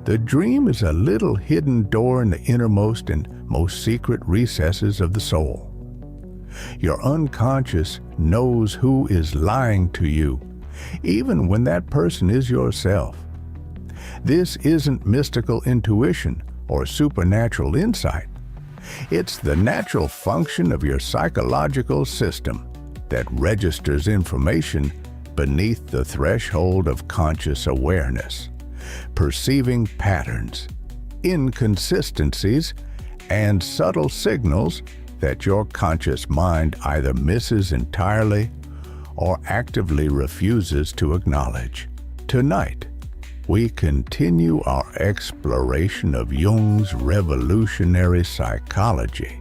The dream is a little hidden door in the innermost and most secret recesses of the soul. Your unconscious knows who is lying to you, even when that person is yourself. This isn't mystical intuition or supernatural insight. It's the natural function of your psychological system that registers information beneath the threshold of conscious awareness, perceiving patterns, inconsistencies, and subtle signals that your conscious mind either misses entirely or actively refuses to acknowledge. Tonight, we continue our exploration of Jung's revolutionary psychology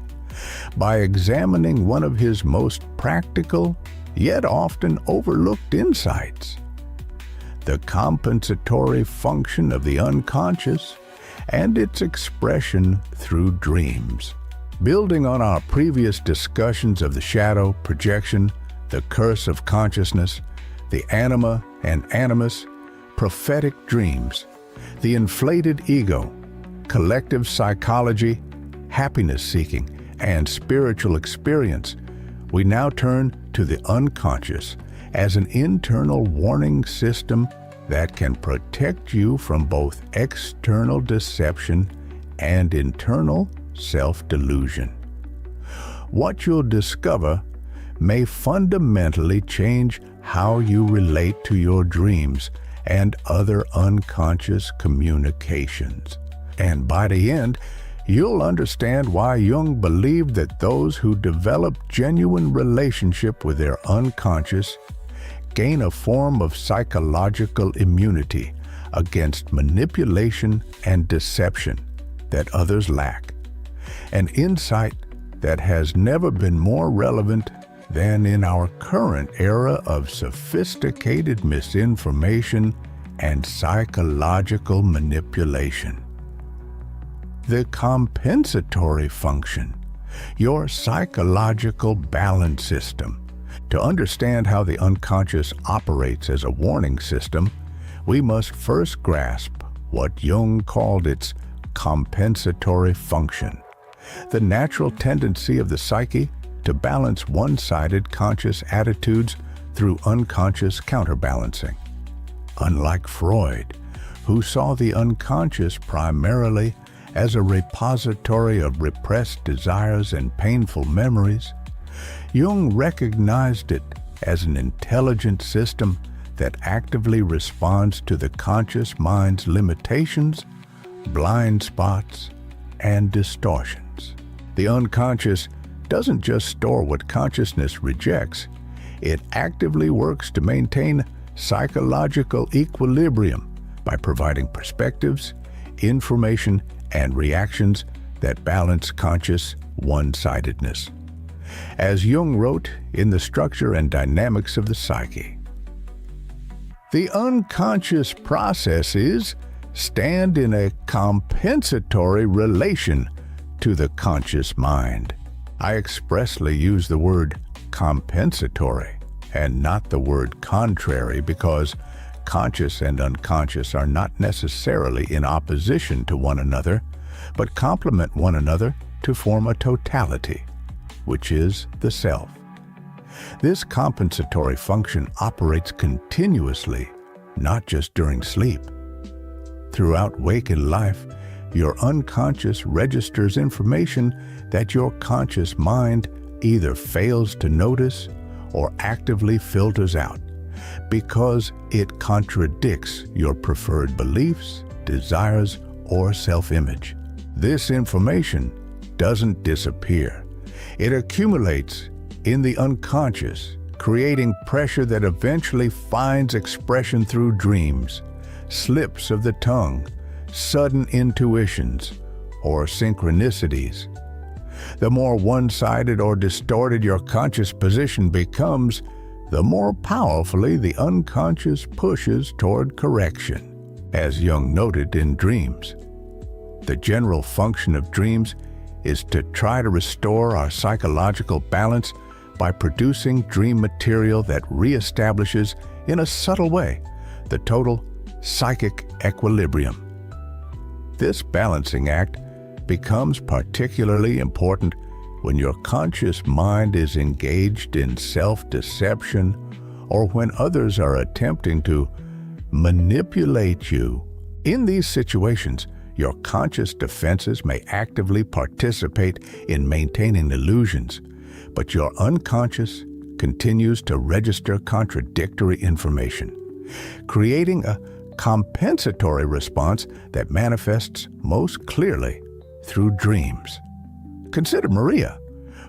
by examining one of his most practical, yet often overlooked insights: the compensatory function of the unconscious and its expression through dreams. Building on our previous discussions of the shadow, projection, the curse of consciousness, the anima and animus, prophetic dreams, the inflated ego, collective psychology, happiness-seeking, and spiritual experience, we now turn to the unconscious as an internal warning system that can protect you from both external deception and internal self-delusion. What you'll discover may fundamentally change how you relate to your dreams and other unconscious communications. And by the end, you'll understand why Jung believed that those who develop genuine relationship with their unconscious gain a form of psychological immunity against manipulation and deception that others lack. An insight that has never been more relevant than in our current era of sophisticated misinformation and psychological manipulation. The compensatory function, your psychological balance system. To understand how the unconscious operates as a warning system, we must first grasp what Jung called its compensatory function, the natural tendency of the psyche to balance one-sided conscious attitudes through unconscious counterbalancing. Unlike Freud, who saw the unconscious primarily as a repository of repressed desires and painful memories, Jung recognized it as an intelligent system that actively responds to the conscious mind's limitations, blind spots, and distortions. The unconscious doesn't just store what consciousness rejects, it actively works to maintain psychological equilibrium by providing perspectives, information, and reactions that balance conscious one-sidedness. As Jung wrote in The Structure and Dynamics of the Psyche, the unconscious processes stand in a compensatory relation to the conscious mind. I expressly use the word compensatory and not the word contrary because conscious and unconscious are not necessarily in opposition to one another, but complement one another to form a totality, which is the self. This compensatory function operates continuously, not just during sleep. Throughout waking life, your unconscious registers information that your conscious mind either fails to notice or actively filters out because it contradicts your preferred beliefs, desires, or self-image. This information doesn't disappear. It accumulates in the unconscious, creating pressure that eventually finds expression through dreams, slips of the tongue, sudden intuitions, or synchronicities. The more one-sided or distorted your conscious position becomes, the more powerfully the unconscious pushes toward correction. As Jung noted in Dreams, the general function of dreams is to try to restore our psychological balance by producing dream material that reestablishes, in a subtle way, the total psychic equilibrium. This balancing act becomes particularly important when your conscious mind is engaged in self-deception or when others are attempting to manipulate you. In these situations, your conscious defenses may actively participate in maintaining illusions, but your unconscious continues to register contradictory information, creating a compensatory response that manifests most clearly through dreams. Consider Maria,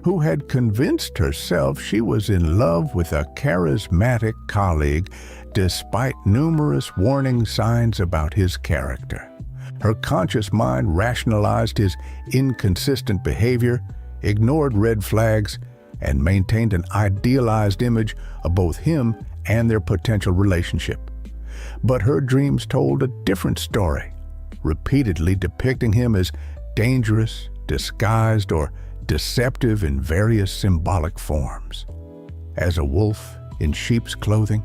who had convinced herself she was in love with a charismatic colleague despite numerous warning signs about his character. Her conscious mind rationalized his inconsistent behavior, ignored red flags, and maintained an idealized image of both him and their potential relationship. But her dreams told a different story, repeatedly depicting him as dangerous, disguised, or deceptive in various symbolic forms. As a wolf in sheep's clothing,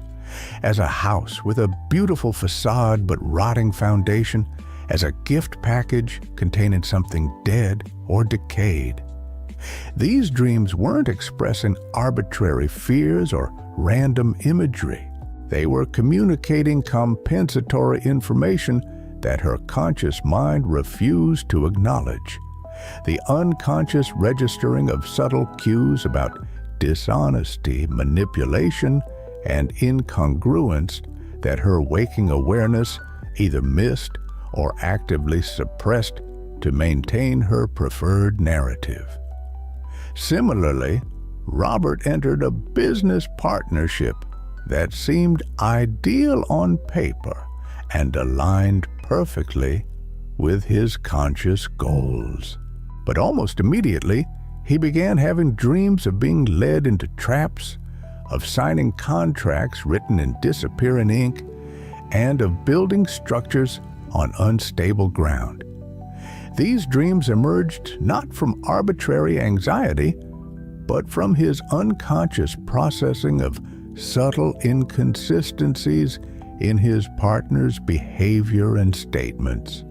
as a house with a beautiful facade but rotting foundation, as a gift package containing something dead or decayed. These dreams weren't expressing arbitrary fears or random imagery. They were communicating compensatory information that her conscious mind refused to acknowledge. The unconscious registering of subtle cues about dishonesty, manipulation, and incongruence that her waking awareness either missed or actively suppressed to maintain her preferred narrative. Similarly, Robert entered a business partnership that seemed ideal on paper and aligned perfectly with his conscious goals. But almost immediately, he began having dreams of being led into traps, of signing contracts written in disappearing ink, and of building structures on unstable ground. These dreams emerged not from arbitrary anxiety, but from his unconscious processing of subtle inconsistencies in his partner's behavior and statements.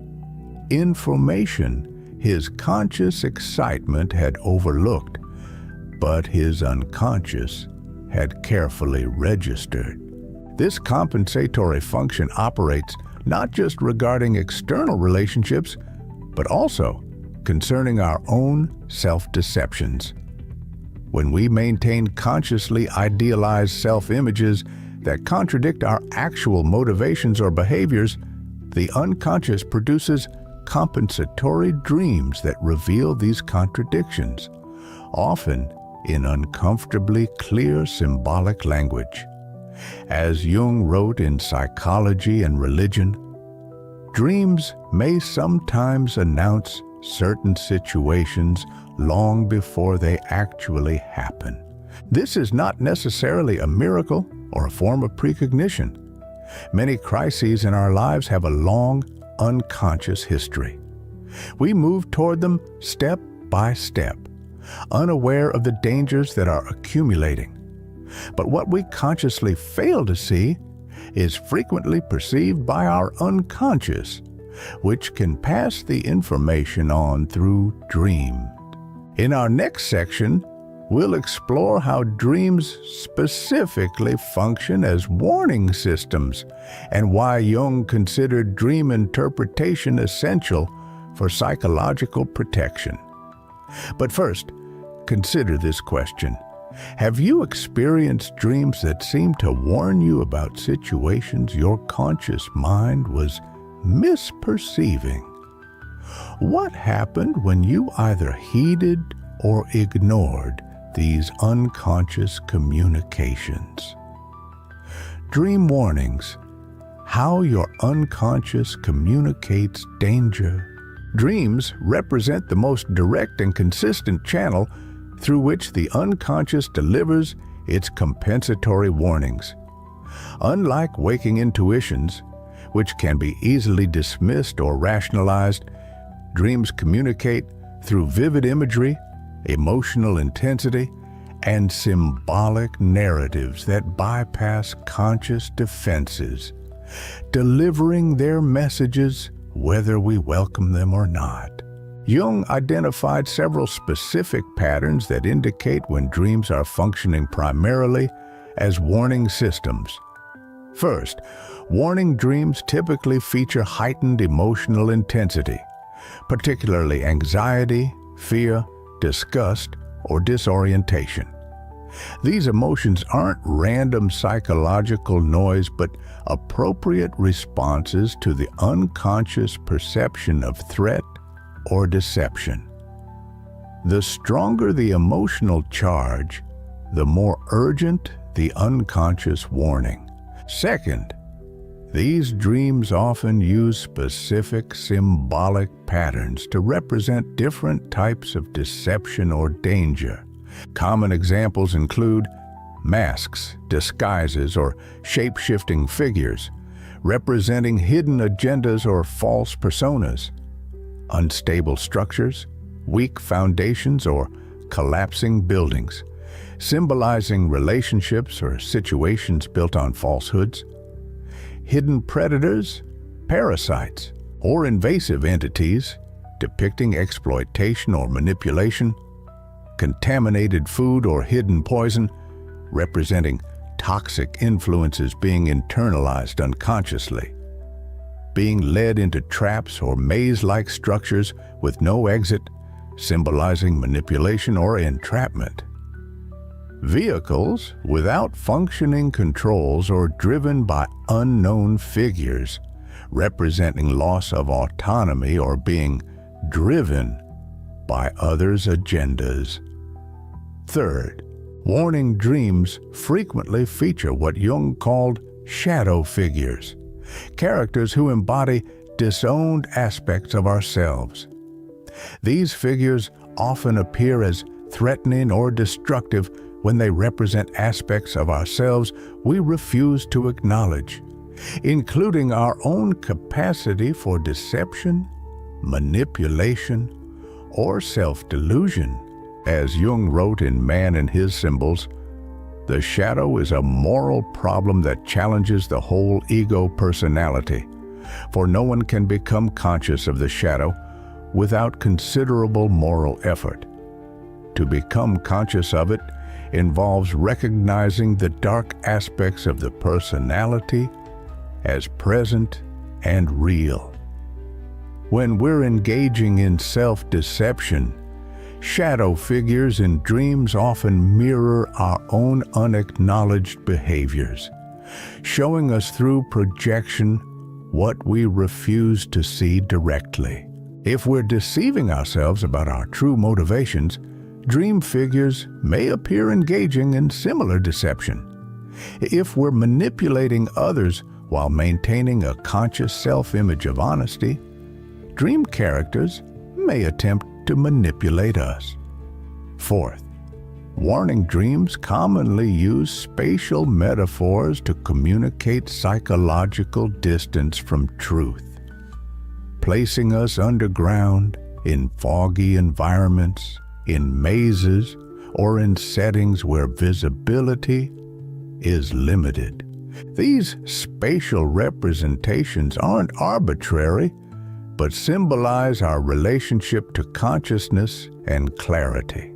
Information his conscious excitement had overlooked, but his unconscious had carefully registered. This compensatory function operates not just regarding external relationships, but also concerning our own self-deceptions. When we maintain consciously idealized self-images that contradict our actual motivations or behaviors, the unconscious produces compensatory dreams that reveal these contradictions, often in uncomfortably clear symbolic language. As Jung wrote in Psychology and Religion, dreams may sometimes announce certain situations long before they actually happen. This is not necessarily a miracle or a form of precognition. Many crises in our lives have a long, unconscious history. We move toward them step by step, unaware of the dangers that are accumulating. But what we consciously fail to see is frequently perceived by our unconscious, which can pass the information on through dreams. In our next section, we'll explore how dreams specifically function as warning systems and why Jung considered dream interpretation essential for psychological protection. But first, consider this question. Have you experienced dreams that seem to warn you about situations your conscious mind was misperceiving? What happened when you either heeded or ignored these unconscious communications? Dream warnings. How your unconscious communicates danger. Dreams represent the most direct and consistent channel through which the unconscious delivers its compensatory warnings. Unlike waking intuitions, which can be easily dismissed or rationalized, dreams communicate through vivid imagery, emotional intensity, and symbolic narratives that bypass conscious defenses, delivering their messages whether we welcome them or not. Jung identified several specific patterns that indicate when dreams are functioning primarily as warning systems. First, warning dreams typically feature heightened emotional intensity, particularly anxiety, fear, disgust, or disorientation. These emotions aren't random psychological noise, but appropriate responses to the unconscious perception of threat or deception. The stronger the emotional charge, the more urgent the unconscious warning. Second, these dreams often use specific symbolic patterns to represent different types of deception or danger. Common examples include masks, disguises, or shape-shifting figures, representing hidden agendas or false personas, unstable structures, weak foundations, or collapsing buildings, symbolizing relationships or situations built on falsehoods, hidden predators, parasites, or invasive entities, depicting exploitation or manipulation, contaminated food or hidden poison, representing toxic influences being internalized unconsciously, being led into traps or maze-like structures with no exit, symbolizing manipulation or entrapment. Vehicles without functioning controls or driven by unknown figures, representing loss of autonomy or being driven by others' agendas. Third, warning dreams frequently feature what Jung called shadow figures, characters who embody disowned aspects of ourselves. These figures often appear as threatening or destructive when they represent aspects of ourselves we refuse to acknowledge, including our own capacity for deception, manipulation, or self-delusion. As Jung wrote in Man and His Symbols, the shadow is a moral problem that challenges the whole ego personality, for no one can become conscious of the shadow without considerable moral effort. To become conscious of it involves recognizing the dark aspects of the personality as present and real. When we're engaging in self-deception, shadow figures in dreams often mirror our own unacknowledged behaviors, showing us through projection what we refuse to see directly. If we're deceiving ourselves about our true motivations, dream figures may appear engaging in similar deception. If we're manipulating others while maintaining a conscious self-image of honesty, dream characters may attempt to manipulate us. Fourth, warning dreams commonly use spatial metaphors to communicate psychological distance from truth, placing us underground, in foggy environments, in mazes, or in settings where visibility is limited. These spatial representations aren't arbitrary, but symbolize our relationship to consciousness and clarity.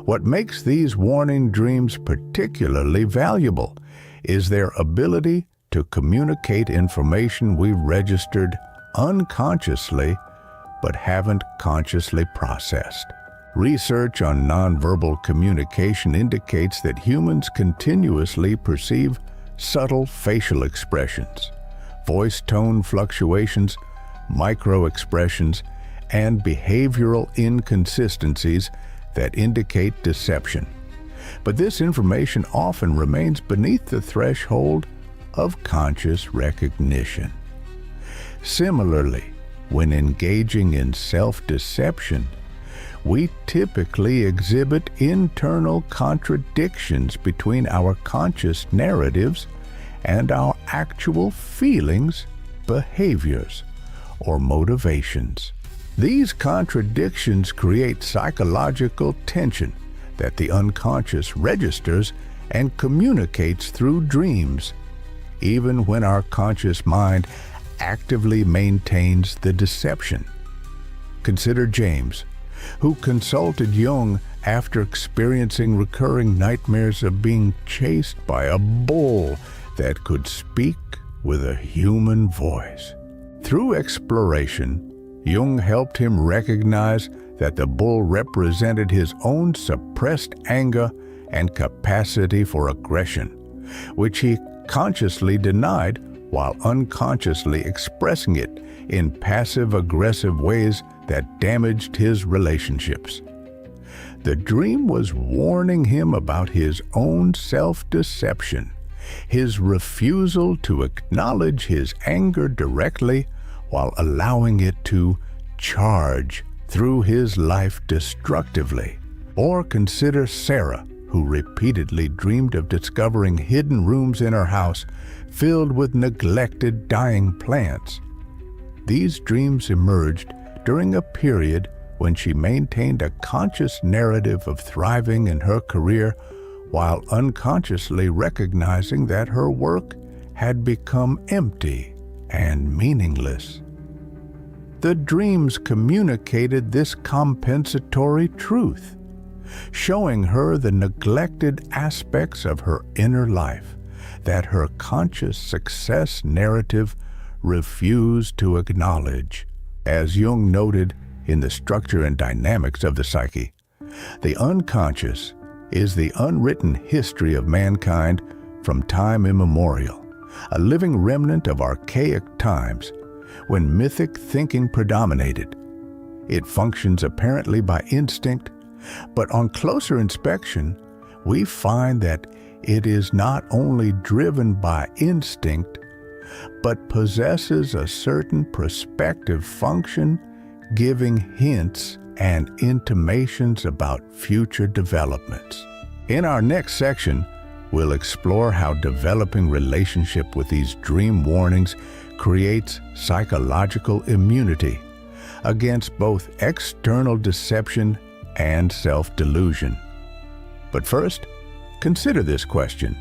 What makes these warning dreams particularly valuable is their ability to communicate information we've registered unconsciously but haven't consciously processed. Research on nonverbal communication indicates that humans continuously perceive subtle facial expressions, voice tone fluctuations, micro-expressions, and behavioral inconsistencies that indicate deception. But this information often remains beneath the threshold of conscious recognition. Similarly, when engaging in self-deception, we typically exhibit internal contradictions between our conscious narratives and our actual feelings, behaviors, or motivations. These contradictions create psychological tension that the unconscious registers and communicates through dreams, even when our conscious mind actively maintains the deception. Consider James, who consulted Jung after experiencing recurring nightmares of being chased by a bull that could speak with a human voice. Through exploration, Jung helped him recognize that the bull represented his own suppressed anger and capacity for aggression, which he consciously denied while unconsciously expressing it in passive-aggressive ways that damaged his relationships. The dream was warning him about his own self-deception, his refusal to acknowledge his anger directly while allowing it to charge through his life destructively. Or consider Sarah, who repeatedly dreamed of discovering hidden rooms in her house filled with neglected dying plants. These dreams emerged during a period when she maintained a conscious narrative of thriving in her career while unconsciously recognizing that her work had become empty and meaningless. The dreams communicated this compensatory truth, showing her the neglected aspects of her inner life that her conscious success narrative refused to acknowledge. As Jung noted in The Structure and Dynamics of the Psyche, the unconscious is the unwritten history of mankind from time immemorial, a living remnant of archaic times when mythic thinking predominated. It functions apparently by instinct, but on closer inspection, we find that it is not only driven by instinct, but possesses a certain prospective function, giving hints and intimations about future developments. In our next section, we'll explore how developing relationship with these dream warnings creates psychological immunity against both external deception and self-delusion. But first, consider this question.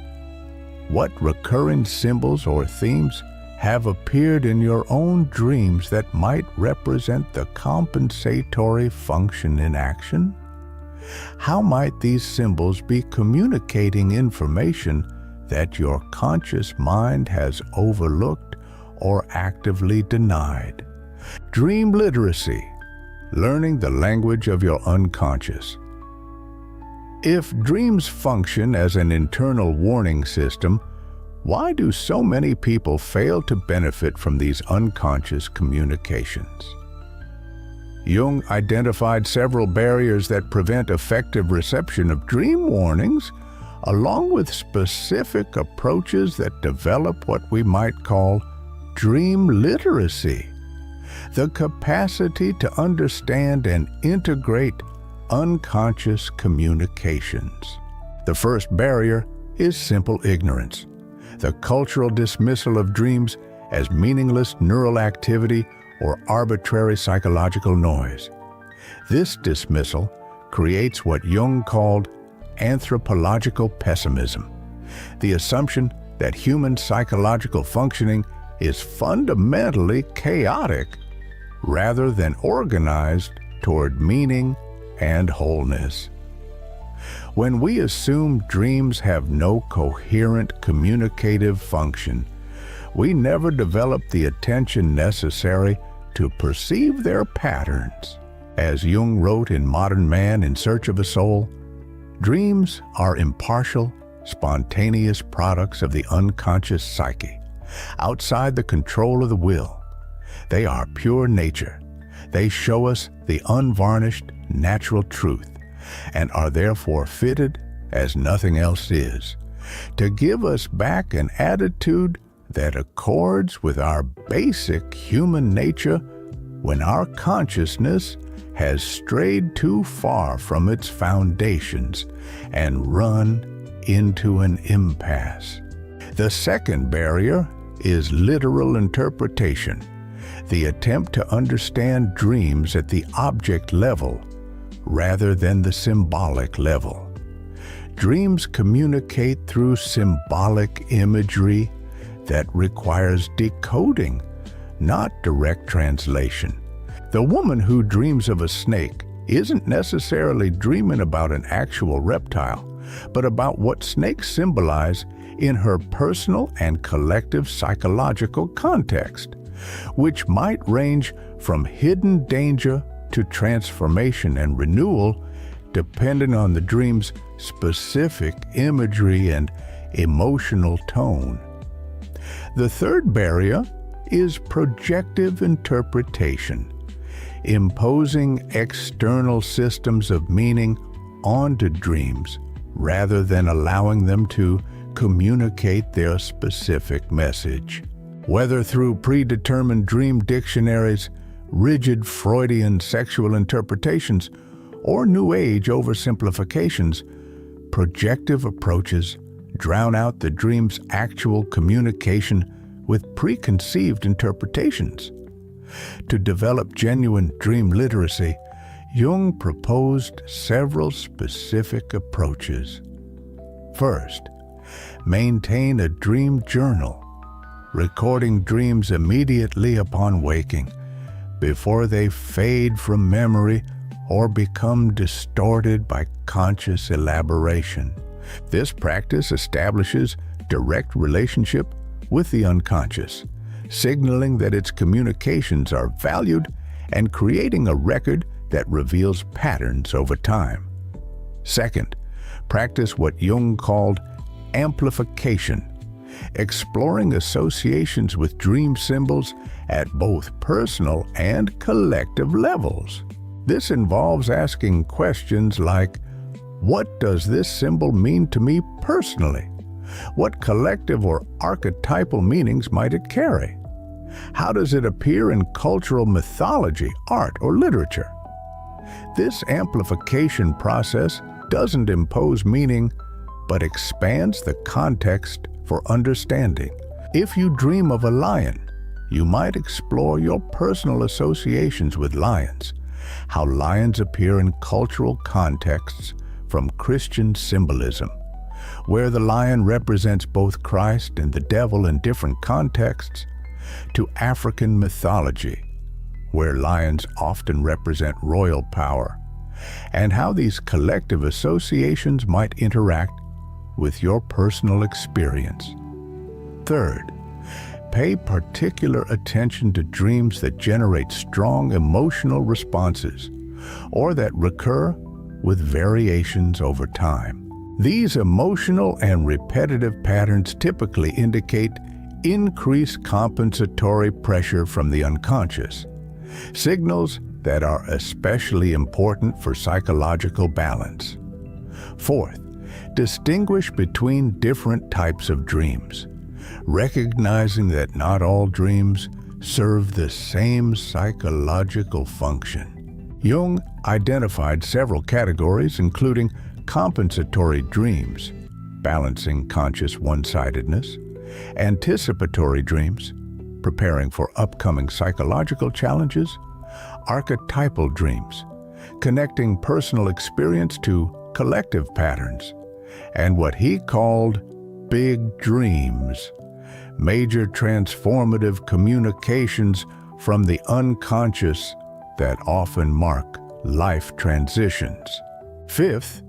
What recurring symbols or themes have appeared in your own dreams that might represent the compensatory function in action? How might these symbols be communicating information that your conscious mind has overlooked or actively denied? Dream literacy, learning the language of your unconscious. If dreams function as an internal warning system, why do so many people fail to benefit from these unconscious communications? Jung identified several barriers that prevent effective reception of dream warnings, along with specific approaches that develop what we might call dream literacy, the capacity to understand and integrate unconscious communications. The first barrier is simple ignorance, the cultural dismissal of dreams as meaningless neural activity or arbitrary psychological noise. This dismissal creates what Jung called anthropological pessimism, the assumption that human psychological functioning is fundamentally chaotic rather than organized toward meaning and wholeness. When we assume dreams have no coherent communicative function, we never develop the attention necessary to perceive their patterns. As Jung wrote in Modern Man in Search of a Soul, dreams are impartial, spontaneous products of the unconscious psyche, outside the control of the will. They are pure nature. They show us the unvarnished, natural truth, and are therefore fitted, as nothing else is, to give us back an attitude that accords with our basic human nature when our consciousness has strayed too far from its foundations and run into an impasse. The second barrier is literal interpretation, the attempt to understand dreams at the object level rather than the symbolic level. Dreams communicate through symbolic imagery that requires decoding, not direct translation. The woman who dreams of a snake isn't necessarily dreaming about an actual reptile, but about what snakes symbolize in her personal and collective psychological context, which might range from hidden danger to transformation and renewal, depending on the dream's specific imagery and emotional tone. The third barrier is projective interpretation, imposing external systems of meaning onto dreams rather than allowing them to communicate their specific message. Whether through predetermined dream dictionaries, rigid Freudian sexual interpretations, or New Age oversimplifications, projective approaches drown out the dream's actual communication with preconceived interpretations. To develop genuine dream literacy, Jung proposed several specific approaches. First, maintain a dream journal, recording dreams immediately upon waking, before they fade from memory or become distorted by conscious elaboration. This practice establishes direct relationship with the unconscious, signaling that its communications are valued and creating a record that reveals patterns over time. Second, practice what Jung called amplification, exploring associations with dream symbols at both personal and collective levels. This involves asking questions like, what does this symbol mean to me personally? What collective or archetypal meanings might it carry? How does it appear in cultural mythology, art, or literature? This amplification process doesn't impose meaning, but expands the context for understanding. If you dream of a lion, you might explore your personal associations with lions, how lions appear in cultural contexts from Christian symbolism, where the lion represents both Christ and the devil in different contexts, to African mythology, where lions often represent royal power, and how these collective associations might interact with your personal experience. Third, pay particular attention to dreams that generate strong emotional responses or that recur with variations over time. These emotional and repetitive patterns typically indicate increased compensatory pressure from the unconscious, signals that are especially important for psychological balance. Fourth, distinguish between different types of dreams, recognizing that not all dreams serve the same psychological function. Jung identified several categories, including compensatory dreams, balancing conscious one-sidedness, anticipatory dreams, preparing for upcoming psychological challenges, archetypal dreams, connecting personal experience to collective patterns, and what he called big dreams, major transformative communications from the unconscious that often mark life transitions. Fifth,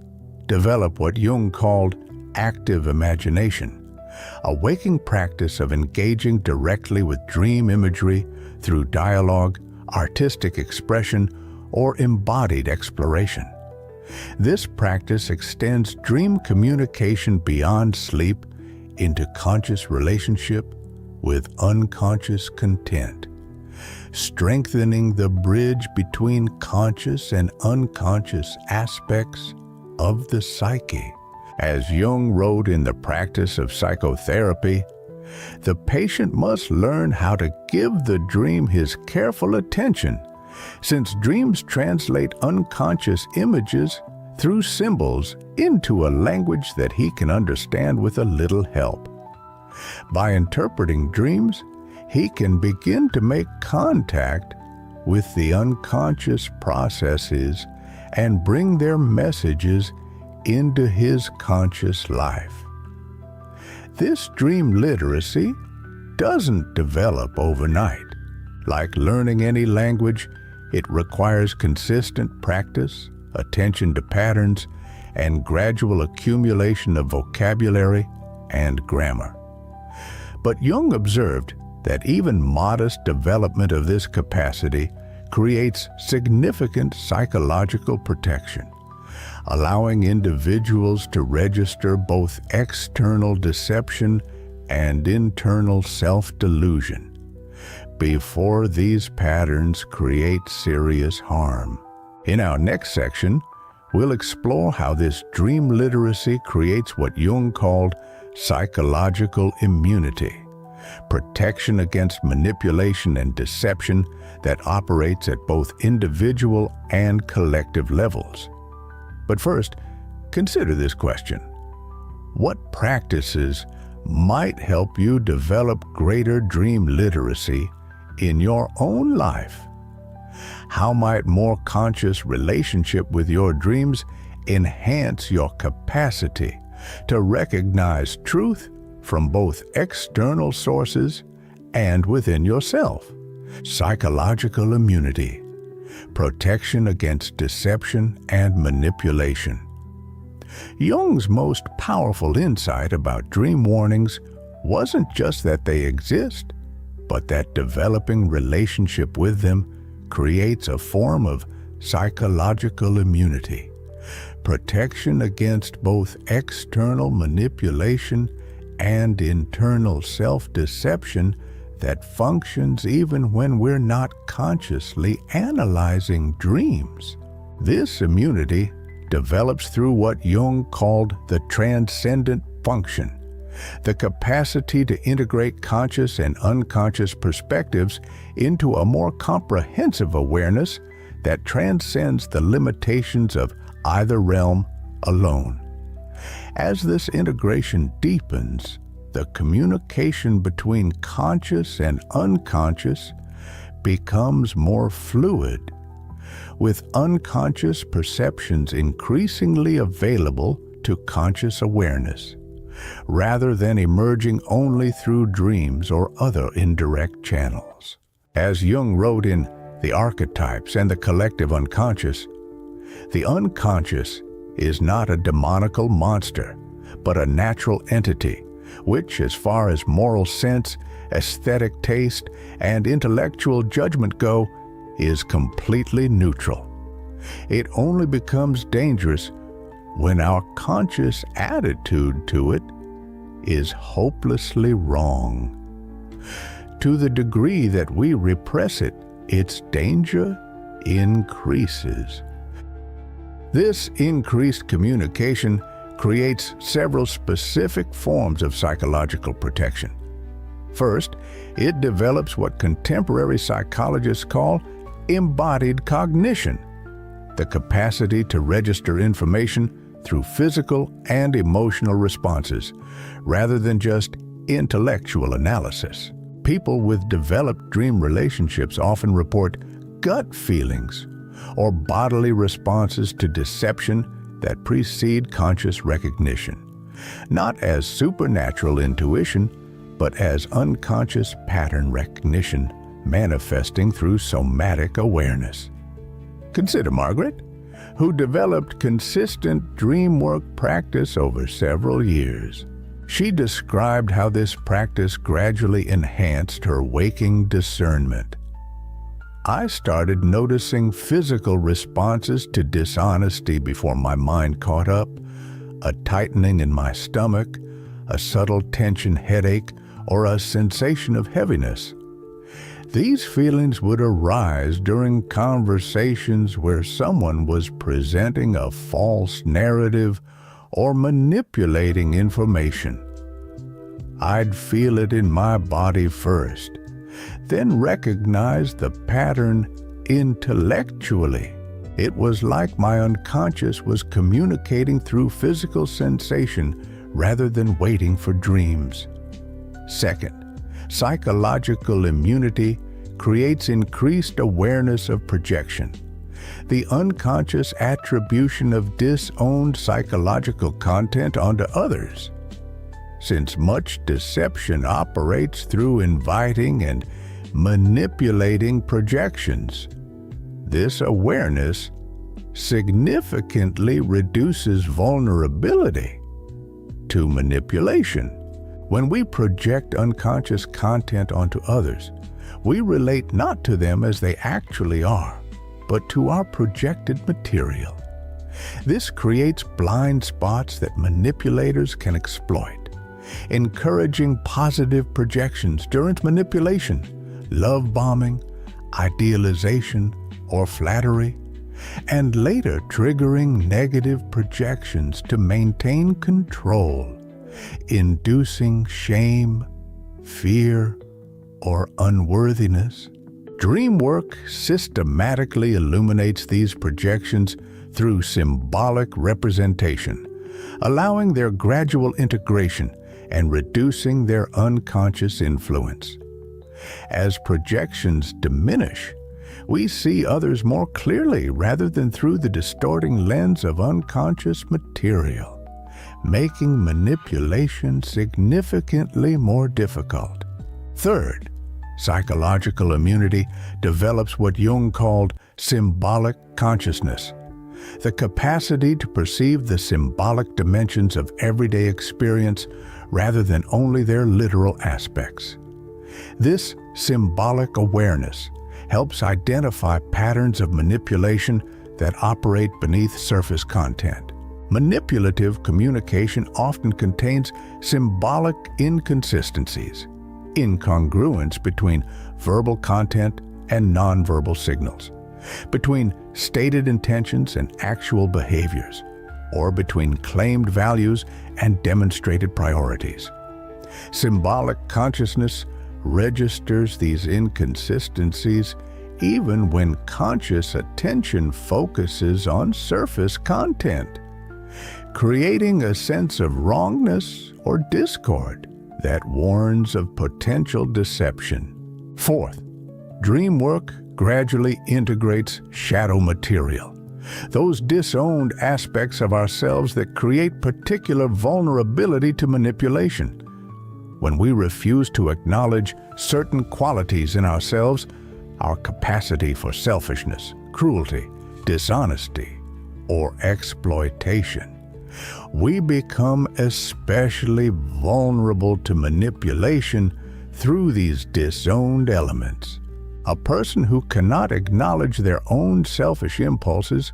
develop what Jung called active imagination, a waking practice of engaging directly with dream imagery through dialogue, artistic expression, or embodied exploration. This practice extends dream communication beyond sleep into conscious relationship with unconscious content, strengthening the bridge between conscious and unconscious aspects of the psyche. As Jung wrote in The Practice of Psychotherapy, the patient must learn how to give the dream his careful attention, since dreams translate unconscious images through symbols into a language that he can understand with a little help. By interpreting dreams, he can begin to make contact with the unconscious processes and bring their messages into his conscious life. This dream literacy doesn't develop overnight, Like learning any language, it requires consistent practice, attention to patterns, and gradual accumulation of vocabulary and grammar. But Jung observed that even modest development of this capacity creates significant psychological protection, allowing individuals to register both external deception and internal self-delusion before these patterns create serious harm. In our next section, we'll explore how this dream literacy creates what Jung called psychological immunity, protection against manipulation and deception that operates at both individual and collective levels. But first, consider this question. What practices might help you develop greater dream literacy in your own life? How might more conscious relationship with your dreams enhance your capacity to recognize truth from both external sources and within yourself? Psychological immunity, protection against deception and manipulation. Jung's most powerful insight about dream warnings wasn't just that they exist, but that developing relationship with them creates a form of psychological immunity, protection against both external manipulation and internal self-deception that functions even when we're not consciously analyzing dreams. This immunity develops through what Jung called the transcendent function, the capacity to integrate conscious and unconscious perspectives into a more comprehensive awareness that transcends the limitations of either realm alone. As this integration deepens, the communication between conscious and unconscious becomes more fluid, with unconscious perceptions increasingly available to conscious awareness, rather than emerging only through dreams or other indirect channels. As Jung wrote in The Archetypes and the Collective Unconscious, the unconscious is not a demonical monster, but a natural entity, which, as far as moral sense, aesthetic taste, and intellectual judgment go, is completely neutral. It only becomes dangerous when our conscious attitude to it is hopelessly wrong. To the degree that we repress it, its danger increases. This increased communication creates several specific forms of psychological protection. First, it develops what contemporary psychologists call embodied cognition, the capacity to register information through physical and emotional responses, rather than just intellectual analysis. People with developed dream relationships often report gut feelings or bodily responses to deception that precede conscious recognition, not as supernatural intuition, but as unconscious pattern recognition manifesting through somatic awareness. Consider Margaret, who developed consistent dream work practice over several years. She described how this practice gradually enhanced her waking discernment. I started noticing physical responses to dishonesty before my mind caught up, a tightening in my stomach, a subtle tension headache, or a sensation of heaviness. These feelings would arise during conversations where someone was presenting a false narrative or manipulating information. I'd feel it in my body first, then recognize the pattern intellectually. It was like my unconscious was communicating through physical sensation rather than waiting for dreams. Second, psychological immunity creates increased awareness of projection, the unconscious attribution of disowned psychological content onto others. Since much deception operates through inviting and manipulating projections. This awareness significantly reduces vulnerability to manipulation. When we project unconscious content onto others, we relate not to them as they actually are, but to our projected material. This creates blind spots that manipulators can exploit, encouraging positive projections during manipulation, love bombing, idealization, or flattery, and later triggering negative projections to maintain control, inducing shame, fear, or unworthiness. Dream work systematically illuminates these projections through symbolic representation, allowing their gradual integration and reducing their unconscious influence. As projections diminish, we see others more clearly rather than through the distorting lens of unconscious material, making manipulation significantly more difficult. Third, psychological immunity develops what Jung called symbolic consciousness, the capacity to perceive the symbolic dimensions of everyday experience rather than only their literal aspects. This symbolic awareness helps identify patterns of manipulation that operate beneath surface content. Manipulative communication often contains symbolic inconsistencies, incongruence between verbal content and nonverbal signals, between stated intentions and actual behaviors, or between claimed values and demonstrated priorities. Symbolic consciousness registers these inconsistencies even when conscious attention focuses on surface content, creating a sense of wrongness or discord that warns of potential deception. Fourth, dream work gradually integrates shadow material, those disowned aspects of ourselves that create particular vulnerability to manipulation. When we refuse to acknowledge certain qualities in ourselves, our capacity for selfishness, cruelty, dishonesty, or exploitation, we become especially vulnerable to manipulation through these disowned elements. A person who cannot acknowledge their own selfish impulses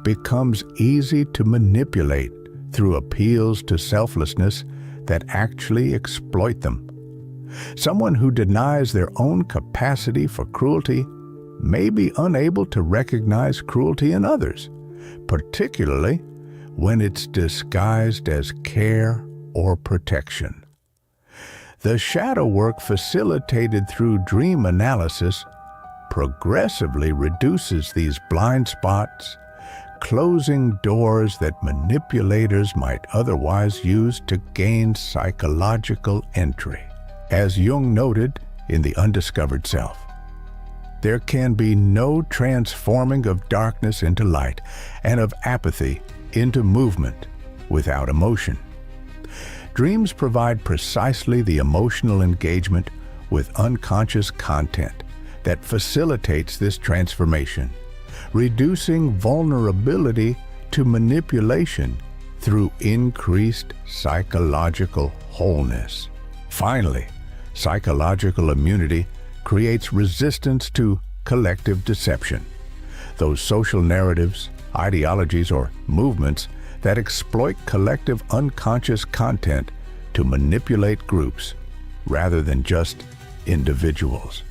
becomes easy to manipulate through appeals to selflessness that actually exploit them. Someone who denies their own capacity for cruelty may be unable to recognize cruelty in others, particularly when it's disguised as care or protection. The shadow work facilitated through dream analysis progressively reduces these blind spots, closing doors that manipulators might otherwise use to gain psychological entry. As Jung noted in The Undiscovered Self, there can be no transforming of darkness into light and of apathy into movement without emotion. Dreams provide precisely the emotional engagement with unconscious content that facilitates this transformation, reducing vulnerability to manipulation through increased psychological wholeness. Finally, psychological immunity creates resistance to collective deception, those social narratives, ideologies, or movements that exploit collective unconscious content to manipulate groups rather than just individuals.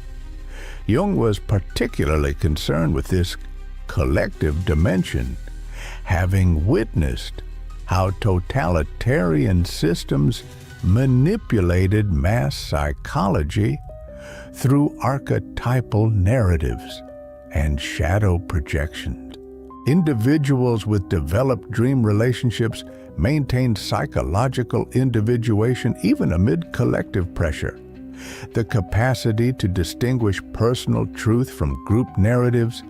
Jung was particularly concerned with this collective dimension, having witnessed how totalitarian systems manipulated mass psychology through archetypal narratives and shadow projections. Individuals with developed dream relationships maintain psychological individuation even amid collective pressure. The capacity to distinguish personal truth from group narratives,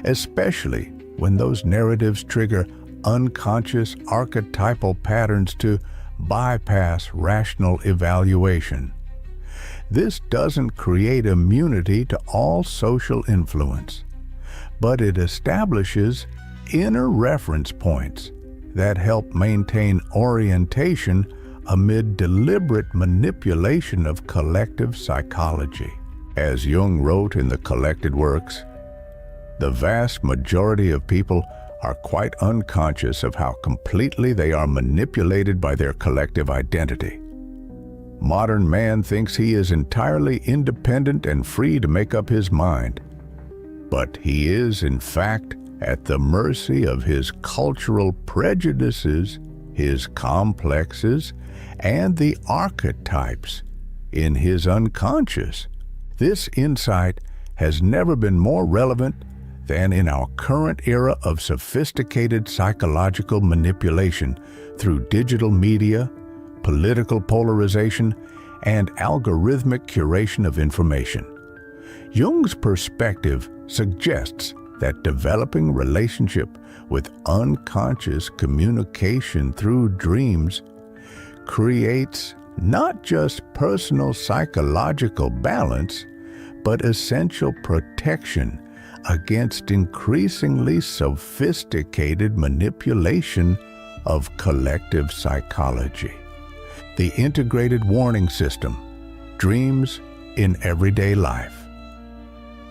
especially when those narratives trigger unconscious archetypal patterns to bypass rational evaluation. This doesn't create immunity to all social influence, but it establishes inner reference points that help maintain orientation amid deliberate manipulation of collective psychology. As Jung wrote in the collected works, the vast majority of people are quite unconscious of how completely they are manipulated by their collective identity. Modern man thinks he is entirely independent and free to make up his mind, but he is, in fact, at the mercy of his cultural prejudices, his complexes, and the archetypes in his unconscious. This insight has never been more relevant than in our current era of sophisticated psychological manipulation through digital media, political polarization, and algorithmic curation of information. Jung's perspective suggests that developing relationship with unconscious communication through dreams creates not just personal psychological balance, but essential protection against increasingly sophisticated manipulation of collective psychology. The integrated warning system, dreams in everyday life.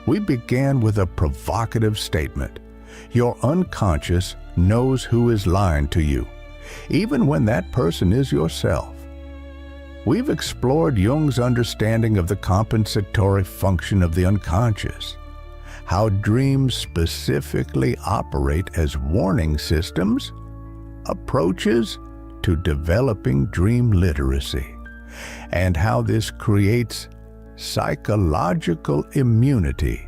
We began with a provocative statement. Your unconscious knows who is lying to you, even when that person is yourself. We've explored Jung's understanding of the compensatory function of the unconscious, how dreams specifically operate as warning systems, approaches to developing dream literacy, and how this creates psychological immunity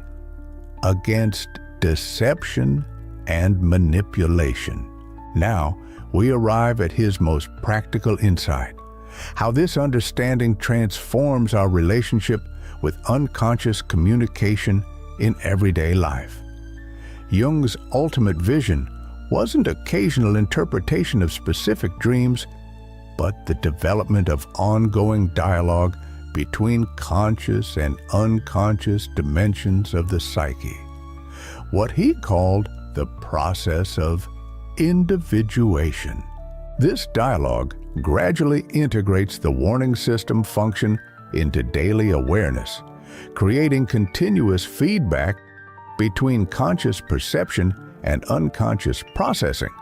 against deception and manipulation. Now, we arrive at his most practical insight, how this understanding transforms our relationship with unconscious communication in everyday life. Jung's ultimate vision wasn't occasional interpretation of specific dreams, but the development of ongoing dialogue between conscious and unconscious dimensions of the psyche, what he called the process of individuation. This dialogue gradually integrates the warning system function into daily awareness, creating continuous feedback between conscious perception and unconscious processing,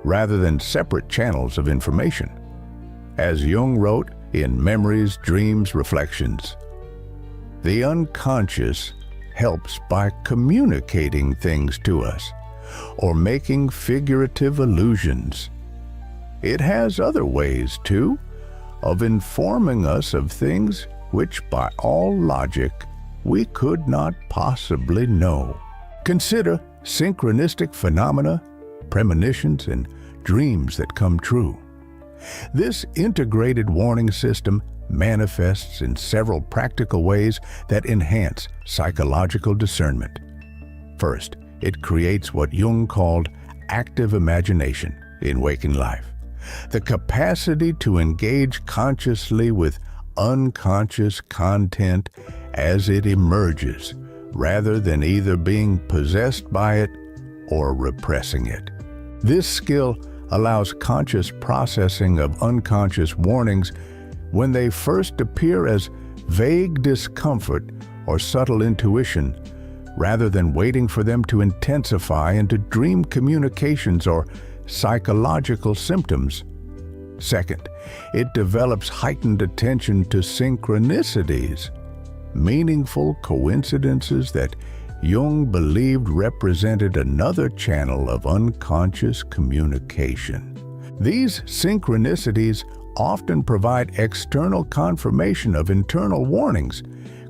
rather than separate channels of information. As Jung wrote in Memories, Dreams, Reflections, the unconscious helps by communicating things to us or making figurative allusions. It has other ways, too, of informing us of things which, by all logic, we could not possibly know. Consider synchronistic phenomena, premonitions, and dreams that come true. This integrated warning system manifests in several practical ways that enhance psychological discernment. First, it creates what Jung called active imagination in waking life, the capacity to engage consciously with unconscious content as it emerges, rather than either being possessed by it or repressing it. This skill allows conscious processing of unconscious warnings when they first appear as vague discomfort or subtle intuition, rather than waiting for them to intensify into dream communications or psychological symptoms. Second, it develops heightened attention to synchronicities, meaningful coincidences that Jung believed represented another channel of unconscious communication. These synchronicities often provide external confirmation of internal warnings,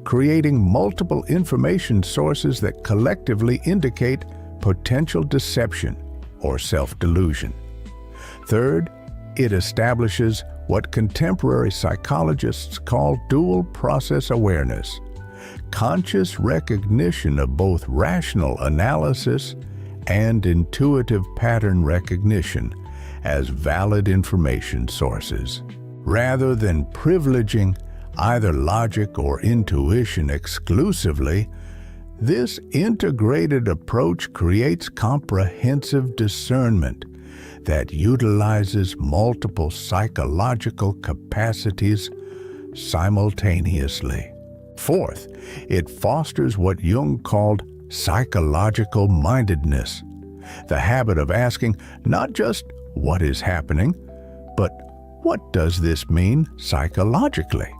creating multiple information sources that collectively indicate potential deception or self-delusion. Third, it establishes what contemporary psychologists call dual process awareness, conscious recognition of both rational analysis and intuitive pattern recognition as valid information sources. Rather than privileging either logic or intuition exclusively, this integrated approach creates comprehensive discernment that utilizes multiple psychological capacities simultaneously. Fourth, it fosters what Jung called psychological mindedness, the habit of asking not just what is happening, but what does this mean psychologically?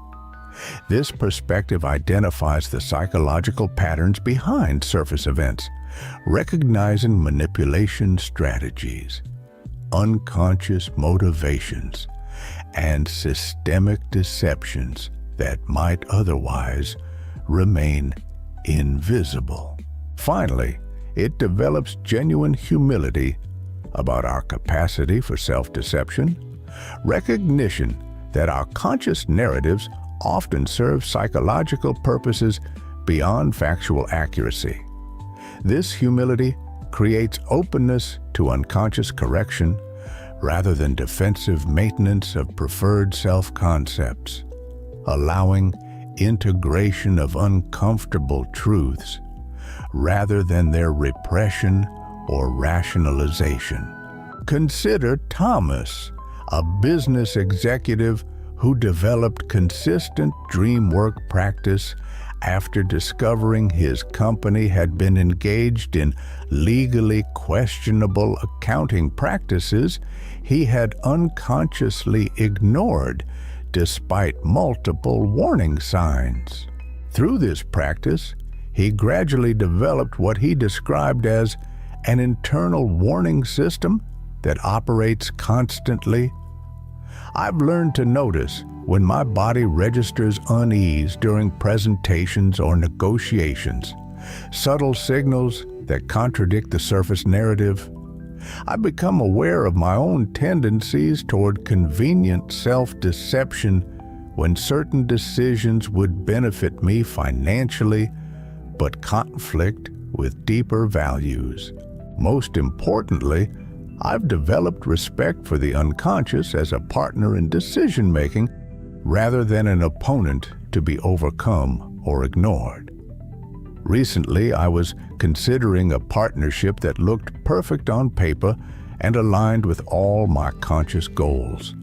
This perspective identifies the psychological patterns behind surface events, recognizing manipulation strategies, unconscious motivations, and systemic deceptions that might otherwise remain invisible. Finally, it develops genuine humility about our capacity for self-deception, recognition that our conscious narratives often serve psychological purposes beyond factual accuracy. This humility creates openness to unconscious correction rather than defensive maintenance of preferred self-concepts, allowing integration of uncomfortable truths rather than their repression or rationalization. Consider Thomas, a business executive who developed consistent dream work practice after discovering his company had been engaged in legally questionable accounting practices he had unconsciously ignored despite multiple warning signs. Through this practice, he gradually developed what he described as an internal warning system that operates constantly. I've learned to notice when my body registers unease during presentations or negotiations, subtle signals that contradict the surface narrative. I become aware of my own tendencies toward convenient self-deception when certain decisions would benefit me financially but conflict with deeper values. Most importantly, I've developed respect for the unconscious as a partner in decision-making rather than an opponent to be overcome or ignored. Recently, I was considering a partnership that looked perfect on paper and aligned with all my conscious goals.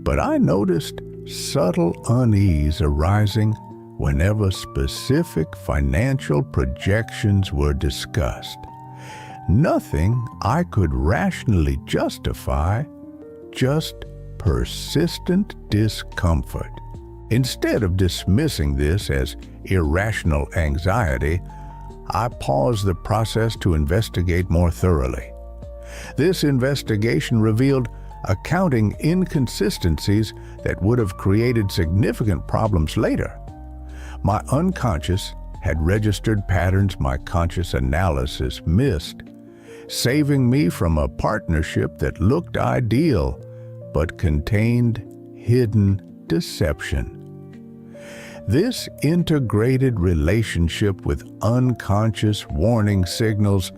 But I noticed subtle unease arising whenever specific financial projections were discussed. Nothing I could rationally justify, just persistent discomfort. Instead of dismissing this as irrational anxiety, I paused the process to investigate more thoroughly. This investigation revealed accounting inconsistencies that would have created significant problems later. My unconscious had registered patterns my conscious analysis missed, saving me from a partnership that looked ideal but contained hidden deception. This integrated relationship with unconscious warning signals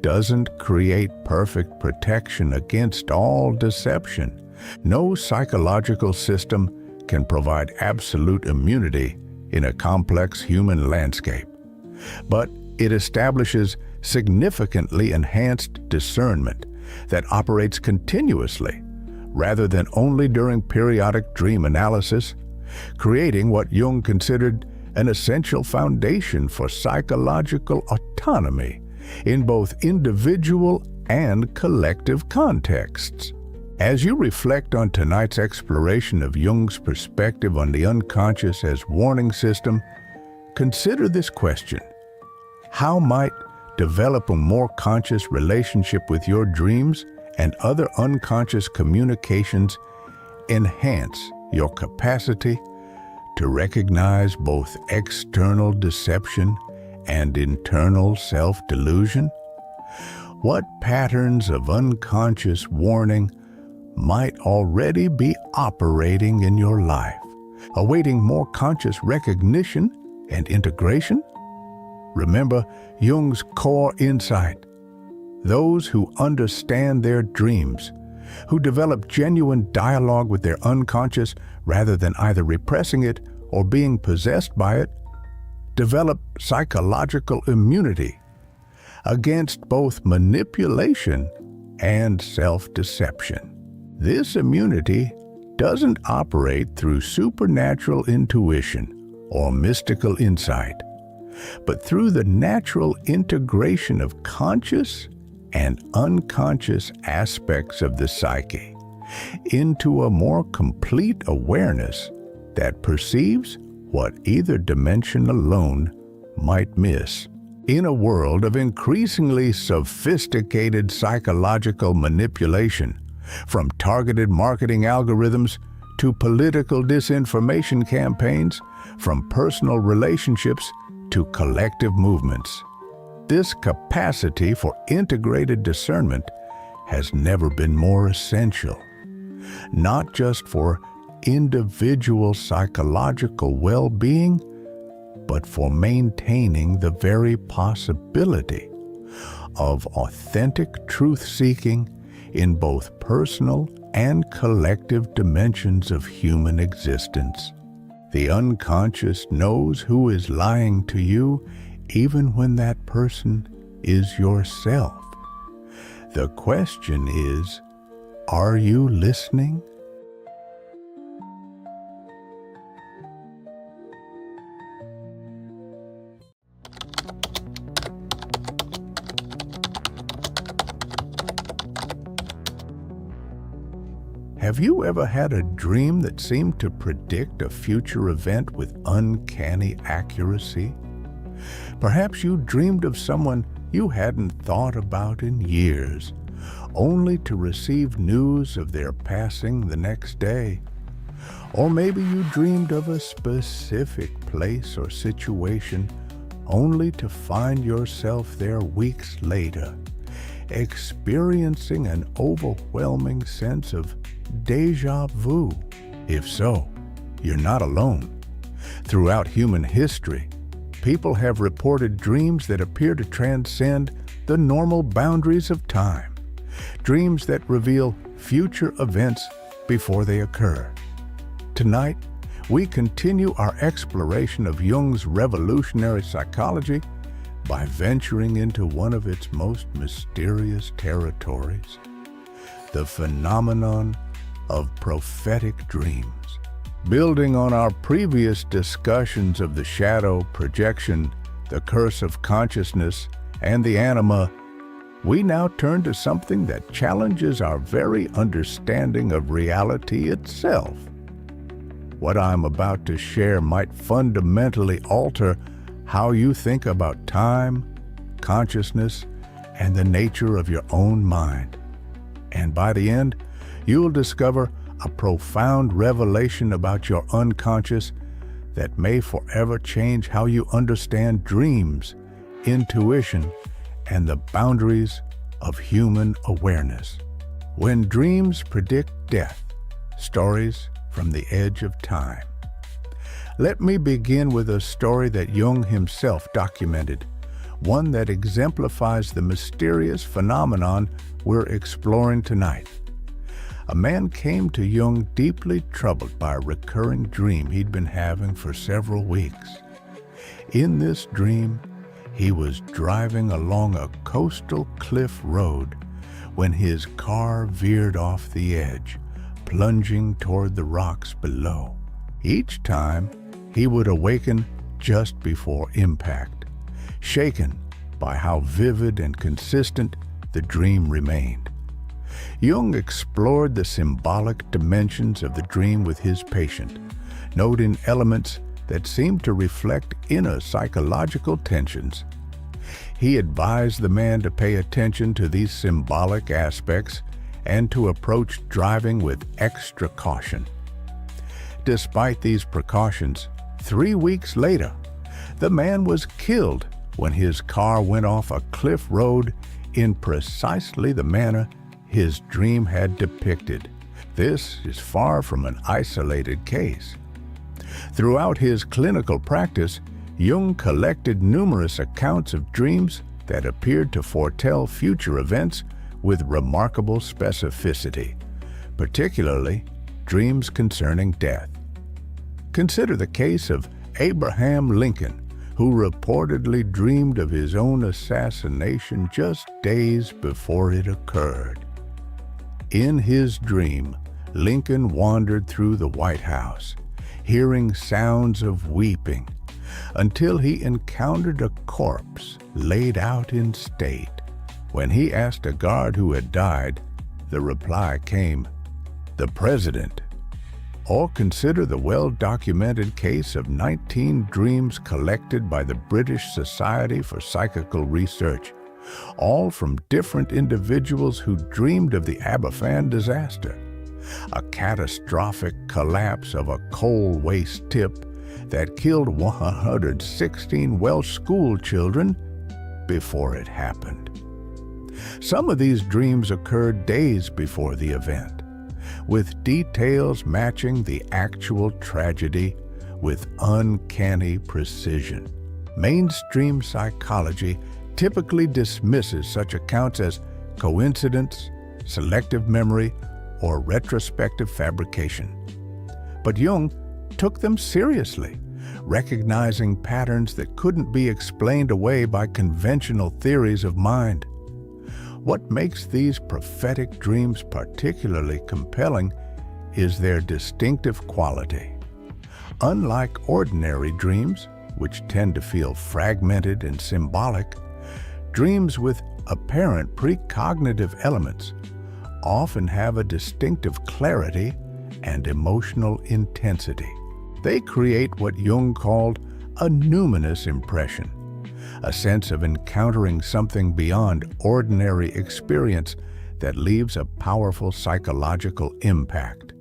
doesn't create perfect protection against all deception. No psychological system can provide absolute immunity in a complex human landscape, but it establishes significantly enhanced discernment that operates continuously rather than only during periodic dream analysis, creating what Jung considered an essential foundation for psychological autonomy in both individual and collective contexts. As you reflect on tonight's exploration of Jung's perspective on the unconscious as warning system, consider this question: how might developing a more conscious relationship with your dreams and other unconscious communications enhance your capacity to recognize both external deception and internal self-delusion? What patterns of unconscious warning might already be operating in your life, awaiting more conscious recognition and integration? Remember Jung's core insight: those who understand their dreams who develop genuine dialogue with their unconscious rather than either repressing it or being possessed by it, develop psychological immunity against both manipulation and self-deception. This immunity doesn't operate through supernatural intuition or mystical insight, but through the natural integration of conscious and unconscious aspects of the psyche into a more complete awareness that perceives what either dimension alone might miss. In a world of increasingly sophisticated psychological manipulation, from targeted marketing algorithms to political disinformation campaigns, from personal relationships to collective movements, this capacity for integrated discernment has never been more essential, not just for individual psychological well-being, but for maintaining the very possibility of authentic truth-seeking in both personal and collective dimensions of human existence. The unconscious knows who is lying to you, even when that person is yourself. The question is, are you listening? Have you ever had a dream that seemed to predict a future event with uncanny accuracy? Perhaps you dreamed of someone you hadn't thought about in years, only to receive news of their passing the next day. Or maybe you dreamed of a specific place or situation, only to find yourself there weeks later, experiencing an overwhelming sense of déjà vu. If so, you're not alone. Throughout human history, people have reported dreams that appear to transcend the normal boundaries of time, dreams that reveal future events before they occur. Tonight, we continue our exploration of Jung's revolutionary psychology by venturing into one of its most mysterious territories, the phenomenon of prophetic dreams. Building on our previous discussions of the shadow, projection, the curse of consciousness, and the anima, we now turn to something that challenges our very understanding of reality itself. What I'm about to share might fundamentally alter how you think about time, consciousness, and the nature of your own mind. And by the end, you'll discover a profound revelation about your unconscious that may forever change how you understand dreams, intuition, and the boundaries of human awareness. When dreams predict death, stories from the edge of time. Let me begin with a story that Jung himself documented, one that exemplifies the mysterious phenomenon we're exploring tonight. A man came to Jung deeply troubled by a recurring dream he'd been having for several weeks. In this dream, he was driving along a coastal cliff road when his car veered off the edge, plunging toward the rocks below. Each time, he would awaken just before impact, shaken by how vivid and consistent the dream remained. Jung explored the symbolic dimensions of the dream with his patient, noting elements that seemed to reflect inner psychological tensions. He advised the man to pay attention to these symbolic aspects and to approach driving with extra caution. Despite these precautions, 3 weeks later, the man was killed when his car went off a cliff road in precisely the manner his dream had depicted. This is far from an isolated case. Throughout his clinical practice, Jung collected numerous accounts of dreams that appeared to foretell future events with remarkable specificity, particularly dreams concerning death. Consider the case of Abraham Lincoln, who reportedly dreamed of his own assassination just days before it occurred. In his dream, Lincoln wandered through the White House, hearing sounds of weeping, until he encountered a corpse laid out in state. When he asked a guard who had died, the reply came, "The President." Or consider the well-documented case of 19 dreams collected by the British Society for Psychical Research, all from different individuals who dreamed of the Aberfan disaster, a catastrophic collapse of a coal waste tip that killed 116 Welsh school children before it happened. Some of these dreams occurred days before the event, with details matching the actual tragedy with uncanny precision. Mainstream psychology typically dismisses such accounts as coincidence, selective memory, or retrospective fabrication. But Jung took them seriously, recognizing patterns that couldn't be explained away by conventional theories of mind. What makes these prophetic dreams particularly compelling is their distinctive quality. Unlike ordinary dreams, which tend to feel fragmented and symbolic, dreams with apparent precognitive elements often have a distinctive clarity and emotional intensity. They create what Jung called a numinous impression, a sense of encountering something beyond ordinary experience that leaves a powerful psychological impact.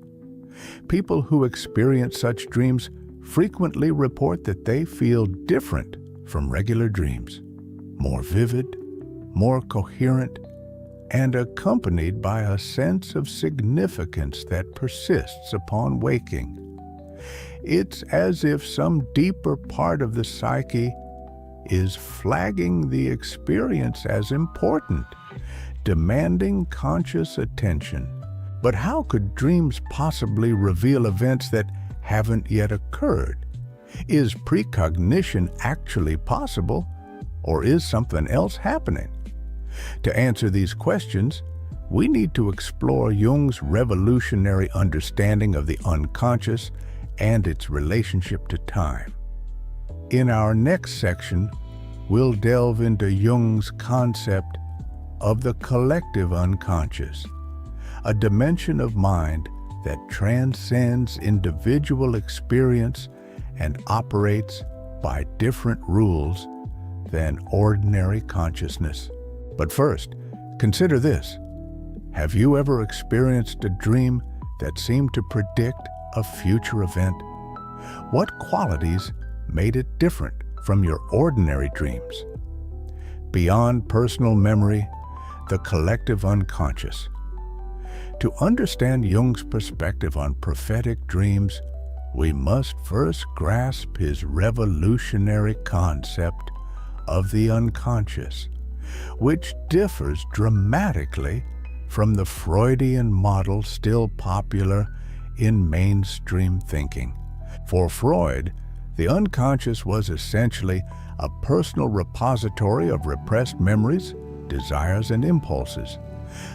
People who experience such dreams frequently report that they feel different from regular dreams, more vivid, more coherent, and accompanied by a sense of significance that persists upon waking. It's as if some deeper part of the psyche is flagging the experience as important, demanding conscious attention. But how could dreams possibly reveal events that haven't yet occurred? Is precognition actually possible, or is something else happening? To answer these questions, we need to explore Jung's revolutionary understanding of the unconscious and its relationship to time. In our next section, we'll delve into Jung's concept of the collective unconscious, a dimension of mind that transcends individual experience and operates by different rules than ordinary consciousness. But first, consider this. Have you ever experienced a dream that seemed to predict a future event? What qualities made it different from your ordinary dreams? Beyond personal memory, the collective unconscious. To understand Jung's perspective on prophetic dreams, we must first grasp his revolutionary concept of the unconscious, which differs dramatically from the Freudian model still popular in mainstream thinking. For Freud, the unconscious was essentially a personal repository of repressed memories, desires, and impulses,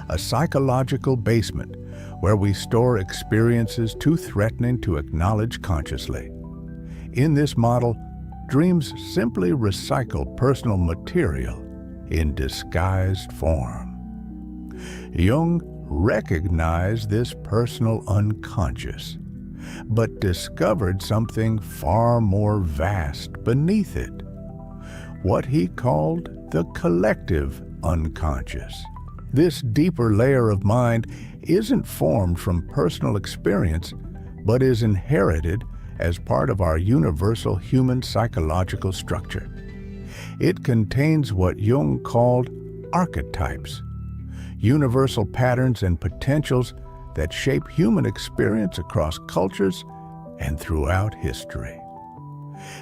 a psychological basement where we store experiences too threatening to acknowledge consciously. In this model, dreams simply recycle personal material in disguised form. Jung recognized this personal unconscious, but discovered something far more vast beneath it, what he called the collective unconscious. This deeper layer of mind isn't formed from personal experience, but is inherited as part of our universal human psychological structure. It contains what Jung called archetypes, universal patterns and potentials that shape human experience across cultures and throughout history.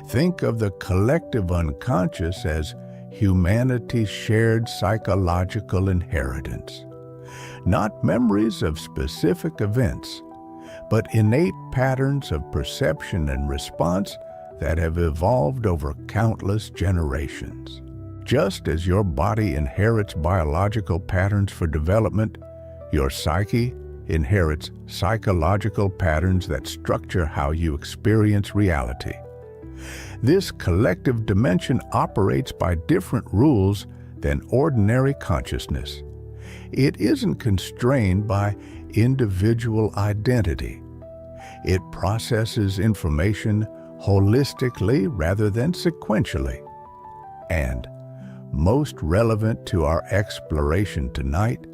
Think of the collective unconscious as humanity's shared psychological inheritance, Not memories of specific events, but innate patterns of perception and response that have evolved over countless generations. Just as your body inherits biological patterns for development, your psyche inherits psychological patterns that structure how you experience reality. This collective dimension operates by different rules than ordinary consciousness. It isn't constrained by individual identity. It processes information holistically rather than sequentially. And, most relevant to our exploration tonight,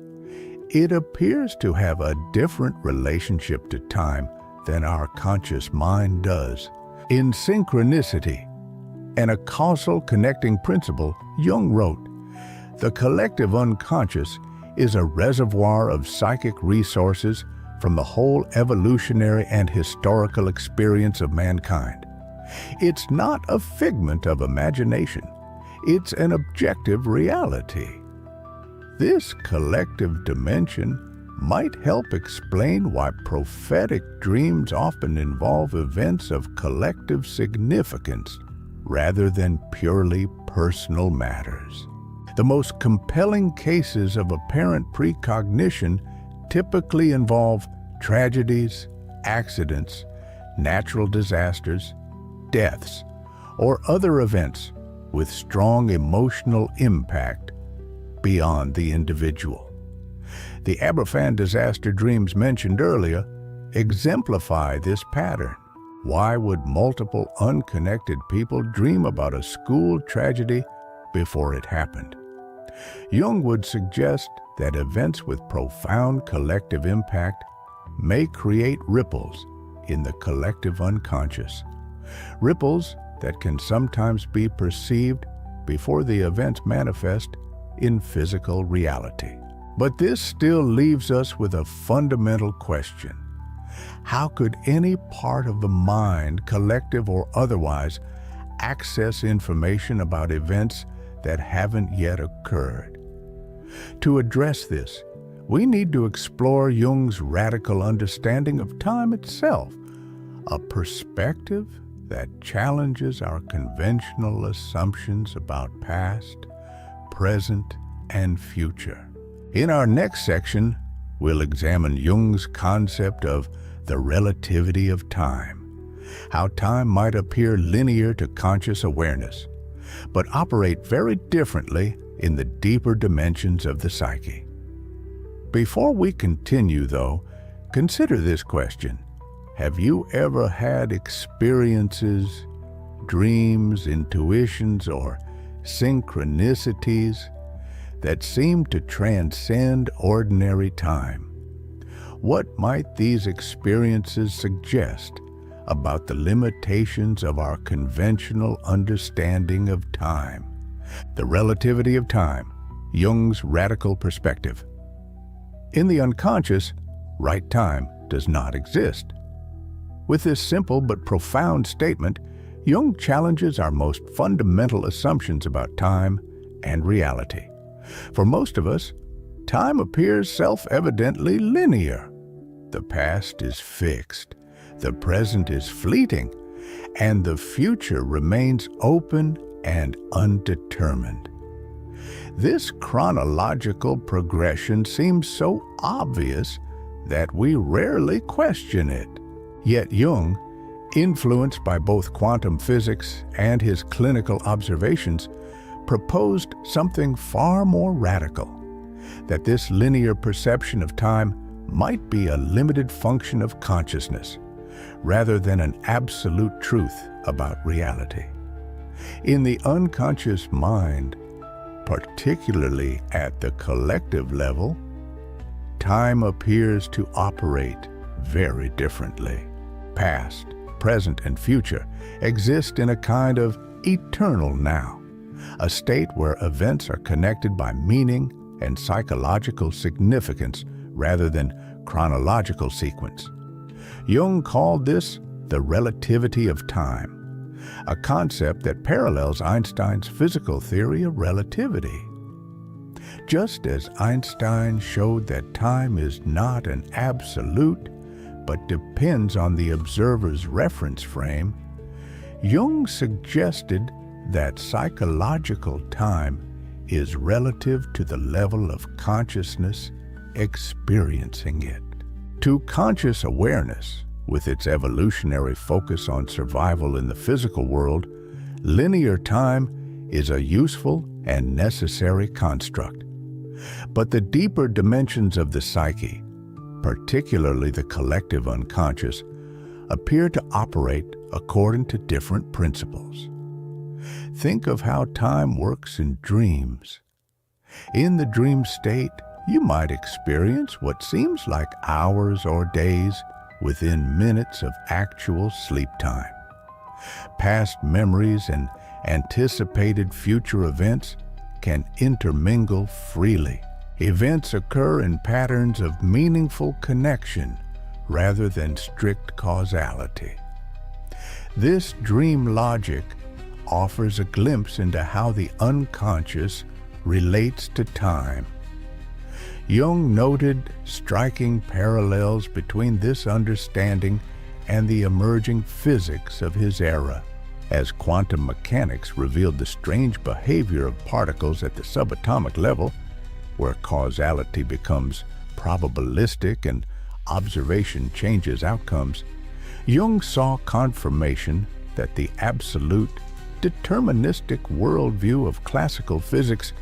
it appears to have a different relationship to time than our conscious mind does. In Synchronicity and a Causal Connecting Principle, Jung wrote, "The collective unconscious is a reservoir of psychic resources from the whole evolutionary and historical experience of mankind. It's not a figment of imagination. It's an objective reality." This collective dimension might help explain why prophetic dreams often involve events of collective significance rather than purely personal matters. The most compelling cases of apparent precognition typically involve tragedies, accidents, natural disasters, deaths, or other events with strong emotional impact beyond the individual. The Aberfan disaster dreams mentioned earlier exemplify this pattern. Why would multiple unconnected people dream about a school tragedy before it happened? Jung would suggest that events with profound collective impact may create ripples in the collective unconscious. Ripples that can sometimes be perceived before the events manifest in physical reality. But this still leaves us with a fundamental question. How could any part of the mind, collective or otherwise, access information about events that haven't yet occurred? To address this, we need to explore Jung's radical understanding of time itself, a perspective that challenges our conventional assumptions about past, present, and future. In our next section, we'll examine Jung's concept of the relativity of time, how time might appear linear to conscious awareness, but operate very differently in the deeper dimensions of the psyche. Before we continue, though, consider this question. Have you ever had experiences, dreams, intuitions, or synchronicities that seem to transcend ordinary time? What might these experiences suggest about the limitations of our conventional understanding of time? The relativity of time, Jung's radical perspective. In the unconscious, right time does not exist. With this simple but profound statement, Jung challenges our most fundamental assumptions about time and reality. For most of us, time appears self-evidently linear. The past is fixed, the present is fleeting, and the future remains open and undetermined. This chronological progression seems so obvious that we rarely question it. Yet Jung, influenced by both quantum physics and his clinical observations, proposed something far more radical, that this linear perception of time might be a limited function of consciousness, rather than an absolute truth about reality. In the unconscious mind, particularly at the collective level, time appears to operate very differently. Past, present, and future exist in a kind of eternal now, a state where events are connected by meaning and psychological significance rather than chronological sequence. Jung called this the relativity of time, a concept that parallels Einstein's physical theory of relativity. Just as Einstein showed that time is not an absolute, but depends on the observer's reference frame, Jung suggested that psychological time is relative to the level of consciousness experiencing it. To conscious awareness, with its evolutionary focus on survival in the physical world, linear time is a useful and necessary construct. But the deeper dimensions of the psyche, particularly the collective unconscious, appear to operate according to different principles. Think of how time works in dreams. In the dream state, you might experience what seems like hours or days within minutes of actual sleep time. Past memories and anticipated future events can intermingle freely. Events occur in patterns of meaningful connection rather than strict causality. This dream logic offers a glimpse into how the unconscious relates to time. Jung noted striking parallels between this understanding and the emerging physics of his era, as quantum mechanics revealed the strange behavior of particles at the subatomic level, where causality becomes probabilistic and observation changes outcomes. Jung saw confirmation that the absolute, deterministic worldview of classical physics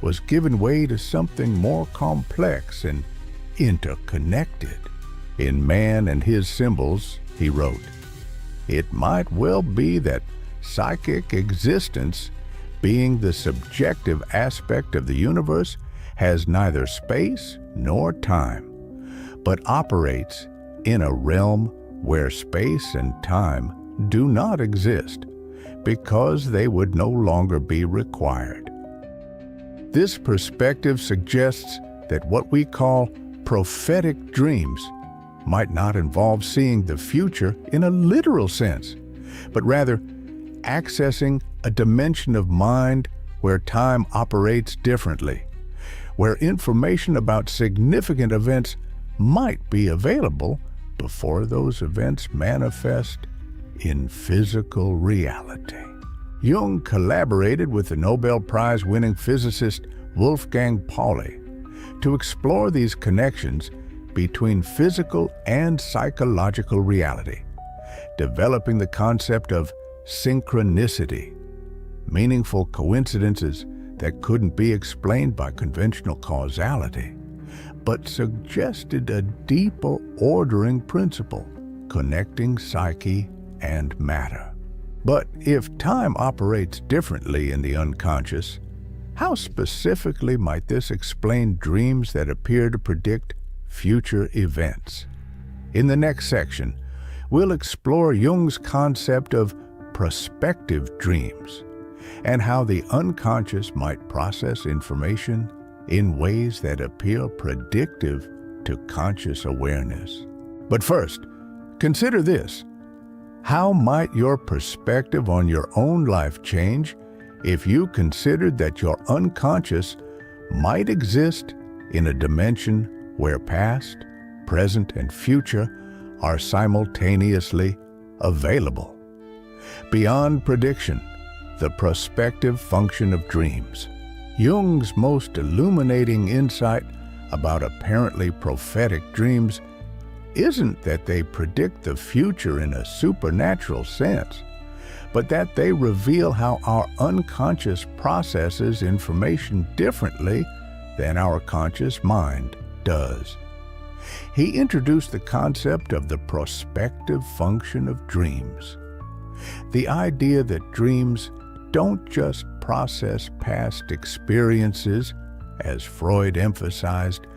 was given way to something more complex and interconnected. In Man and His Symbols, he wrote, "It might well be that psychic existence, being the subjective aspect of the universe, has neither space nor time, but operates in a realm where space and time do not exist, because they would no longer be required." This perspective suggests that what we call prophetic dreams might not involve seeing the future in a literal sense, but rather accessing a dimension of mind where time operates differently, where information about significant events might be available before those events manifest in physical reality. Jung collaborated with the Nobel Prize-winning physicist Wolfgang Pauli to explore these connections between physical and psychological reality, developing the concept of synchronicity, meaningful coincidences that couldn't be explained by conventional causality, but suggested a deeper ordering principle connecting psyche and matter. But if time operates differently in the unconscious, how specifically might this explain dreams that appear to predict future events? In the next section, we'll explore Jung's concept of prospective dreams and how the unconscious might process information in ways that appear predictive to conscious awareness. But first, consider this. How might your perspective on your own life change if you considered that your unconscious might exist in a dimension where past, present, and future are simultaneously available? Beyond prediction, the prospective function of dreams. Jung's most illuminating insight about apparently prophetic dreams isn't that they predict the future in a supernatural sense, but that they reveal how our unconscious processes information differently than our conscious mind does. He introduced the concept of the prospective function of dreams, the idea that dreams don't just process past experiences, as Freud emphasized,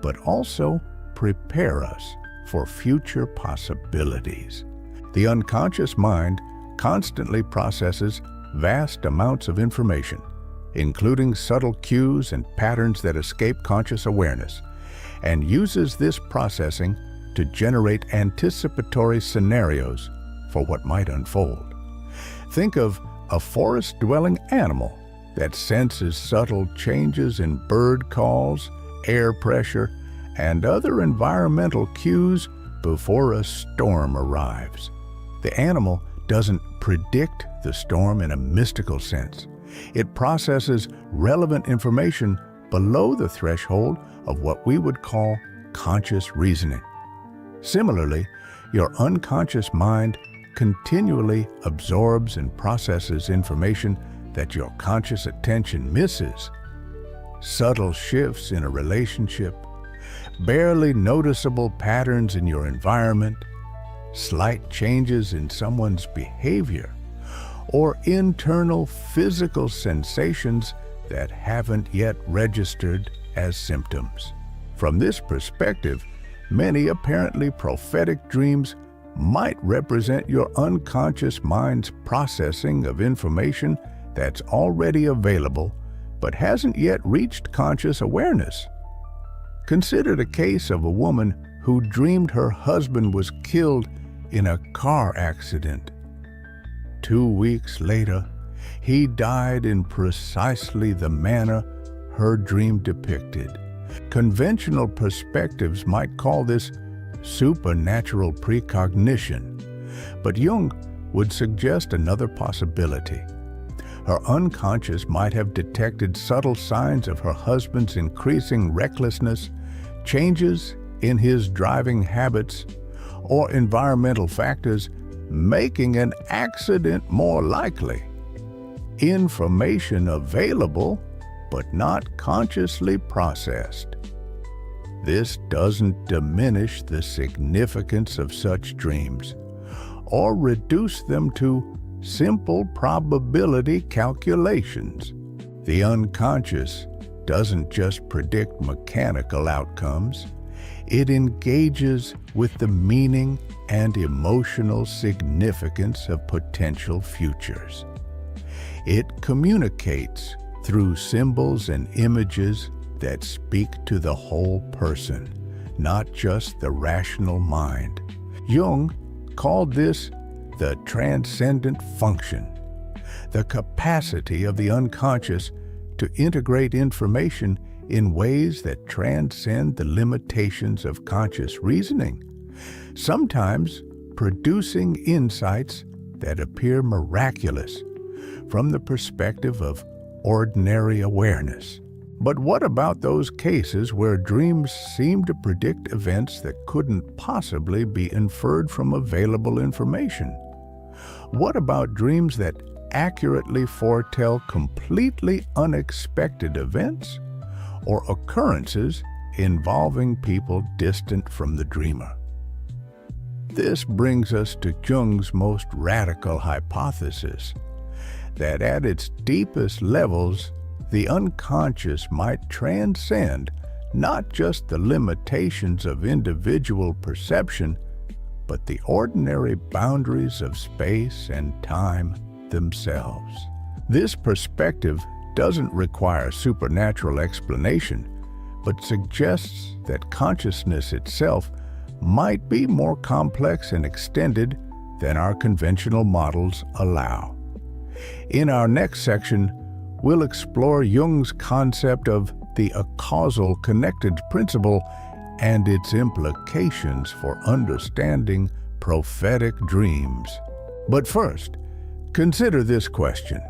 but also prepare us for future possibilities. The unconscious mind constantly processes vast amounts of information, including subtle cues and patterns that escape conscious awareness, and uses this processing to generate anticipatory scenarios for what might unfold. Think of a forest-dwelling animal that senses subtle changes in bird calls, air pressure, and other environmental cues before a storm arrives. The animal doesn't predict the storm in a mystical sense. It processes relevant information below the threshold of what we would call conscious reasoning. Similarly, your unconscious mind continually absorbs and processes information that your conscious attention misses. Subtle shifts in a relationship, barely noticeable patterns in your environment, slight changes in someone's behavior, or internal physical sensations that haven't yet registered as symptoms. From this perspective, many apparently prophetic dreams might represent your unconscious mind's processing of information that's already available but hasn't yet reached conscious awareness. Consider the case of a woman who dreamed her husband was killed in a car accident. 2 weeks later, he died in precisely the manner her dream depicted. Conventional perspectives might call this supernatural precognition, but Jung would suggest another possibility. Her unconscious might have detected subtle signs of her husband's increasing recklessness, changes in his driving habits, or environmental factors making an accident more likely. Information available, but not consciously processed. This doesn't diminish the significance of such dreams or reduce them to simple probability calculations. The unconscious doesn't just predict mechanical outcomes, it engages with the meaning and emotional significance of potential futures. It communicates through symbols and images that speak to the whole person, not just the rational mind. Jung called this the transcendent function, the capacity of the unconscious to integrate information in ways that transcend the limitations of conscious reasoning, sometimes producing insights that appear miraculous from the perspective of ordinary awareness. But what about those cases where dreams seem to predict events that couldn't possibly be inferred from available information? What about dreams that accurately foretell completely unexpected events or occurrences involving people distant from the dreamer? This brings us to Jung's most radical hypothesis, that at its deepest levels, the unconscious might transcend not just the limitations of individual perception, but the ordinary boundaries of space and time themselves. This perspective doesn't require supernatural explanation, but suggests that consciousness itself might be more complex and extended than our conventional models allow. In our next section, we'll explore Jung's concept of the causal connected principle and its implications for understanding prophetic dreams. But first, consider this question.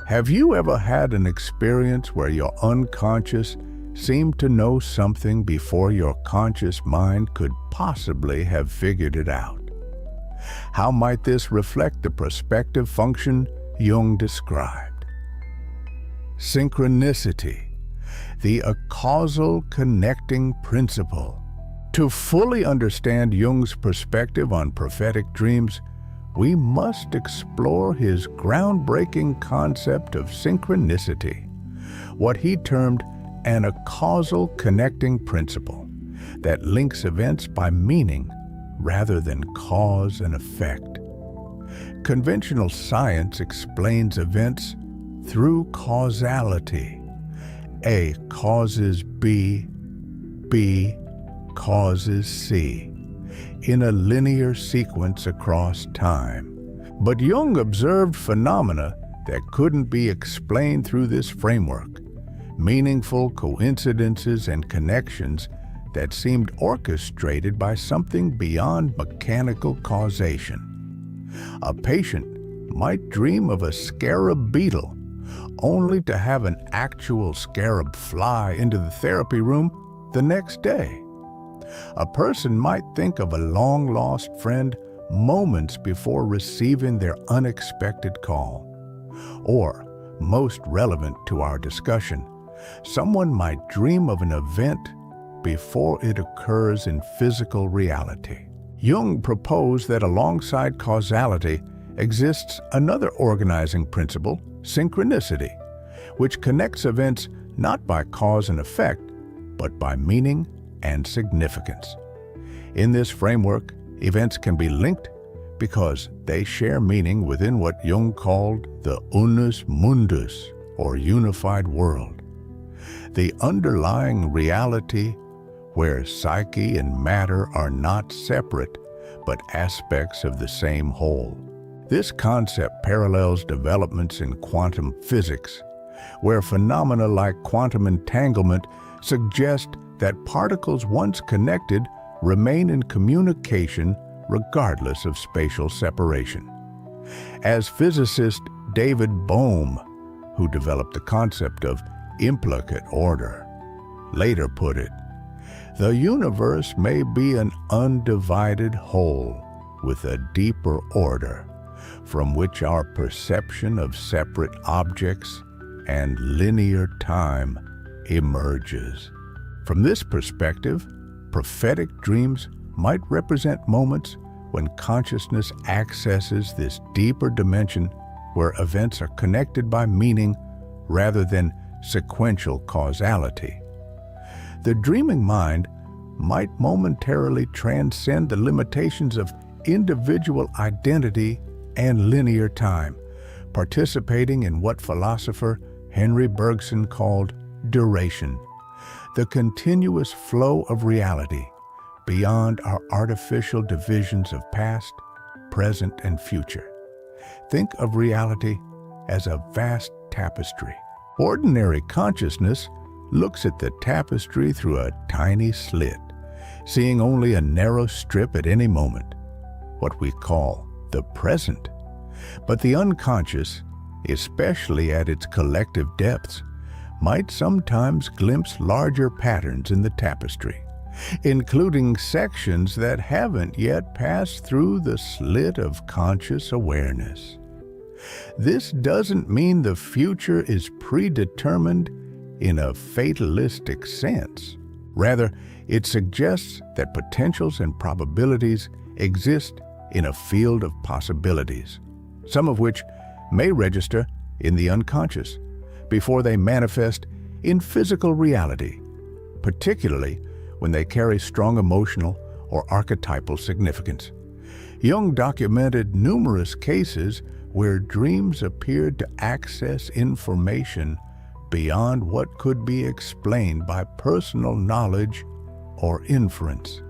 Have you ever had an experience where your unconscious seemed to know something before your conscious mind could possibly have figured it out? How might this reflect the prospective function Jung described? Synchronicity, the causal connecting principle. To fully understand Jung's perspective on prophetic dreams, we must explore his groundbreaking concept of synchronicity, what he termed an causal connecting principle that links events by meaning rather than cause and effect. Conventional science explains events through causality. A causes B, B causes C, in a linear sequence across time. But Jung observed phenomena that couldn't be explained through this framework, meaningful coincidences and connections that seemed orchestrated by something beyond mechanical causation. A patient might dream of a scarab beetle, only to have an actual scarab fly into the therapy room the next day. A person might think of a long-lost friend moments before receiving their unexpected call. Or, most relevant to our discussion, someone might dream of an event before it occurs in physical reality. Jung proposed that alongside causality exists another organizing principle, synchronicity, which connects events not by cause and effect, but by meaning and significance. In this framework, events can be linked because they share meaning within what Jung called the unus mundus, or unified world, the underlying reality where psyche and matter are not separate, but aspects of the same whole. This concept parallels developments in quantum physics, where phenomena like quantum entanglement suggest that particles once connected remain in communication regardless of spatial separation. As physicist David Bohm, who developed the concept of implicate order, later put it, "The universe may be an undivided whole with a deeper order, from which our perception of separate objects and linear time emerges." From this perspective, prophetic dreams might represent moments when consciousness accesses this deeper dimension where events are connected by meaning rather than sequential causality. The dreaming mind might momentarily transcend the limitations of individual identity and linear time, participating in what philosopher Henry Bergson called duration, the continuous flow of reality beyond our artificial divisions of past, present, and future. Think of reality as a vast tapestry. Ordinary consciousness looks at the tapestry through a tiny slit, seeing only a narrow strip at any moment, what we call the present. But the unconscious, especially at its collective depths, might sometimes glimpse larger patterns in the tapestry, including sections that haven't yet passed through the slit of conscious awareness. This doesn't mean the future is predetermined in a fatalistic sense. Rather, it suggests that potentials and probabilities exist in a field of possibilities, some of which may register in the unconscious before they manifest in physical reality, particularly when they carry strong emotional or archetypal significance. Jung documented numerous cases where dreams appeared to access information beyond what could be explained by personal knowledge or inference.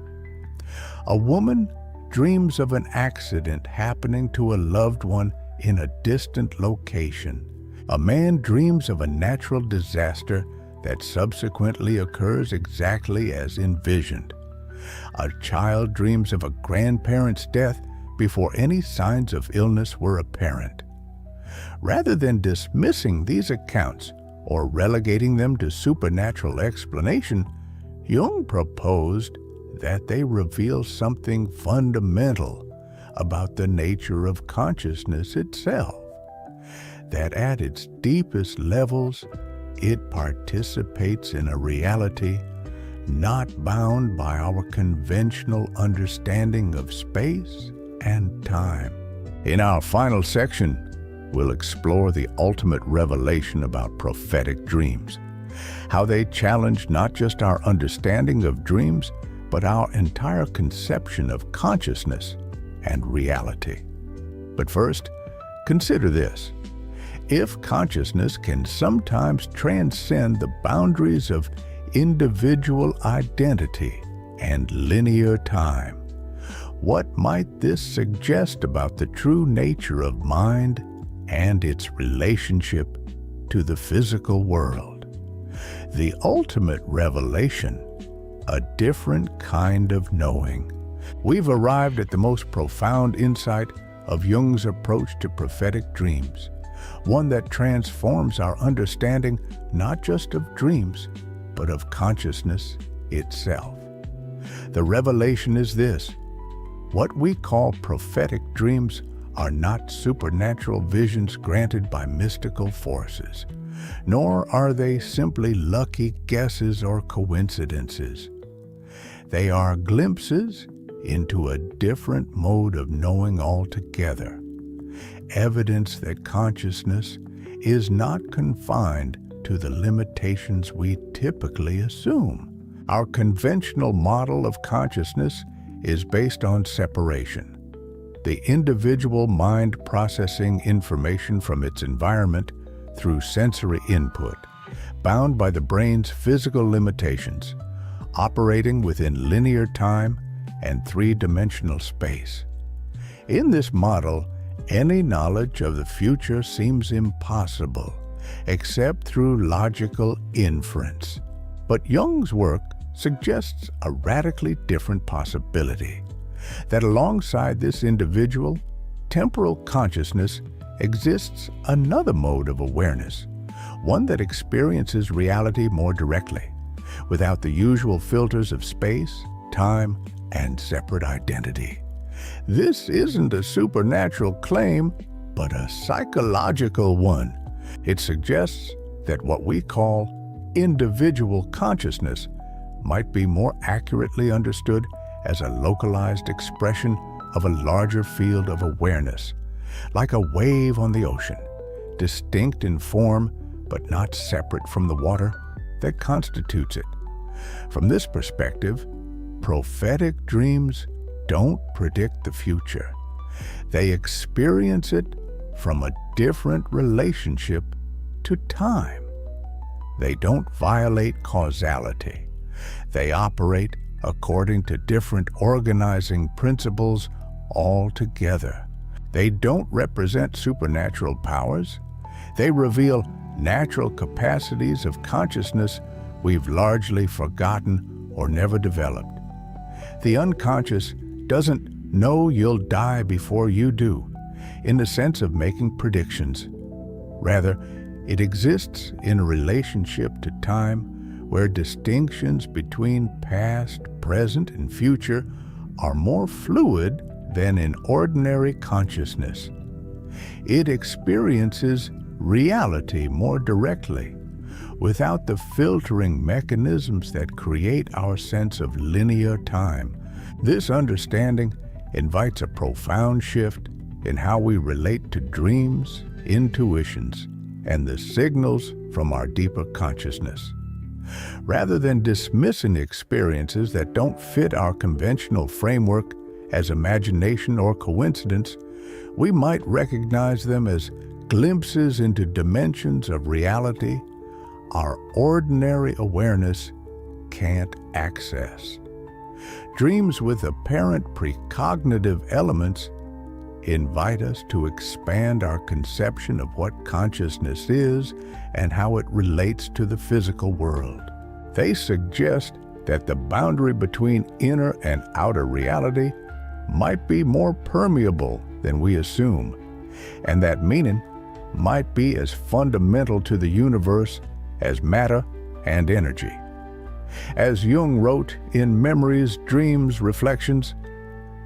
A woman dreams of an accident happening to a loved one in a distant location. A man dreams of a natural disaster that subsequently occurs exactly as envisioned. A child dreams of a grandparent's death before any signs of illness were apparent. Rather than dismissing these accounts or relegating them to supernatural explanation, Jung proposed that they reveal something fundamental about the nature of consciousness itself, that at its deepest levels, it participates in a reality not bound by our conventional understanding of space and time. In our final section, we'll explore the ultimate revelation about prophetic dreams, how they challenge not just our understanding of dreams, but our entire conception of consciousness and reality. But first, consider this. If consciousness can sometimes transcend the boundaries of individual identity and linear time, what might this suggest about the true nature of mind and its relationship to the physical world. The ultimate revelation, a different kind of knowing. We've arrived at the most profound insight of Jung's approach to prophetic dreams, one that transforms our understanding not just of dreams, but of consciousness itself. The revelation is this: what we call prophetic dreams are not supernatural visions granted by mystical forces, nor are they simply lucky guesses or coincidences. They are glimpses into a different mode of knowing altogether, evidence that consciousness is not confined to the limitations we typically assume. Our conventional model of consciousness is based on separation, the individual mind processing information from its environment through sensory input, bound by the brain's physical limitations, operating within linear time and three-dimensional space. In this model, any knowledge of the future seems impossible, except through logical inference. But Jung's work suggests a radically different possibility, that alongside this individual, temporal consciousness exists another mode of awareness, one that experiences reality more directly, without the usual filters of space, time, and separate identity. This isn't a supernatural claim, but a psychological one. It suggests that what we call individual consciousness might be more accurately understood as a localized expression of a larger field of awareness, like a wave on the ocean, distinct in form but not separate from the water that constitutes it. From this perspective, prophetic dreams don't predict the future. They experience it from a different relationship to time. They don't violate causality. They operate according to different organizing principles altogether. They don't represent supernatural powers. They reveal natural capacities of consciousness we've largely forgotten or never developed. The unconscious doesn't know you'll die before you do, in the sense of making predictions. Rather, it exists in a relationship to time where distinctions between past, present, and future are more fluid than in ordinary consciousness. It experiences reality more directly, without the filtering mechanisms that create our sense of linear time. This understanding invites a profound shift in how we relate to dreams, intuitions, and the signals from our deeper consciousness. Rather than dismissing experiences that don't fit our conventional framework as imagination or coincidence, we might recognize them as glimpses into dimensions of reality our ordinary awareness can't access. Dreams with apparent precognitive elements invite us to expand our conception of what consciousness is and how it relates to the physical world. They suggest that the boundary between inner and outer reality might be more permeable than we assume, and that meaning might be as fundamental to the universe as matter and energy. As Jung wrote in Memories, Dreams, Reflections,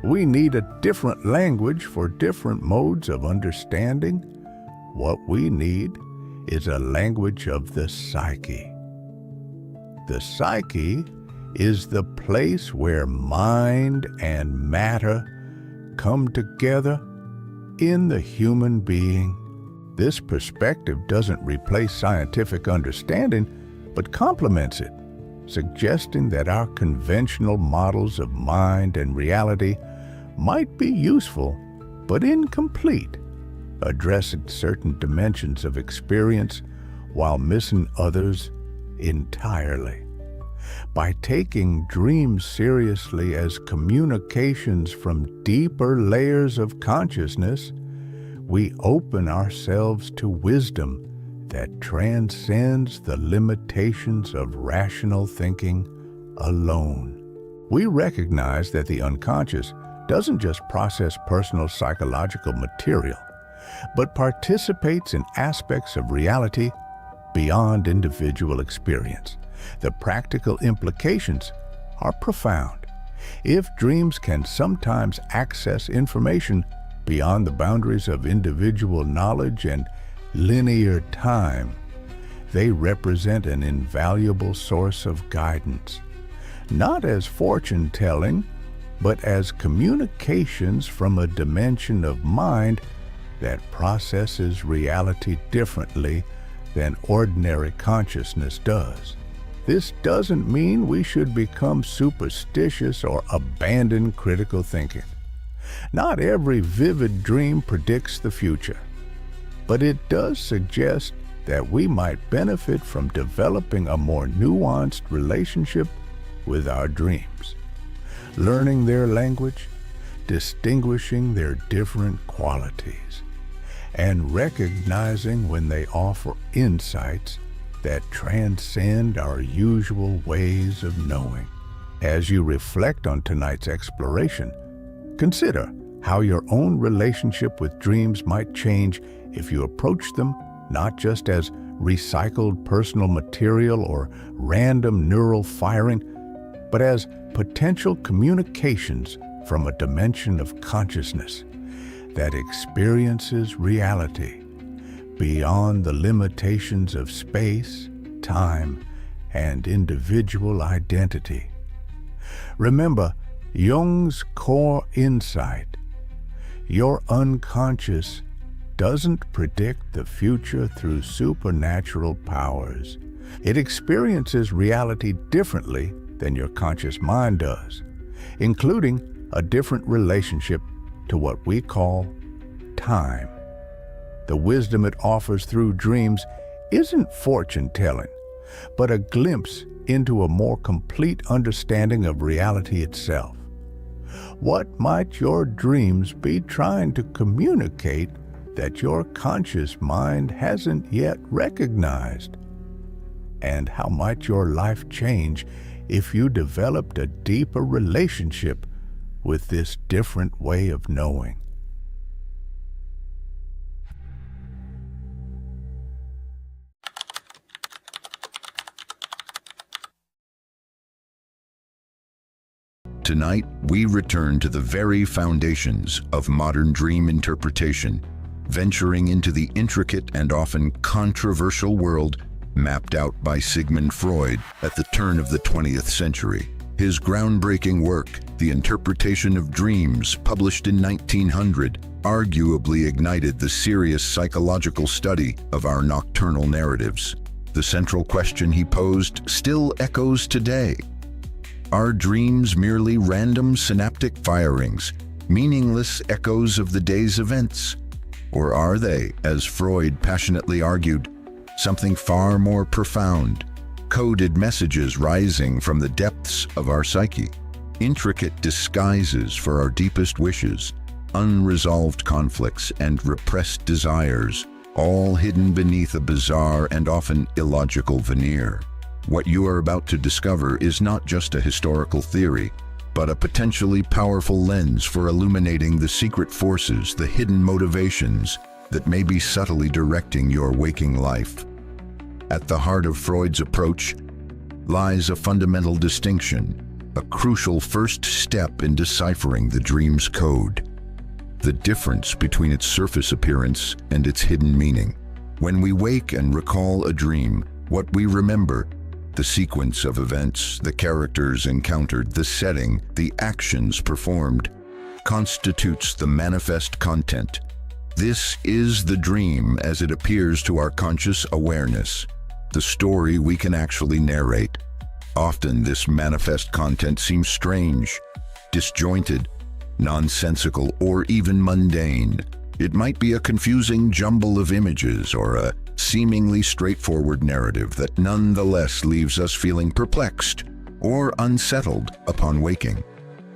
we need a different language for different modes of understanding. What we need is a language of the psyche. The psyche is the place where mind and matter come together in the human being. This perspective doesn't replace scientific understanding, but complements it, suggesting that our conventional models of mind and reality might be useful, but incomplete, addressing certain dimensions of experience while missing others entirely. By taking dreams seriously as communications from deeper layers of consciousness, we open ourselves to wisdom that transcends the limitations of rational thinking alone. We recognize that the unconscious doesn't just process personal psychological material, but participates in aspects of reality beyond individual experience. The practical implications are profound. If dreams can sometimes access information beyond the boundaries of individual knowledge and linear time, they represent an invaluable source of guidance, not as fortune-telling, but as communications from a dimension of mind that processes reality differently than ordinary consciousness does. This doesn't mean we should become superstitious or abandon critical thinking. Not every vivid dream predicts the future, but it does suggest that we might benefit from developing a more nuanced relationship with our dreams, learning their language, distinguishing their different qualities, and recognizing when they offer insights that transcend our usual ways of knowing. As you reflect on tonight's exploration, consider how your own relationship with dreams might change if you approach them not just as recycled personal material or random neural firing, but as potential communications from a dimension of consciousness that experiences reality beyond the limitations of space, time, and individual identity. Remember Jung's core insight: your unconscious doesn't predict the future through supernatural powers. It experiences reality differently than your conscious mind does, including a different relationship to what we call time. The wisdom it offers through dreams isn't fortune-telling, but a glimpse into a more complete understanding of reality itself. What might your dreams be trying to communicate that your conscious mind hasn't yet recognized? And how might your life change if you developed a deeper relationship with this different way of knowing? Tonight, we return to the very foundations of modern dream interpretation, venturing into the intricate and often controversial world mapped out by Sigmund Freud at the turn of the 20th century. His groundbreaking work, The Interpretation of Dreams, published in 1900, arguably ignited the serious psychological study of our nocturnal narratives. The central question he posed still echoes today. Are dreams merely random synaptic firings, meaningless echoes of the day's events? Or are they, as Freud passionately argued, something far more profound, coded messages rising from the depths of our psyche, intricate disguises for our deepest wishes, unresolved conflicts, and repressed desires, all hidden beneath a bizarre and often illogical veneer? What you are about to discover is not just a historical theory, but a potentially powerful lens for illuminating the secret forces, the hidden motivations that may be subtly directing your waking life. At the heart of Freud's approach lies a fundamental distinction, a crucial first step in deciphering the dream's code: the difference between its surface appearance and its hidden meaning. When we wake and recall a dream, what we remember, the sequence of events, the characters encountered, the setting, the actions performed, constitutes the manifest content. This is the dream as it appears to our conscious awareness, the story we can actually narrate. Often this manifest content seems strange, disjointed, nonsensical, or even mundane. It might be a confusing jumble of images or a seemingly straightforward narrative that nonetheless leaves us feeling perplexed or unsettled upon waking.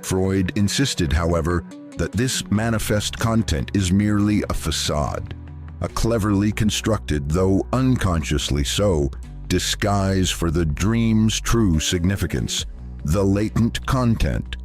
Freud insisted, however, that this manifest content is merely a facade, a cleverly constructed, though unconsciously so, disguise for the dream's true significance, the latent content.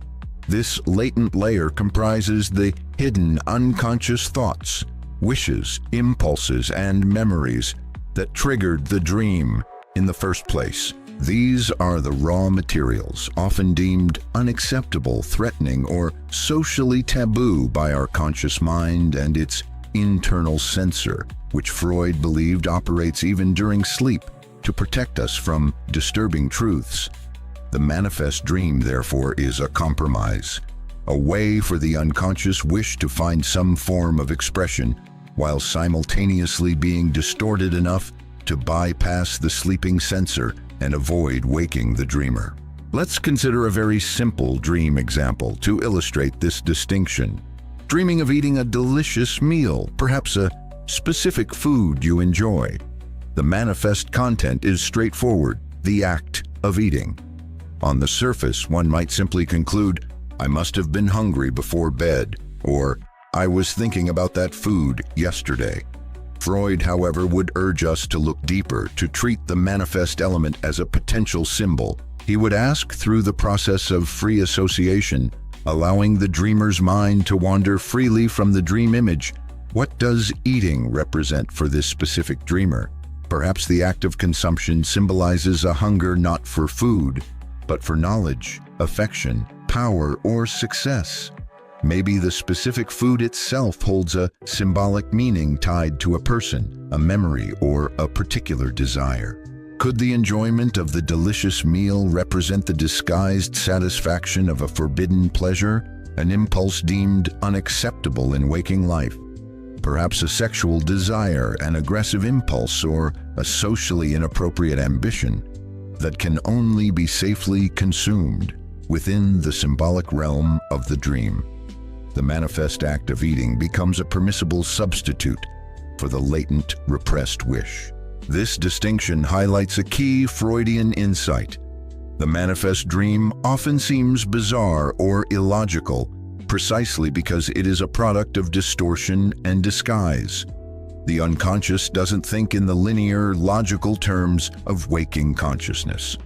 This latent layer comprises the hidden unconscious thoughts, wishes, impulses, and memories that triggered the dream in the first place. These are the raw materials, often deemed unacceptable, threatening, or socially taboo by our conscious mind and its internal censor, which Freud believed operates even during sleep to protect us from disturbing truths. The manifest dream, therefore, is a compromise, a way for the unconscious wish to find some form of expression while simultaneously being distorted enough to bypass the sleeping censor and avoid waking the dreamer. Let's consider a very simple dream example to illustrate this distinction. Dreaming of eating a delicious meal, perhaps a specific food you enjoy. The manifest content is straightforward, the act of eating. On the surface, one might simply conclude, I must have been hungry before bed, or I was thinking about that food yesterday. Freud, however, would urge us to look deeper, to treat the manifest element as a potential symbol. He would ask, through the process of free association, allowing the dreamer's mind to wander freely from the dream image, what does eating represent for this specific dreamer? Perhaps the act of consumption symbolizes a hunger not for food, but for knowledge, affection, power, or success. Maybe the specific food itself holds a symbolic meaning tied to a person, a memory, or a particular desire. Could the enjoyment of the delicious meal represent the disguised satisfaction of a forbidden pleasure, an impulse deemed unacceptable in waking life? Perhaps a sexual desire, an aggressive impulse, or a socially inappropriate ambition that can only be safely consumed within the symbolic realm of the dream. The manifest act of eating becomes a permissible substitute for the latent, repressed wish. This distinction highlights a key Freudian insight. The manifest dream often seems bizarre or illogical, precisely because it is a product of distortion and disguise. The unconscious doesn't think in the linear, logical terms of waking consciousness.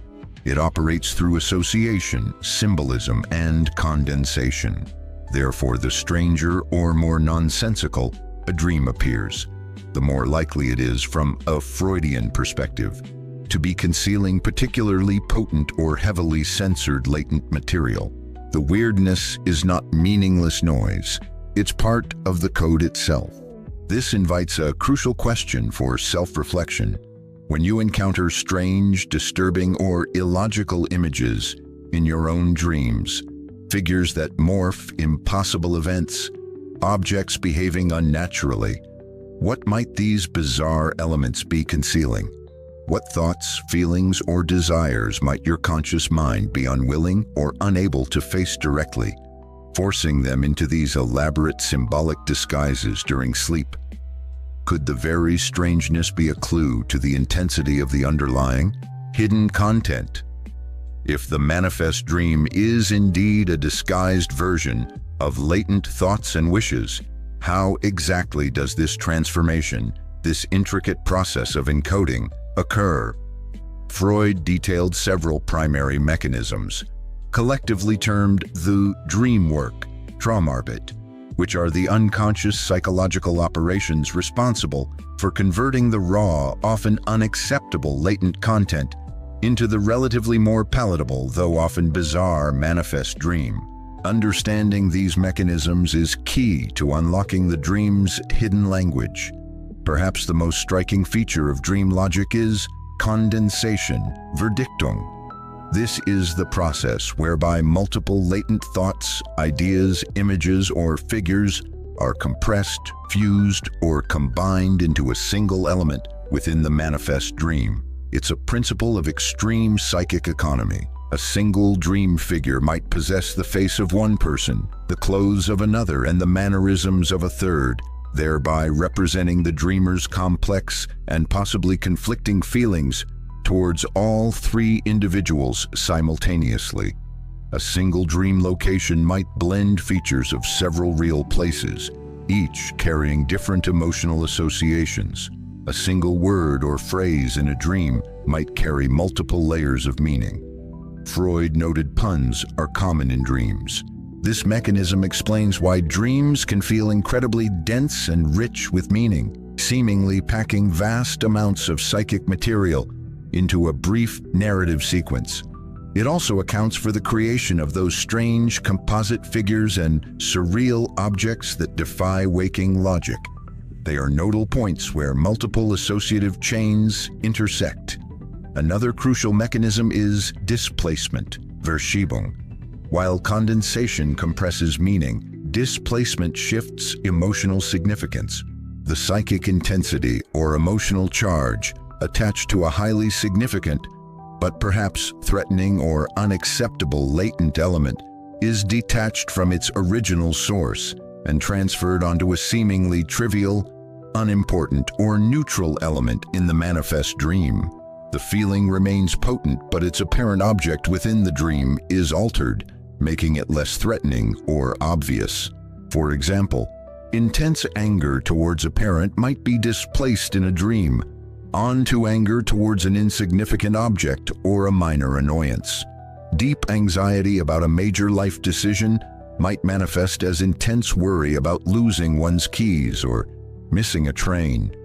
It operates through association, symbolism, and condensation. Therefore, the stranger or more nonsensical a dream appears, the more likely it is, from a Freudian perspective, to be concealing particularly potent or heavily censored latent material. The weirdness is not meaningless noise. It's part of the code itself. This invites a crucial question for self-reflection. When you encounter strange, disturbing, or illogical images in your own dreams, figures that morph impossible events, objects behaving unnaturally, what might these bizarre elements be concealing? What thoughts, feelings, or desires might your conscious mind be unwilling or unable to face directly, forcing them into these elaborate symbolic disguises during sleep? Could the very strangeness be a clue to the intensity of the underlying, hidden content? If the manifest dream is indeed a disguised version of latent thoughts and wishes, how exactly does this transformation, this intricate process of encoding, occur? Freud detailed several primary mechanisms, collectively termed the dream work, Traumarbeit, which are the unconscious psychological operations responsible for converting the raw, often unacceptable latent content into the relatively more palatable, though often bizarre, manifest dream. Understanding these mechanisms is key to unlocking the dream's hidden language. Perhaps the most striking feature of dream logic is condensation, Verdichtung. This is the process whereby multiple latent thoughts, ideas, images, or figures are compressed, fused, or combined into a single element within the manifest dream. It's a principle of extreme psychic economy. A single dream figure might possess the face of one person, the clothes of another, and the mannerisms of a third, thereby representing the dreamer's complex and possibly conflicting feelings towards all three individuals simultaneously. A single dream location might blend features of several real places, each carrying different emotional associations. A single word or phrase in a dream might carry multiple layers of meaning. Freud noted puns are common in dreams. This mechanism explains why dreams can feel incredibly dense and rich with meaning, seemingly packing vast amounts of psychic material into a brief narrative sequence. It also accounts for the creation of those strange composite figures and surreal objects that defy waking logic. They are nodal points where multiple associative chains intersect. Another crucial mechanism is displacement, Verschiebung. While condensation compresses meaning, displacement shifts emotional significance. The psychic intensity or emotional charge attached to a highly significant but perhaps threatening or unacceptable latent element is detached from its original source and transferred onto a seemingly trivial, unimportant, or neutral element in the manifest dream. The feeling remains potent, but its apparent object within the dream is altered, making it less threatening or obvious. For example, intense anger towards a parent might be displaced in a dream onto anger towards an insignificant object or a minor annoyance. Deep anxiety about a major life decision might manifest as intense worry about losing one's keys or missing a train.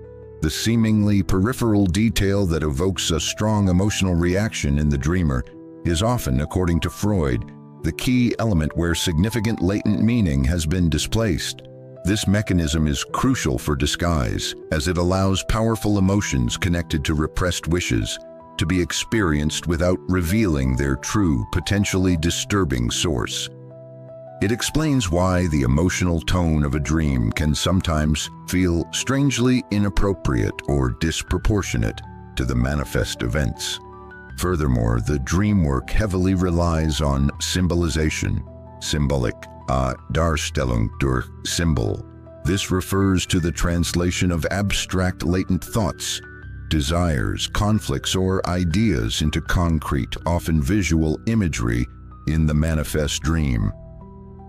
The seemingly peripheral detail that evokes a strong emotional reaction in the dreamer is often, according to Freud, the key element where significant latent meaning has been displaced. This mechanism is crucial for disguise, as it allows powerful emotions connected to repressed wishes to be experienced without revealing their true, potentially disturbing source. It explains why the emotional tone of a dream can sometimes feel strangely inappropriate or disproportionate to the manifest events. Furthermore, the dream work heavily relies on symbolization, symbolic, Darstellung durch Symbol. This refers to the translation of abstract latent thoughts, desires, conflicts, or ideas into concrete, often visual imagery in the manifest dream.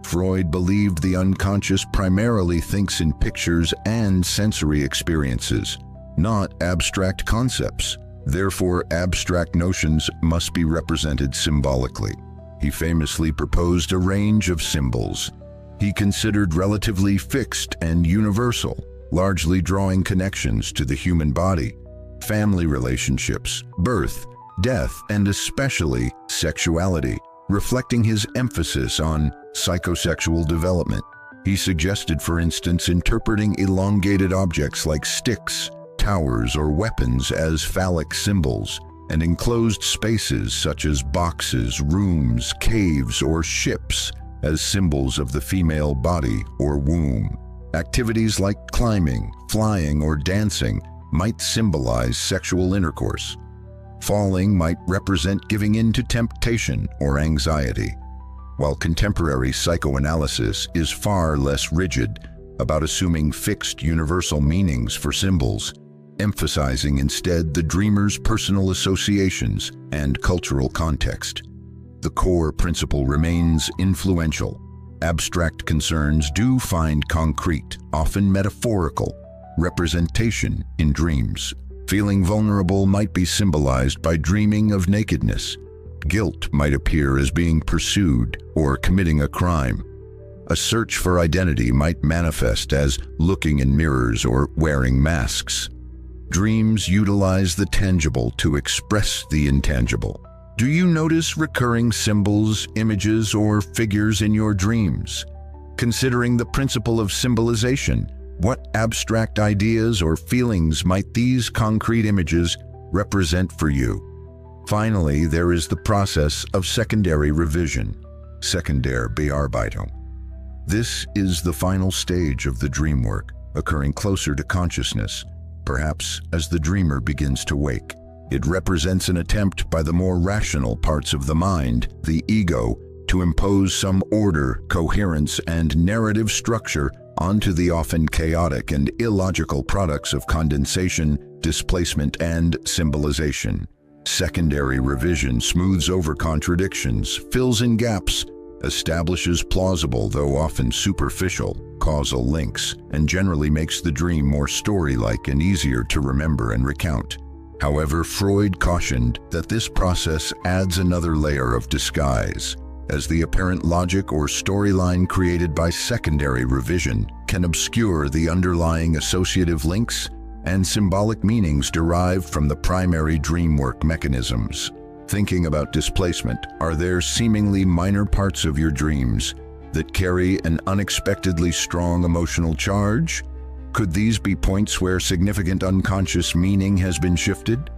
Freud believed the unconscious primarily thinks in pictures and sensory experiences, not abstract concepts. Therefore, abstract notions must be represented symbolically. He famously proposed a range of symbols he considered relatively fixed and universal, largely drawing connections to the human body, family relationships, birth, death, and especially sexuality, reflecting his emphasis on psychosexual development. He suggested, for instance, interpreting elongated objects like sticks, towers, or weapons as phallic symbols, and enclosed spaces such as boxes, rooms, caves, or ships as symbols of the female body or womb. Activities like climbing, flying, or dancing might symbolize sexual intercourse. Falling might represent giving in to temptation or anxiety. While contemporary psychoanalysis is far less rigid about assuming fixed universal meanings for symbols, emphasizing instead the dreamer's personal associations and cultural context, the core principle remains influential. Abstract concerns do find concrete, often metaphorical, representation in dreams. Feeling vulnerable might be symbolized by dreaming of nakedness. Guilt might appear as being pursued or committing a crime. A search for identity might manifest as looking in mirrors or wearing masks. Dreams utilize the tangible to express the intangible. Do you notice recurring symbols, images, or figures in your dreams? Considering the principle of symbolization, what abstract ideas or feelings might these concrete images represent for you? Finally, there is the process of secondary revision, Sekundärbearbeitung. This is the final stage of the dream work, occurring closer to consciousness, perhaps as the dreamer begins to wake. It represents an attempt by the more rational parts of the mind, the ego, to impose some order, coherence, and narrative structure onto the often chaotic and illogical products of condensation, displacement, and symbolization. Secondary revision smooths over contradictions, fills in gaps, establishes plausible, though often superficial, causal links, and generally makes the dream more story-like and easier to remember and recount. However, Freud cautioned that this process adds another layer of disguise, as the apparent logic or storyline created by secondary revision can obscure the underlying associative links and symbolic meanings derived from the primary dream work mechanisms. Thinking about displacement, are there seemingly minor parts of your dreams that carry an unexpectedly strong emotional charge? Could these be points where significant unconscious meaning has been shifted?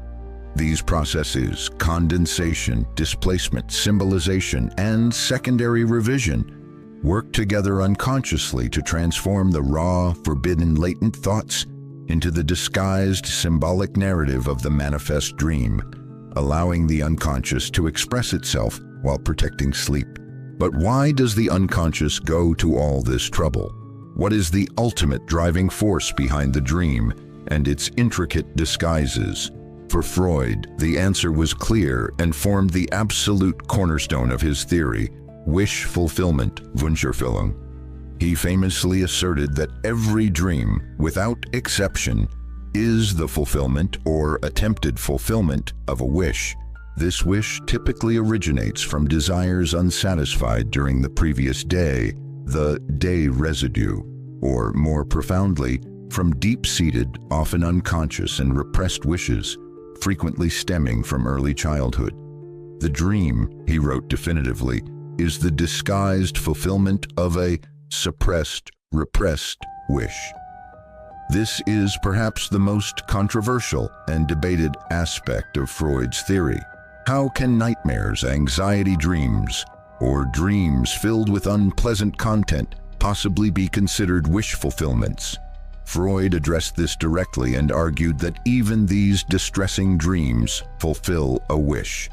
These processes, condensation, displacement, symbolization, and secondary revision, work together unconsciously to transform the raw, forbidden, latent thoughts into the disguised, symbolic narrative of the manifest dream, allowing the unconscious to express itself while protecting sleep. But why does the unconscious go to all this trouble? What is the ultimate driving force behind the dream and its intricate disguises? For Freud, the answer was clear and formed the absolute cornerstone of his theory, wish fulfillment, Wunscherfüllung. He famously asserted that every dream, without exception, is the fulfillment or attempted fulfillment of a wish. This wish typically originates from desires unsatisfied during the previous day, the day residue, or more profoundly, from deep-seated, often unconscious and repressed wishes, frequently stemming from early childhood. The dream, he wrote definitively, is the disguised fulfillment of a suppressed, repressed wish. This is perhaps the most controversial and debated aspect of Freud's theory. How can nightmares, anxiety dreams, or dreams filled with unpleasant content possibly be considered wish fulfillments? Freud addressed this directly and argued that even these distressing dreams fulfill a wish.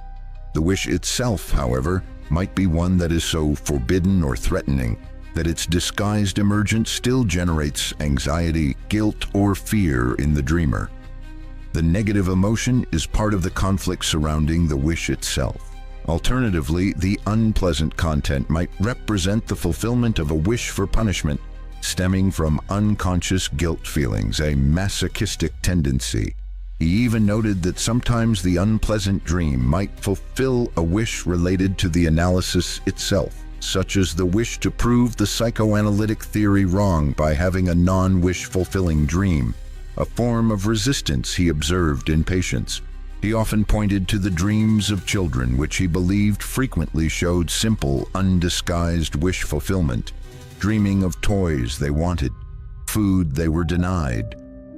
The wish itself, however, might be one that is so forbidden or threatening that its disguised emergence still generates anxiety, guilt, or fear in the dreamer. The negative emotion is part of the conflict surrounding the wish itself. Alternatively, the unpleasant content might represent the fulfillment of a wish for punishment, stemming from unconscious guilt feelings, a masochistic tendency. He even noted that sometimes the unpleasant dream might fulfill a wish related to the analysis itself, such as the wish to prove the psychoanalytic theory wrong by having a non-wish fulfilling dream, a form of resistance he observed in patients. He often pointed to the dreams of children, which he believed frequently showed simple, undisguised wish fulfillment, dreaming of toys they wanted, food they were denied,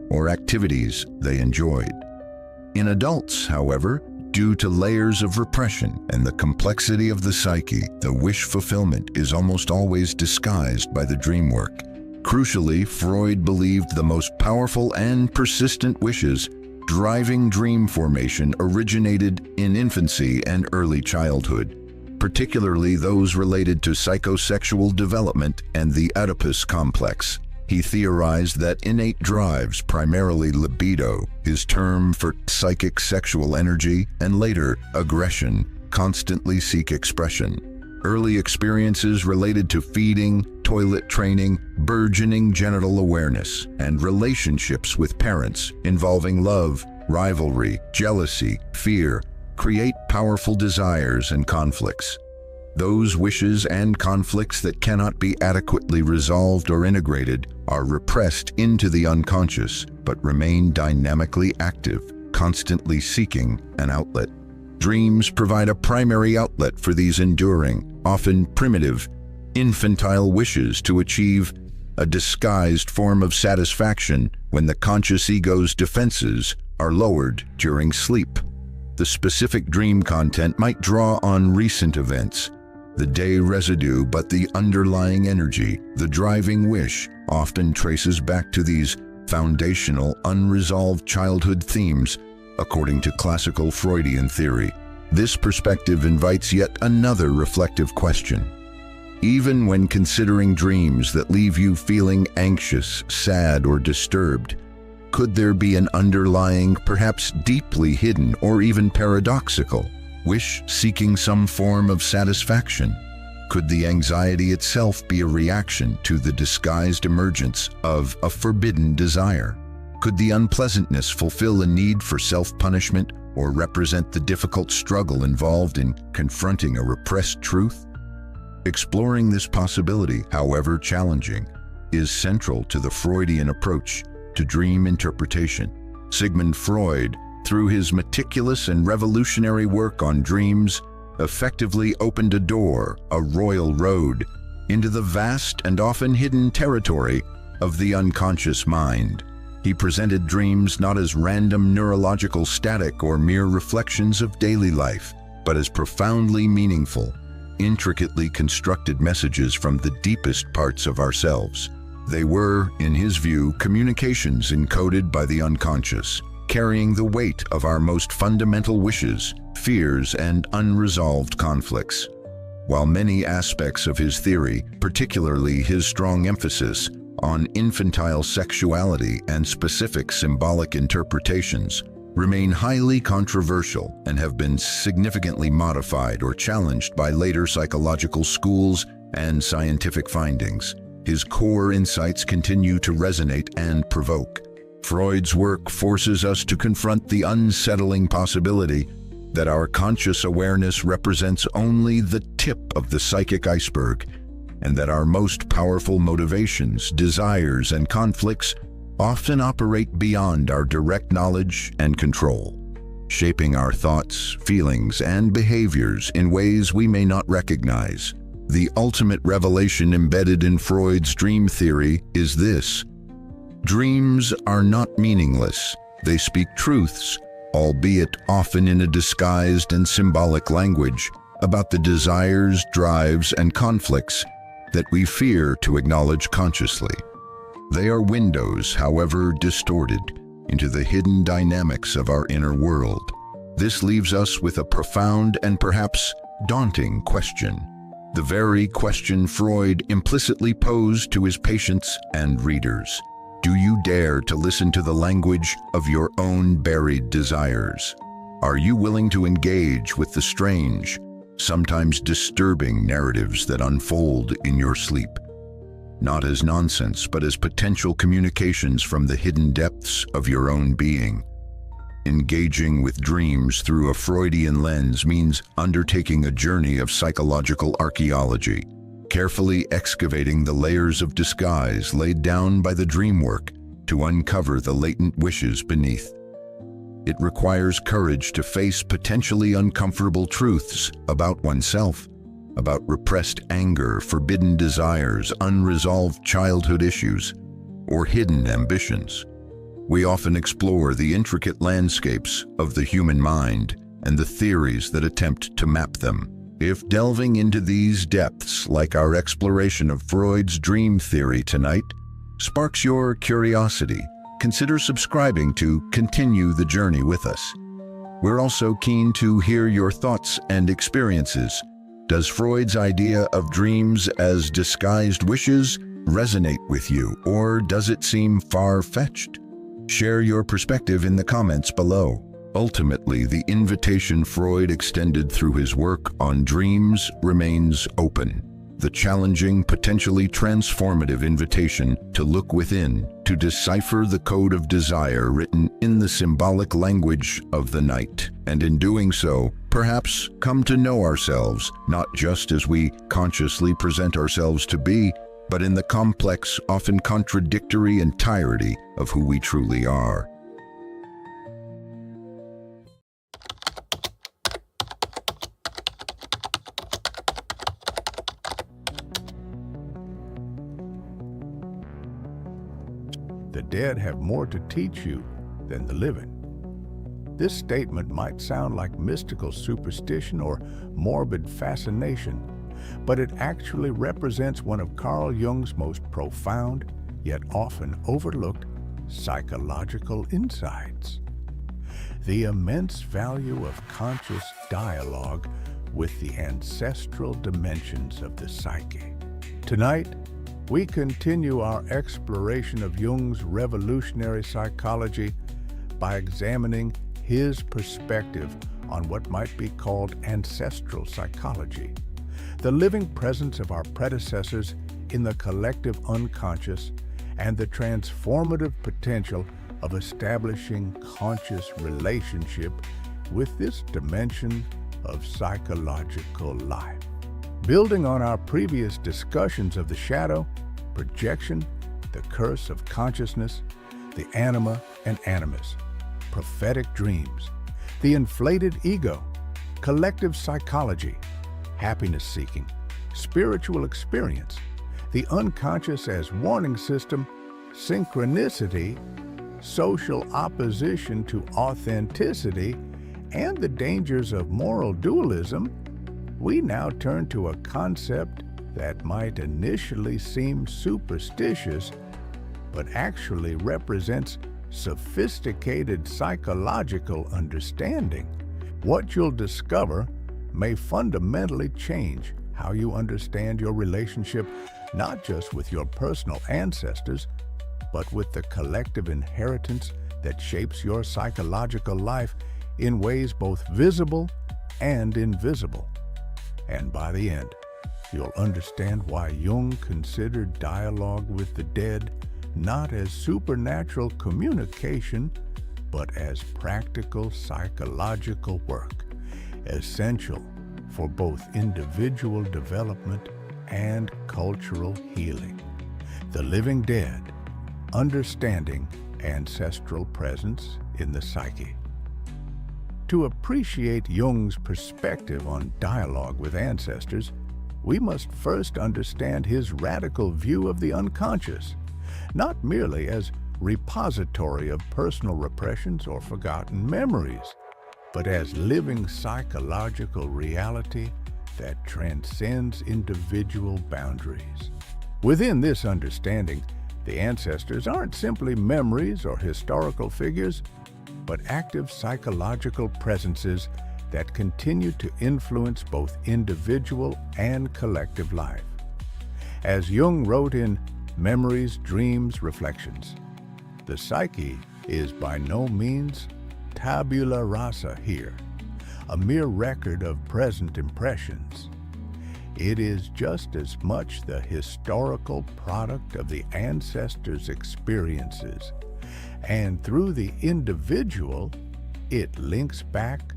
or activities they enjoyed. In adults, however, due to layers of repression and the complexity of the psyche, the wish fulfillment is almost always disguised by the dream work. Crucially, Freud believed the most powerful and persistent wishes driving dream formation originated in infancy and early childhood, particularly those related to psychosexual development and the Oedipus complex. He theorized that innate drives, primarily libido, his term for psychic sexual energy, and later aggression, constantly seek expression. Early experiences related to feeding, toilet training, burgeoning genital awareness, and relationships with parents involving love, rivalry, jealousy, fear, create powerful desires and conflicts. Those wishes and conflicts that cannot be adequately resolved or integrated are repressed into the unconscious, but remain dynamically active, constantly seeking an outlet. Dreams provide a primary outlet for these enduring, often primitive, infantile wishes to achieve a disguised form of satisfaction when the conscious ego's defenses are lowered during sleep. The specific dream content might draw on recent events, the day residue, but the underlying energy, the driving wish, often traces back to these foundational, unresolved childhood themes, according to classical Freudian theory. This perspective invites yet another reflective question. Even when considering dreams that leave you feeling anxious, sad, or disturbed, Could there be an underlying, perhaps deeply hidden or even paradoxical, wish seeking some form of satisfaction? Could the anxiety itself be a reaction to the disguised emergence of a forbidden desire? Could the unpleasantness fulfill a need for self-punishment or represent the difficult struggle involved in confronting a repressed truth? Exploring this possibility, however challenging, is central to the Freudian approach to dream interpretation. Sigmund Freud, through his meticulous and revolutionary work on dreams, effectively opened a door, a royal road, into the vast and often hidden territory of the unconscious mind. He presented dreams not as random neurological static or mere reflections of daily life, but as profoundly meaningful, intricately constructed messages from the deepest parts of ourselves. They were, in his view, communications encoded by the unconscious, carrying the weight of our most fundamental wishes, fears, and unresolved conflicts. While many aspects of his theory, particularly his strong emphasis on infantile sexuality and specific symbolic interpretations, remain highly controversial and have been significantly modified or challenged by later psychological schools and scientific findings, his core insights continue to resonate and provoke. Freud's work forces us to confront the unsettling possibility that our conscious awareness represents only the tip of the psychic iceberg, and that our most powerful motivations, desires, and conflicts often operate beyond our direct knowledge and control, shaping our thoughts, feelings, and behaviors in ways we may not recognize. The ultimate revelation embedded in Freud's dream theory is this: dreams are not meaningless. They speak truths, albeit often in a disguised and symbolic language, about the desires, drives, and conflicts that we fear to acknowledge consciously. They are windows, however distorted, into the hidden dynamics of our inner world. This leaves us with a profound and perhaps daunting question, the very question Freud implicitly posed to his patients and readers. Do you dare to listen to the language of your own buried desires? Are you willing to engage with the strange, sometimes disturbing narratives that unfold in your sleep? Not as nonsense, but as potential communications from the hidden depths of your own being. Engaging with dreams through a Freudian lens means undertaking a journey of psychological archaeology, carefully excavating the layers of disguise laid down by the dream work to uncover the latent wishes beneath. It requires courage to face potentially uncomfortable truths about oneself, about repressed anger, forbidden desires, unresolved childhood issues, or hidden ambitions. We often explore the intricate landscapes of the human mind and the theories that attempt to map them. If delving into these depths, like our exploration of Freud's dream theory tonight, sparks your curiosity, consider subscribing to continue the journey with us. We're also keen to hear your thoughts and experiences. Does Freud's idea of dreams as disguised wishes resonate with you, or does it seem far-fetched? Share your perspective in the comments below. Ultimately, the invitation Freud extended through his work on dreams remains open. The challenging, potentially transformative invitation to look within, to decipher the code of desire written in the symbolic language of the night, and in doing so, perhaps come to know ourselves, not just as we consciously present ourselves to be, but in the complex, often contradictory entirety of who we truly are. The dead have more to teach you than the living. This statement might sound like mystical superstition or morbid fascination, but it actually represents one of Carl Jung's most profound, yet often overlooked, psychological insights. The immense value of conscious dialogue with the ancestral dimensions of the psyche. Tonight, we continue our exploration of Jung's revolutionary psychology by examining his perspective on what might be called ancestral psychology, the living presence of our predecessors in the collective unconscious and the transformative potential of establishing conscious relationship with this dimension of psychological life. Building on our previous discussions of the shadow, projection, the curse of consciousness, the anima and animus, prophetic dreams, the inflated ego, collective psychology, happiness-seeking, spiritual experience, the unconscious as warning system, synchronicity, social opposition to authenticity, and the dangers of moral dualism, we now turn to a concept that might initially seem superstitious, but actually represents sophisticated psychological understanding. What you'll discover may fundamentally change how you understand your relationship, not just with your personal ancestors, but with the collective inheritance that shapes your psychological life in ways both visible and invisible. And by the end, you'll understand why Jung considered dialogue with the dead not as supernatural communication, but as practical psychological work, essential for both individual development and cultural healing. The living dead, understanding ancestral presence in the psyche. To appreciate Jung's perspective on dialogue with ancestors, we must first understand his radical view of the unconscious, not merely as repository of personal repressions or forgotten memories, but as living psychological reality that transcends individual boundaries. Within this understanding, the ancestors aren't simply memories or historical figures, but active psychological presences that continue to influence both individual and collective life. As Jung wrote in Memories, Dreams, Reflections, the psyche is by no means tabula rasa here, a mere record of present impressions. It is just as much the historical product of the ancestors' experiences, and through the individual, it links back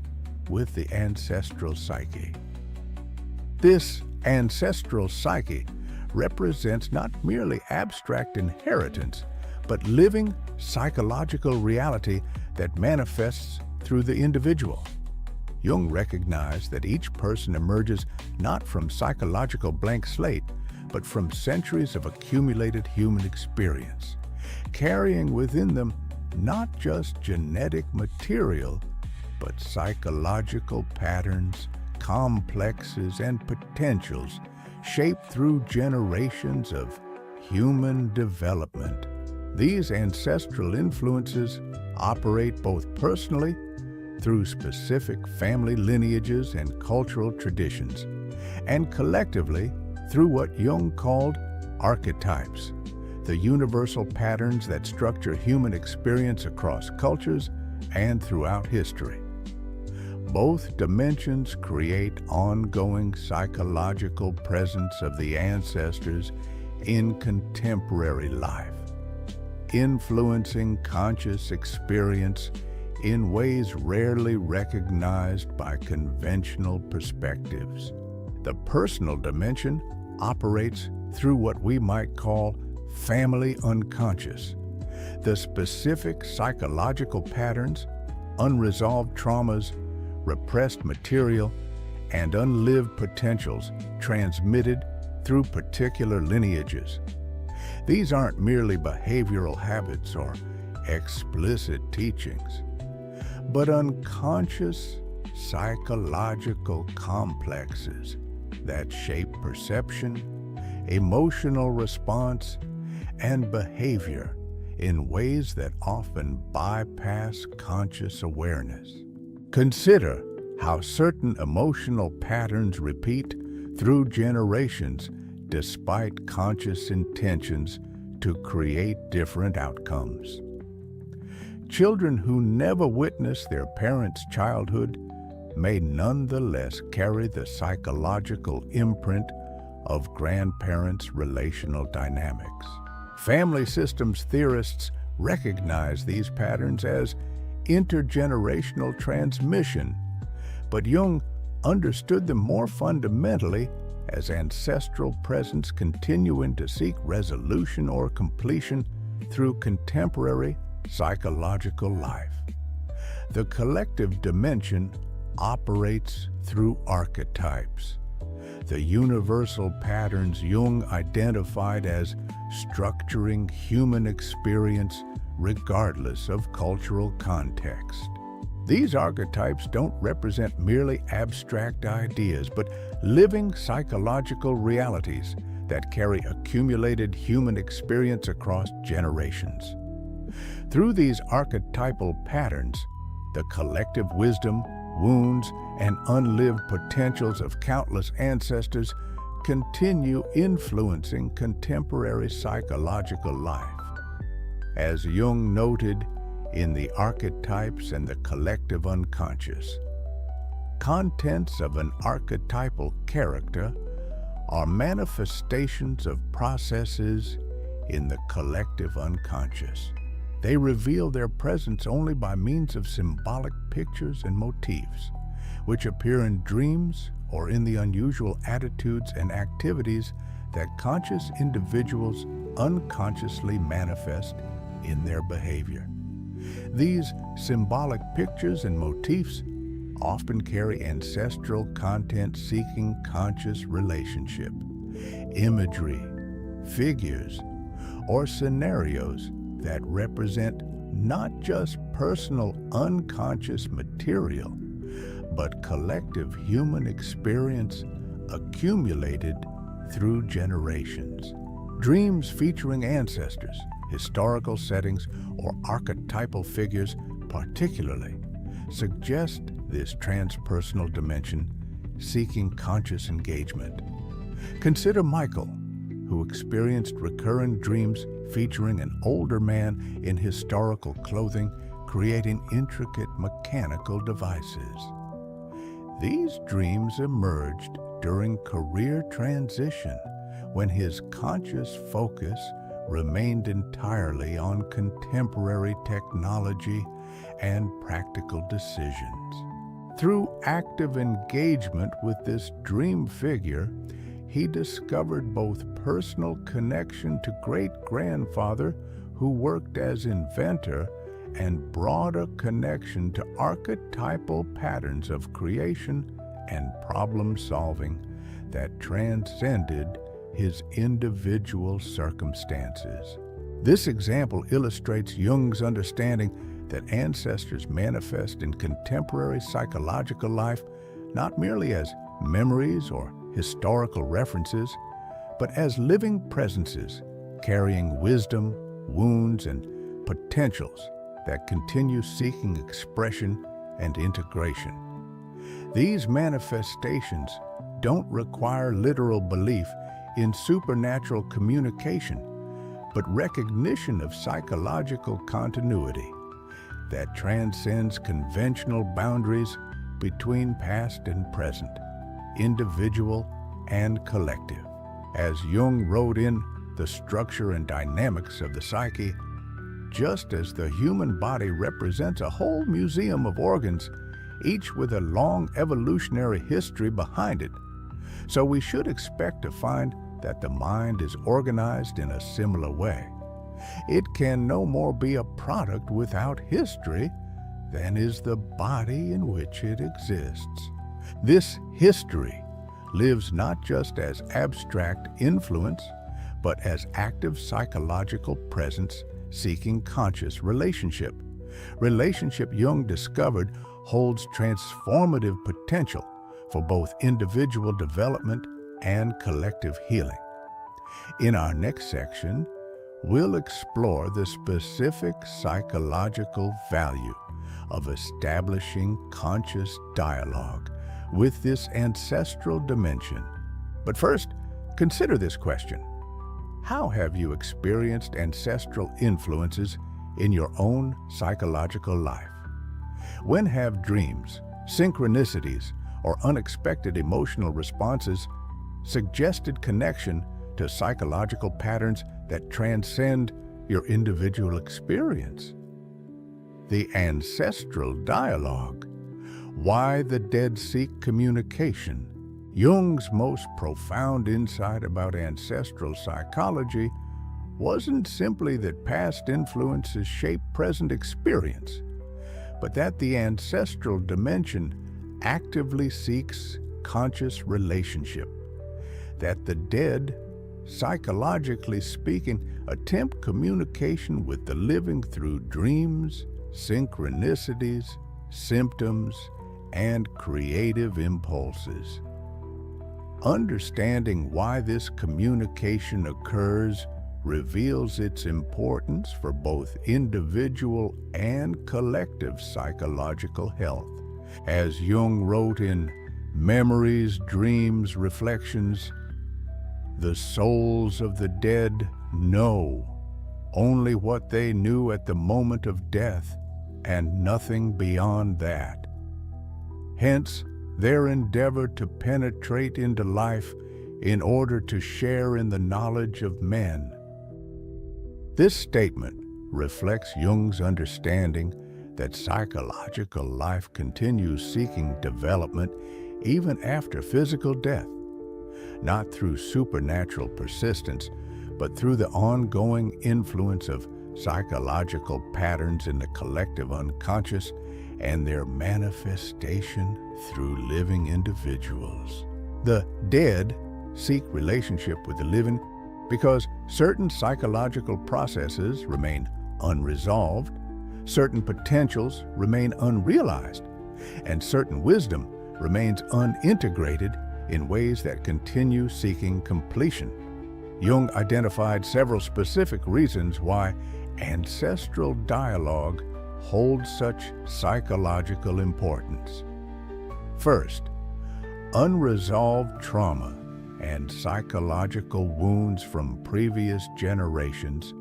with the ancestral psyche. This ancestral psyche represents not merely abstract inheritance, but living psychological reality that manifests through the individual. Jung recognized that each person emerges not from psychological blank slate, but from centuries of accumulated human experience, carrying within them not just genetic material, but psychological patterns, complexes, and potentials shaped through generations of human development. These ancestral influences operate both personally through specific family lineages and cultural traditions, and collectively through what Jung called archetypes, the universal patterns that structure human experience across cultures and throughout history. Both dimensions create ongoing psychological presence of the ancestors in contemporary life, influencing conscious experience in ways rarely recognized by conventional perspectives. The personal dimension operates through what we might call family unconscious, the specific psychological patterns, unresolved traumas, repressed material, and unlived potentials transmitted through particular lineages. These aren't merely behavioral habits or explicit teachings, but unconscious psychological complexes that shape perception, emotional response, and behavior in ways that often bypass conscious awareness. Consider how certain emotional patterns repeat through generations, despite conscious intentions to create different outcomes. Children who never witnessed their parents' childhood may nonetheless carry the psychological imprint of grandparents' relational dynamics. Family systems theorists recognize these patterns as intergenerational transmission, but Jung understood them more fundamentally as ancestral presence continuing to seek resolution or completion through contemporary psychological life. The collective dimension operates through archetypes, the universal patterns Jung identified as structuring human experience regardless of cultural context. These archetypes don't represent merely abstract ideas, but living psychological realities that carry accumulated human experience across generations. Through these archetypal patterns, the collective wisdom, wounds, and unlived potentials of countless ancestors continue influencing contemporary psychological life. As Jung noted in the Archetypes and the Collective Unconscious, contents of an archetypal character are manifestations of processes in the collective unconscious. They reveal their presence only by means of symbolic pictures and motifs, which appear in dreams or in the unusual attitudes and activities that conscious individuals unconsciously manifest in their behavior. These symbolic pictures and motifs often carry ancestral content-seeking conscious relationship, imagery, figures, or scenarios that represent not just personal unconscious material, but collective human experience accumulated through generations. Dreams featuring ancestors, historical settings, or archetypal figures particularly suggest this transpersonal dimension seeking conscious engagement. Consider Michael, who experienced recurrent dreams featuring an older man in historical clothing creating intricate mechanical devices. These dreams emerged during career transition when his conscious focus remained entirely on contemporary technology and practical decisions. Through active engagement with this dream figure, he discovered both personal connection to great-grandfather who worked as inventor and broader connection to archetypal patterns of creation and problem-solving that transcended his individual circumstances. This example illustrates Jung's understanding that ancestors manifest in contemporary psychological life not merely as memories or historical references, but as living presences carrying wisdom, wounds, and potentials that continue seeking expression and integration. These manifestations don't require literal belief in supernatural communication, but recognition of psychological continuity that transcends conventional boundaries between past and present, individual and collective. As Jung wrote in The Structure and Dynamics of the Psyche, just as the human body represents a whole museum of organs, each with a long evolutionary history behind it, so we should expect to find that the mind is organized in a similar way. It can no more be a product without history than is the body in which it exists. This history lives not just as abstract influence, but as active psychological presence seeking conscious relationship. Relationship, Jung discovered, holds transformative potential for both individual development and collective healing. In our next section, we'll explore the specific psychological value of establishing conscious dialogue with this ancestral dimension. But first, Consider this question. How have you experienced ancestral influences in your own psychological life? When have dreams, synchronicities, or unexpected emotional responses suggested connection to psychological patterns that transcend your individual experience? The ancestral dialogue. Why the dead seek communication. Jung's most profound insight about ancestral psychology wasn't simply that past influences shape present experience, but that the ancestral dimension actively seeks conscious relationship, that the dead, psychologically speaking, attempt communication with the living through dreams, synchronicities, symptoms, and creative impulses. Understanding why this communication occurs reveals its importance for both individual and collective psychological health. As Jung wrote in Memories, Dreams, Reflections, the souls of the dead know only what they knew at the moment of death and nothing beyond that. Hence, their endeavor to penetrate into life in order to share in the knowledge of men. This statement reflects Jung's understanding that psychological life continues seeking development even after physical death, not through supernatural persistence, but through the ongoing influence of psychological patterns in the collective unconscious and their manifestation through living individuals. The dead seek relationship with the living because certain psychological processes remain unresolved, certain potentials remain unrealized, and certain wisdom remains unintegrated in ways that continue seeking completion. Jung identified several specific reasons why ancestral dialogue holds such psychological importance. First, unresolved trauma and psychological wounds from previous generations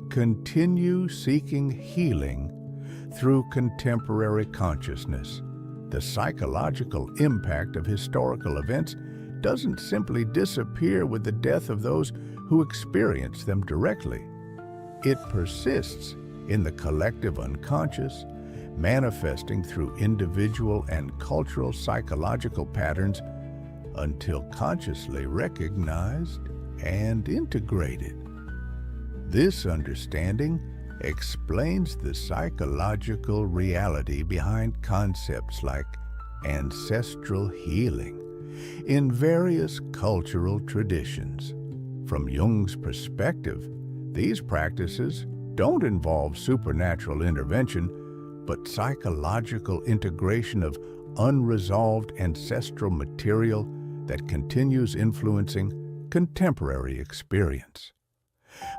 continue seeking healing through contemporary consciousness. The psychological impact of historical events doesn't simply disappear with the death of those who experience them directly. It persists in the collective unconscious, manifesting through individual and cultural psychological patterns until consciously recognized and integrated. This understanding explains the psychological reality behind concepts like ancestral healing in various cultural traditions. From Jung's perspective, these practices don't involve supernatural intervention, but psychological integration of unresolved ancestral material that continues influencing contemporary experience.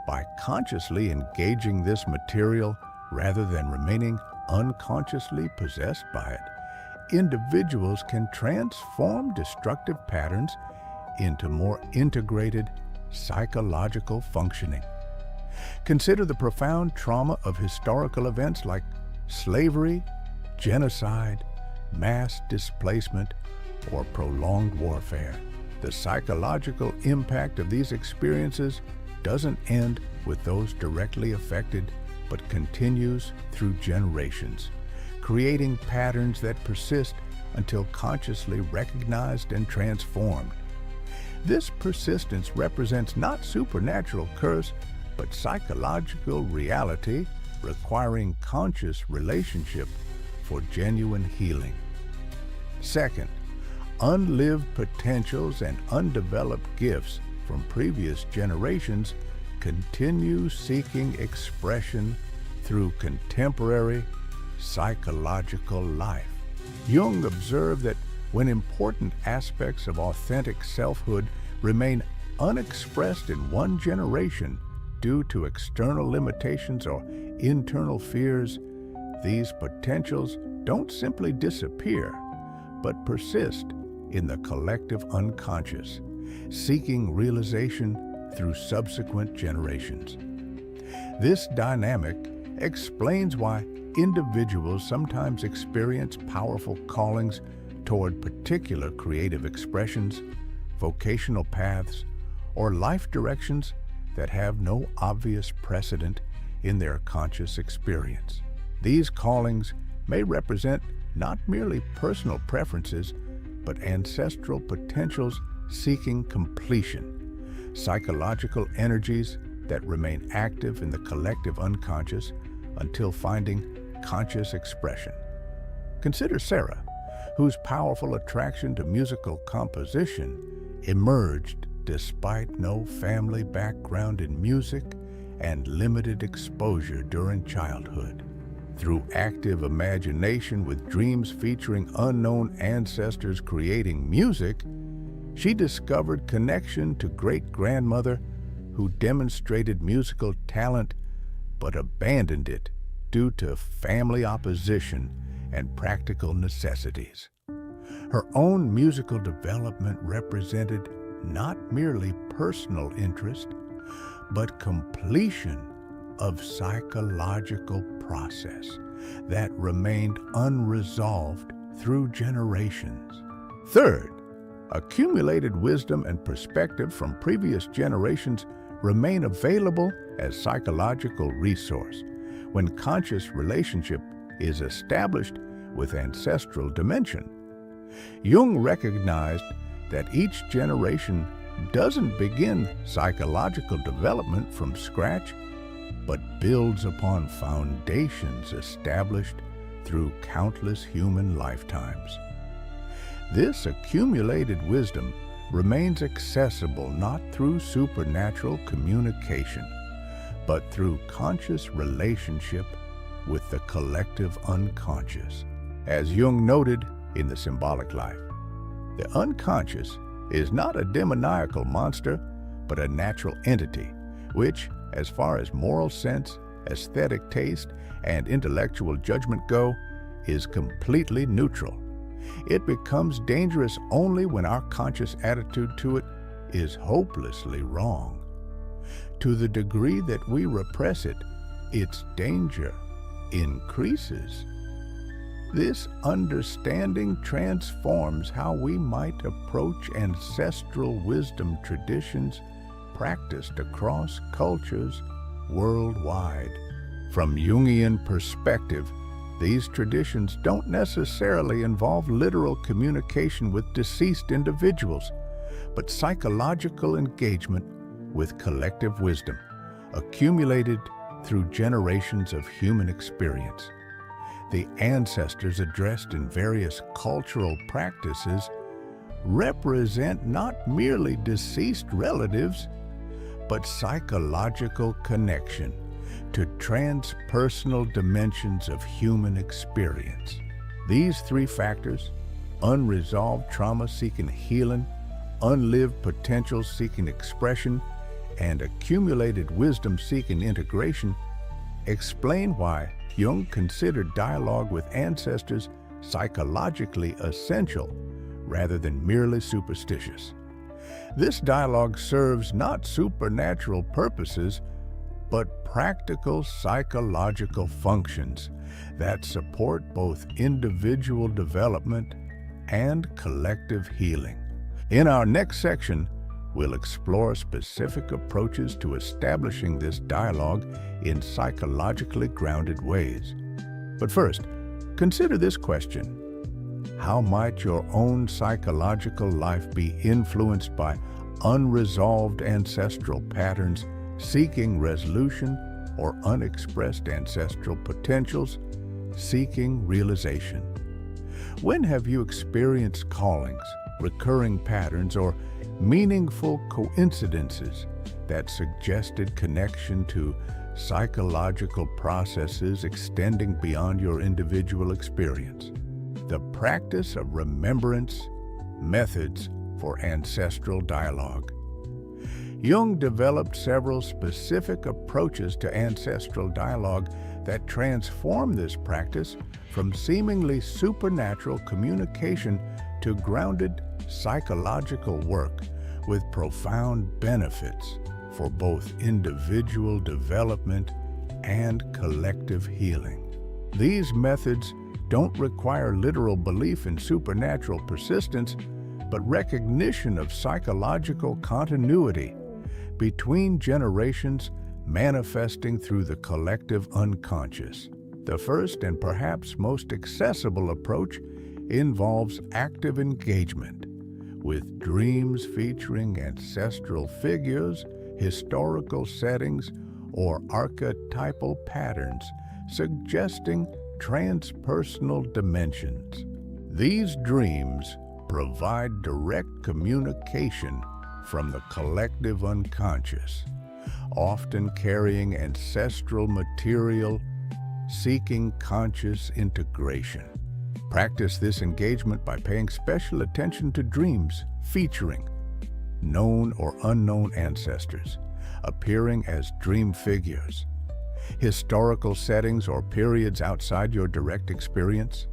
By consciously engaging this material rather than remaining unconsciously possessed by it, individuals can transform destructive patterns into more integrated psychological functioning. Consider the profound trauma of historical events like slavery, genocide, mass displacement, or prolonged warfare. The psychological impact of these experiences doesn't end with those directly affected, but continues through generations, creating patterns that persist until consciously recognized and transformed. This persistence represents not supernatural curse, but psychological reality requiring conscious relationship for genuine healing. Second, unlived potentials and undeveloped gifts from previous generations continue seeking expression through contemporary psychological life. Jung observed that when important aspects of authentic selfhood remain unexpressed in one generation due to external limitations or internal fears, these potentials don't simply disappear, but persist in the collective unconscious, seeking realization through subsequent generations. This dynamic explains why individuals sometimes experience powerful callings toward particular creative expressions, vocational paths, or life directions that have no obvious precedent in their conscious experience. These callings may represent not merely personal preferences, but ancestral potentials seeking completion, psychological energies that remain active in the collective unconscious until finding conscious expression. Consider Sarah, whose powerful attraction to musical composition emerged despite no family background in music and limited exposure during childhood. Through active imagination with dreams featuring unknown ancestors creating music, she discovered connection to great-grandmother who demonstrated musical talent but abandoned it due to family opposition and practical necessities. Her own musical development represented not merely personal interest, but completion of psychological process that remained unresolved through generations. Third, accumulated wisdom and perspective from previous generations remain available as psychological resource when conscious relationship is established with ancestral dimension. Jung recognized that each generation doesn't begin psychological development from scratch, but builds upon foundations established through countless human lifetimes. This accumulated wisdom remains accessible not through supernatural communication, but through conscious relationship with the collective unconscious. As Jung noted in The Symbolic Life, the unconscious is not a demoniacal monster, but a natural entity, which, as far as moral sense, aesthetic taste, and intellectual judgment go, is completely neutral. It becomes dangerous only when our conscious attitude to it is hopelessly wrong. To the degree that we repress it, its danger increases. This understanding transforms how we might approach ancestral wisdom traditions practiced across cultures worldwide. From Jungian perspective, these traditions don't necessarily involve literal communication with deceased individuals, but psychological engagement with collective wisdom, accumulated through generations of human experience. The ancestors addressed in various cultural practices represent not merely deceased relatives, but psychological connection to transpersonal dimensions of human experience. These three factors, unresolved trauma seeking healing, unlived potential seeking expression, and accumulated wisdom seeking integration, explain why Jung considered dialogue with ancestors psychologically essential rather than merely superstitious. This dialogue serves not supernatural purposes, but practical psychological functions that support both individual development and collective healing. In our next section, we'll explore specific approaches to establishing this dialogue in psychologically grounded ways. But first, consider this question. How might your own psychological life be influenced by unresolved ancestral patterns seeking resolution, or unexpressed ancestral potentials seeking realization? When have you experienced callings, recurring patterns, or meaningful coincidences that suggested connection to psychological processes extending beyond your individual experience? The practice of remembrance, methods for ancestral dialogue. Jung developed several specific approaches to ancestral dialogue that transform this practice from seemingly supernatural communication to grounded psychological work with profound benefits for both individual development and collective healing. These methods don't require literal belief in supernatural persistence, but recognition of psychological continuity between generations manifesting through the collective unconscious. The first and perhaps most accessible approach involves active engagement with dreams featuring ancestral figures, historical settings, or archetypal patterns suggesting transpersonal dimensions. These dreams provide direct communication from the collective unconscious, often carrying ancestral material, seeking conscious integration. Practice this engagement by paying special attention to dreams featuring known or unknown ancestors, appearing as dream figures, historical settings or periods outside your direct experience,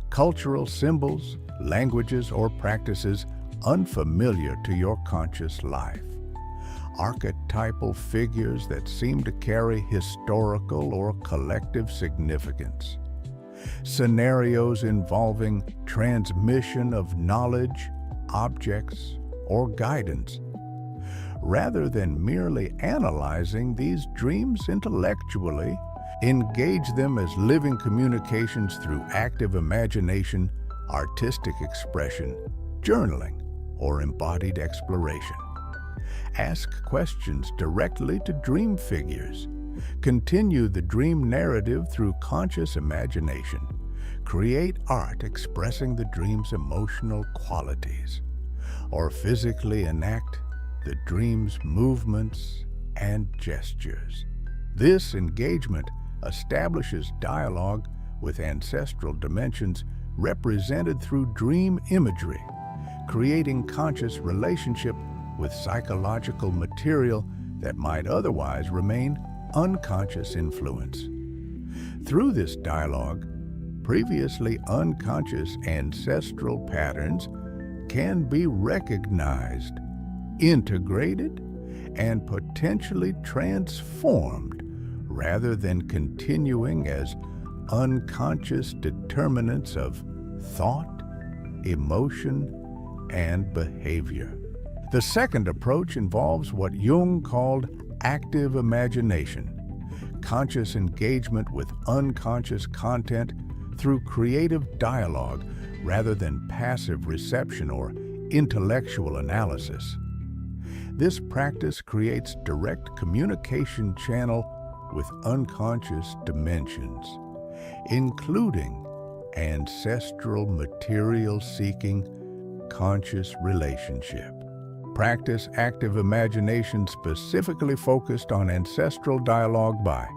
cultural symbols, languages, or practices unfamiliar to your conscious life, archetypal figures that seem to carry historical or collective significance, scenarios involving transmission of knowledge, objects, or guidance. Rather than merely analyzing these dreams intellectually, engage them as living communications through active imagination, artistic expression, journaling, or embodied exploration. Ask questions directly to dream figures. Continue the dream narrative through conscious imagination. Create art expressing the dream's emotional qualities, or physically enact the dream's movements and gestures. This engagement establishes dialogue with ancestral dimensions represented through dream imagery, creating conscious relationship with psychological material that might otherwise remain unconscious influence. Through this dialogue, previously unconscious ancestral patterns can be recognized, integrated, and potentially transformed rather than continuing as unconscious determinants of thought, emotion, and behavior. The second approach involves what Jung called active imagination, conscious engagement with unconscious content through creative dialogue rather than passive reception or intellectual analysis. This practice creates direct communication channel with unconscious dimensions, including ancestral material-seeking conscious relationship. Practice active imagination specifically focused on ancestral dialogue by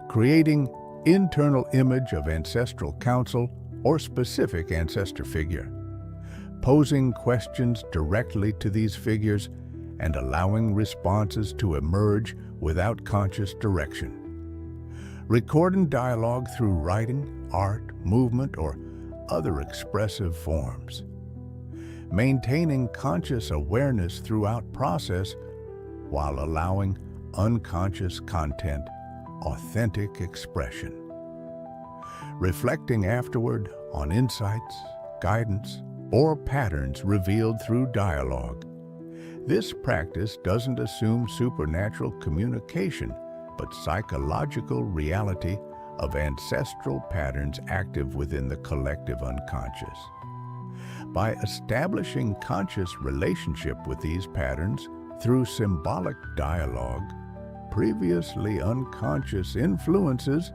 creating internal image of ancestral counsel or specific ancestor figure, posing questions directly to these figures and allowing responses to emerge without conscious direction. Recording dialogue through writing, art, movement, or other expressive forms. Maintaining conscious awareness throughout process while allowing unconscious content authentic expression. Reflecting afterward on insights, guidance, or patterns revealed through dialogue. This practice doesn't assume supernatural communication, but psychological reality of ancestral patterns active within the collective unconscious. By establishing conscious relationship with these patterns through symbolic dialogue, previously unconscious influences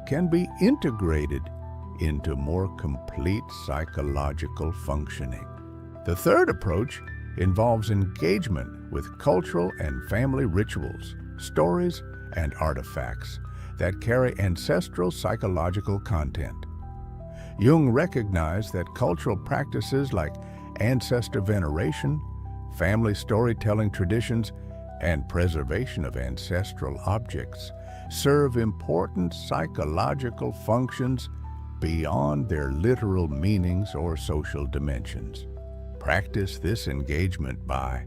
can be integrated into more complete psychological functioning. The third approach involves engagement with cultural and family rituals, stories, and artifacts that carry ancestral psychological content. Jung recognized that cultural practices like ancestor veneration, family storytelling traditions, and preservation of ancestral objects serve important psychological functions beyond their literal meanings or social dimensions. Practice this engagement by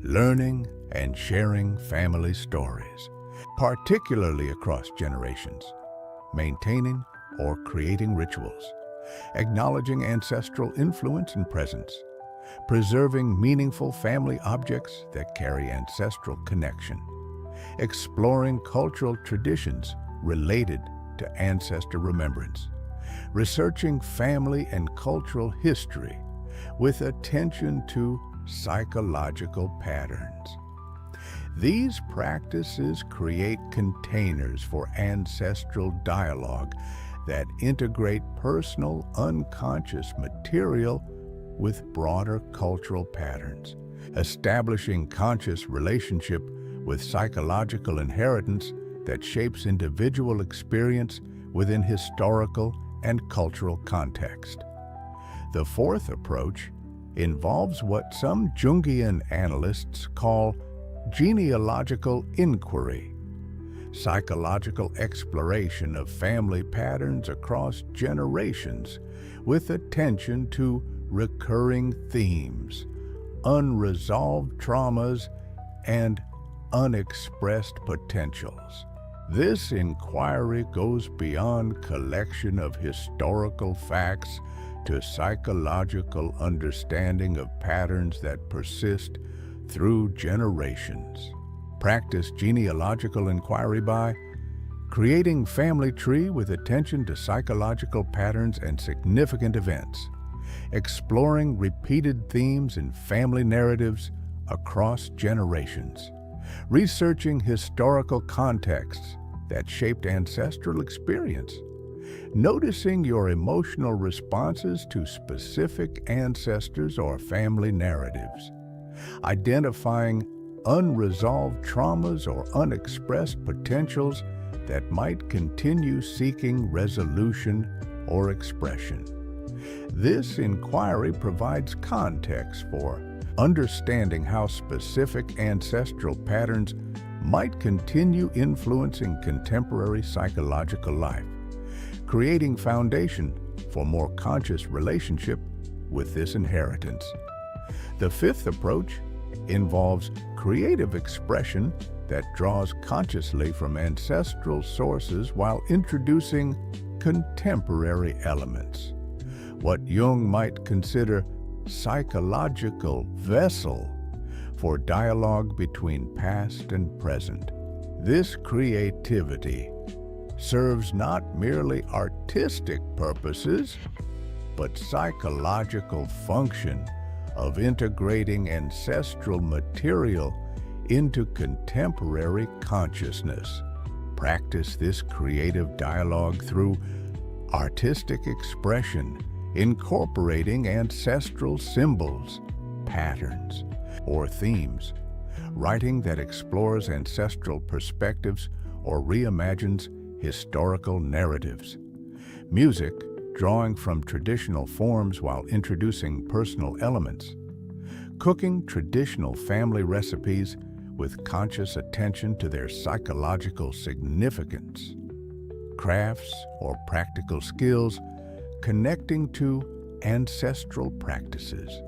learning and sharing family stories, particularly across generations, maintaining or creating rituals, acknowledging ancestral influence and presence, preserving meaningful family objects that carry ancestral connection, exploring cultural traditions related to ancestor remembrance, researching family and cultural history with attention to psychological patterns. These practices create containers for ancestral dialogue that integrate personal, unconscious material with broader cultural patterns, establishing conscious relationship with psychological inheritance that shapes individual experience within historical and cultural context. The fourth approach involves what some Jungian analysts call genealogical inquiry, psychological exploration of family patterns across generations with attention to recurring themes, unresolved traumas, and unexpressed potentials. This inquiry goes beyond collection of historical facts to psychological understanding of patterns that persist through generations. Practice genealogical inquiry by creating family tree with attention to psychological patterns and significant events, exploring repeated themes in family narratives across generations, researching historical contexts that shaped ancestral experience, noticing your emotional responses to specific ancestors or family narratives, identifying unresolved traumas or unexpressed potentials that might continue seeking resolution or expression. This inquiry provides context for understanding how specific ancestral patterns might continue influencing contemporary psychological life, creating foundation for more conscious relationship with this inheritance. The fifth approach involves creative expression that draws consciously from ancestral sources while introducing contemporary elements, what Jung might consider psychological vessel for dialogue between past and present. This creativity serves not merely artistic purposes, but psychological function of integrating ancestral material into contemporary consciousness. Practice this creative dialogue through artistic expression, incorporating ancestral symbols, patterns, or themes, writing that explores ancestral perspectives or reimagines historical narratives, music drawing from traditional forms while introducing personal elements, cooking traditional family recipes with conscious attention to their psychological significance, crafts or practical skills connecting to ancestral practices.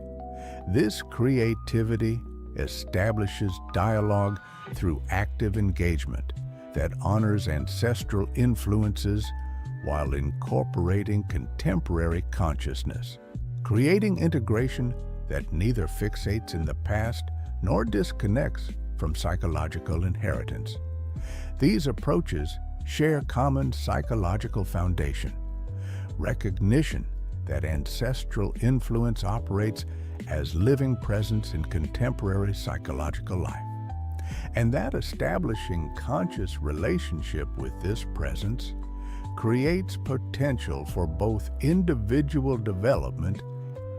This creativity establishes dialogue through active engagement that honors ancestral influences while incorporating contemporary consciousness, creating integration that neither fixates in the past nor disconnects from psychological inheritance. These approaches share common psychological foundation, recognition that ancestral influence operates as living presence in contemporary psychological life, and that establishing conscious relationship with this presence creates potential for both individual development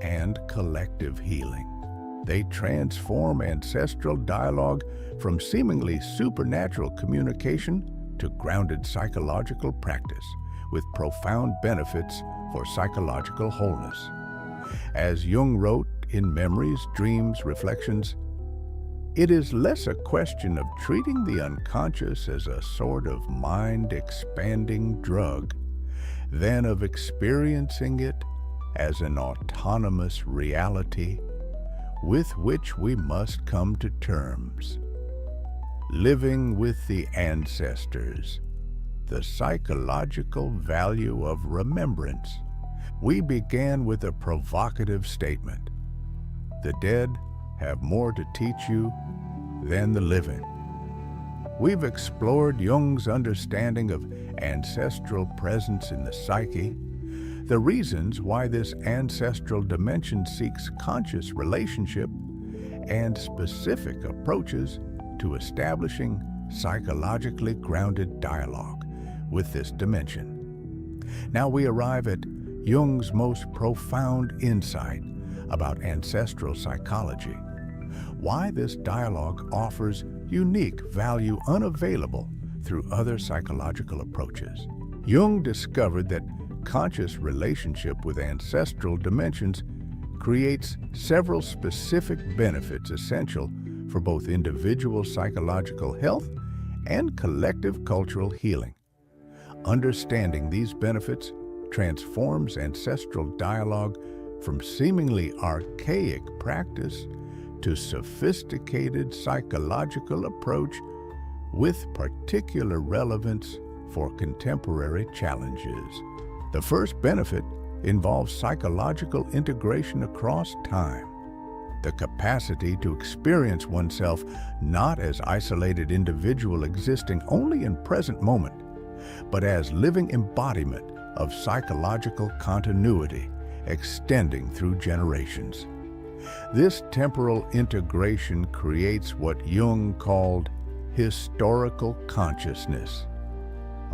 and collective healing. They transform ancestral dialogue from seemingly supernatural communication to grounded psychological practice with profound benefits for psychological wholeness. As Jung wrote in Memories, Dreams, Reflections, it is less a question of treating the unconscious as a sort of mind-expanding drug than of experiencing it as an autonomous reality with which we must come to terms. Living with the ancestors, the psychological value of remembrance. We began with a provocative statement. The dead have more to teach you than the living. We've explored Jung's understanding of ancestral presence in the psyche, the reasons why this ancestral dimension seeks conscious relationship, and specific approaches to establishing psychologically grounded dialogue with this dimension. Now we arrive at Jung's most profound insight about ancestral psychology, why this dialogue offers unique value unavailable through other psychological approaches. Jung discovered that conscious relationship with ancestral dimensions creates several specific benefits essential for both individual psychological health and collective cultural healing. Understanding these benefits transforms ancestral dialogue from seemingly archaic practice to sophisticated psychological approach with particular relevance for contemporary challenges. The first benefit involves psychological integration across time. The capacity to experience oneself not as isolated individual existing only in present moment, but as living embodiment of psychological continuity extending through generations. This temporal integration creates what Jung called historical consciousness,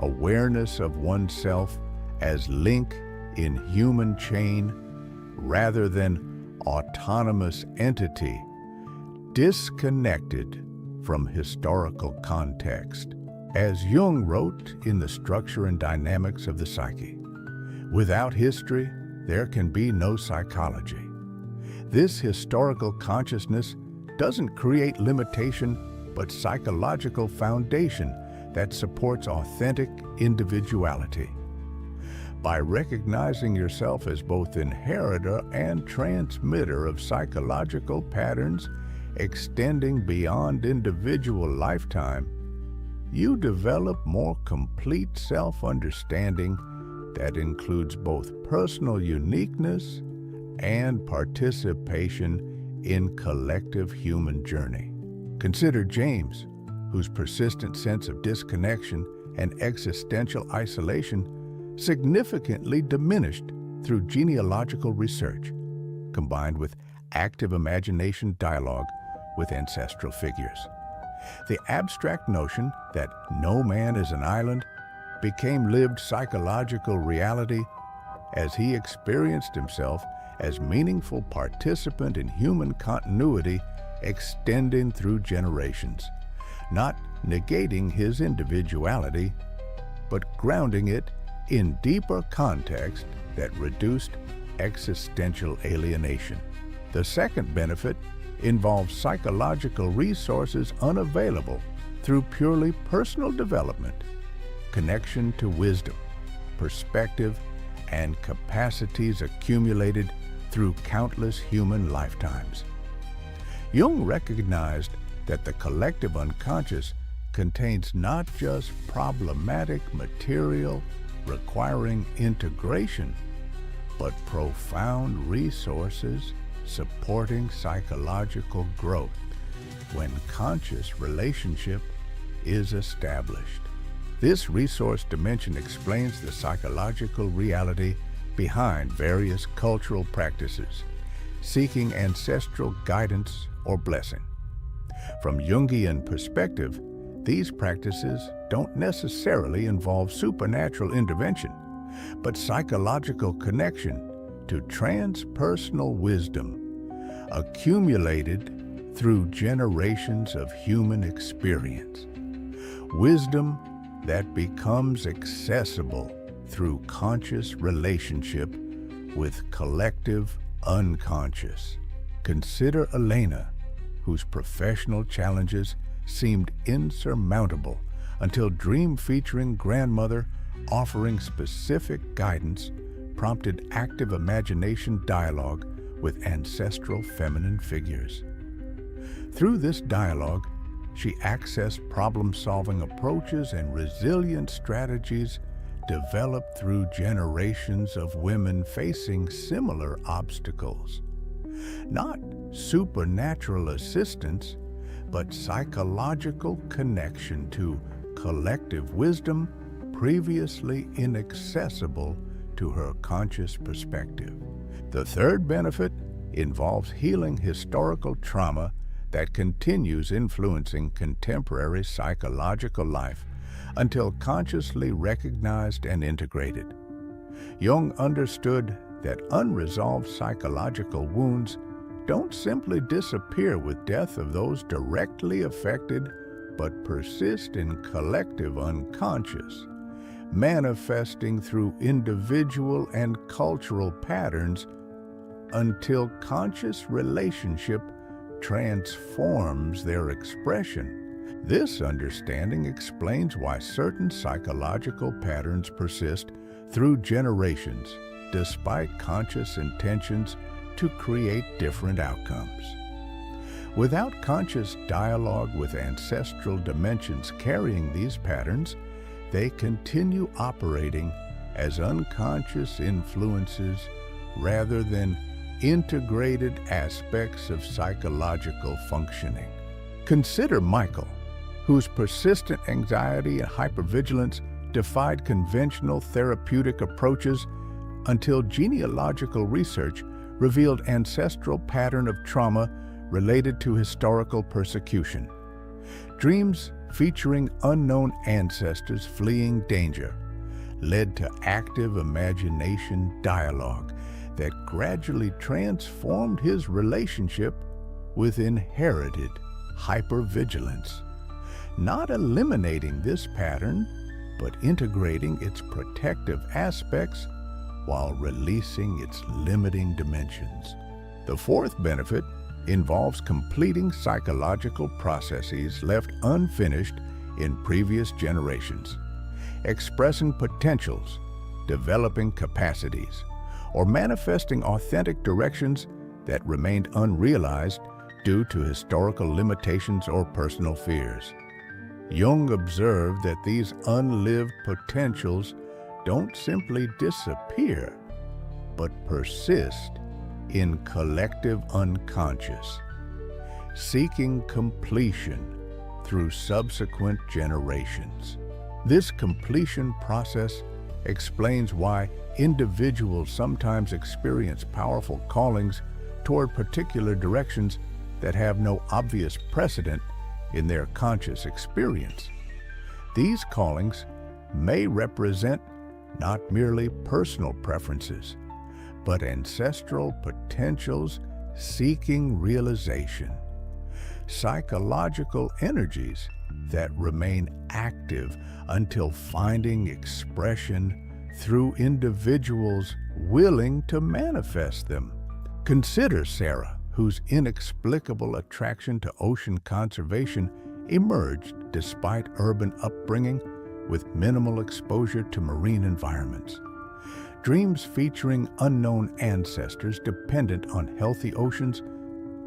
awareness of oneself as link in human chain rather than autonomous entity, disconnected from historical context. As Jung wrote in The Structure and Dynamics of the Psyche, without history, there can be no psychology. This historical consciousness doesn't create limitation, but psychological foundation that supports authentic individuality. By recognizing yourself as both inheritor and transmitter of psychological patterns extending beyond individual lifetime, you develop more complete self-understanding that includes both personal uniqueness and participation in collective human journey. Consider James, whose persistent sense of disconnection and existential isolation significantly diminished through genealogical research, combined with active imagination dialogue with ancestral figures. The abstract notion that no man is an island became lived psychological reality as he experienced himself as meaningful participant in human continuity extending through generations, not negating his individuality, but grounding it in deeper context that reduced existential alienation. The second benefit involves psychological resources unavailable through purely personal development, connection to wisdom, perspective, and capacities accumulated through countless human lifetimes. Jung recognized that the collective unconscious contains not just problematic material requiring integration, but profound resources supporting psychological growth when conscious relationship is established. This resource dimension explains the psychological reality behind various cultural practices, seeking ancestral guidance or blessing. From Jungian perspective, these practices don't necessarily involve supernatural intervention, but psychological connection to transpersonal wisdom accumulated through generations of human experience. Wisdom that becomes accessible through conscious relationship with collective unconscious. Consider Elena, whose professional challenges seemed insurmountable until dream-featuring grandmother offering specific guidance prompted active imagination dialogue with ancestral feminine figures. Through this dialogue, she accessed problem-solving approaches and resilient strategies developed through generations of women facing similar obstacles. Not supernatural assistance, but psychological connection to collective wisdom previously inaccessible to her conscious perspective. The third benefit involves healing historical trauma that continues influencing contemporary psychological life until consciously recognized and integrated. Jung understood that unresolved psychological wounds don't simply disappear with death of those directly affected, but persist in collective unconscious, manifesting through individual and cultural patterns until conscious relationship transforms their expression. This understanding explains why certain psychological patterns persist through generations, despite conscious intentions to create different outcomes. Without conscious dialogue with ancestral dimensions carrying these patterns, they continue operating as unconscious influences rather than integrated aspects of psychological functioning. Consider Michael, whose persistent anxiety and hypervigilance defied conventional therapeutic approaches until genealogical research revealed ancestral pattern of trauma related to historical persecution. Dreams featuring unknown ancestors fleeing danger led to active imagination dialogue that gradually transformed his relationship with inherited hypervigilance, not eliminating this pattern, but integrating its protective aspects while releasing its limiting dimensions. The fourth benefit involves completing psychological processes left unfinished in previous generations, expressing potentials, developing capacities, or manifesting authentic directions that remained unrealized due to historical limitations or personal fears. Jung observed that these unlived potentials don't simply disappear, but persist in collective unconscious, seeking completion through subsequent generations. This completion process explains why individuals sometimes experience powerful callings toward particular directions that have no obvious precedent in their conscious experience. These callings may represent not merely personal preferences, but ancestral potentials seeking realization, psychological energies that remain active until finding expression through individuals willing to manifest them. Consider Sarah, whose inexplicable attraction to ocean conservation emerged despite urban upbringing with minimal exposure to marine environments. Dreams featuring unknown ancestors dependent on healthy oceans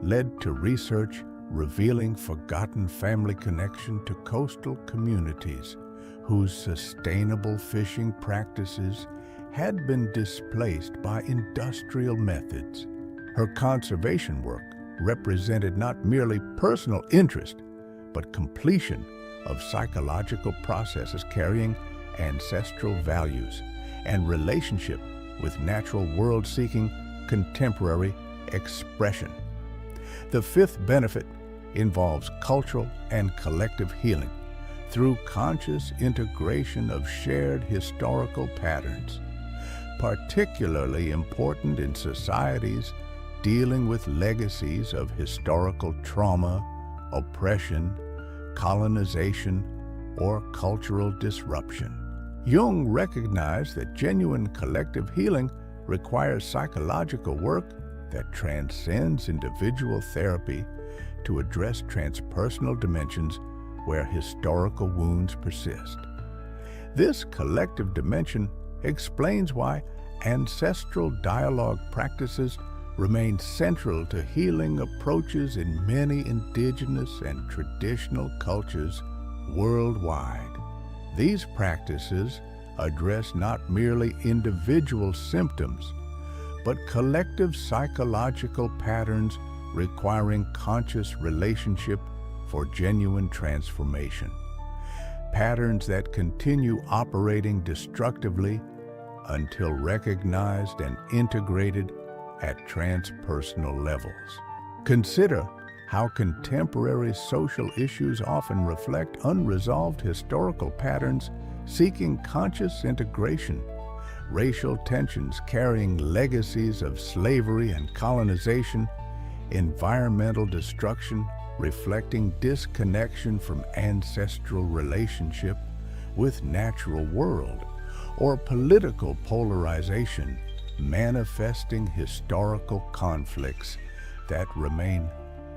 led to research revealing forgotten family connection to coastal communities whose sustainable fishing practices had been displaced by industrial methods. Her conservation work represented not merely personal interest, but completion of psychological processes carrying ancestral values and relationship with natural world seeking contemporary expression. The fifth benefit involves cultural and collective healing through conscious integration of shared historical patterns, particularly important in societies dealing with legacies of historical trauma, oppression, colonization, or cultural disruption. Jung recognized that genuine collective healing requires psychological work that transcends individual therapy to address transpersonal dimensions where historical wounds persist. This collective dimension explains why ancestral dialogue practices remain central to healing approaches in many indigenous and traditional cultures worldwide. These practices address not merely individual symptoms, but collective psychological patterns requiring conscious relationship for genuine transformation. Patterns that continue operating destructively until recognized and integrated at transpersonal levels. Consider how contemporary social issues often reflect unresolved historical patterns seeking conscious integration, racial tensions carrying legacies of slavery and colonization, environmental destruction reflecting disconnection from ancestral relationship with natural world, or political polarization manifesting historical conflicts that remain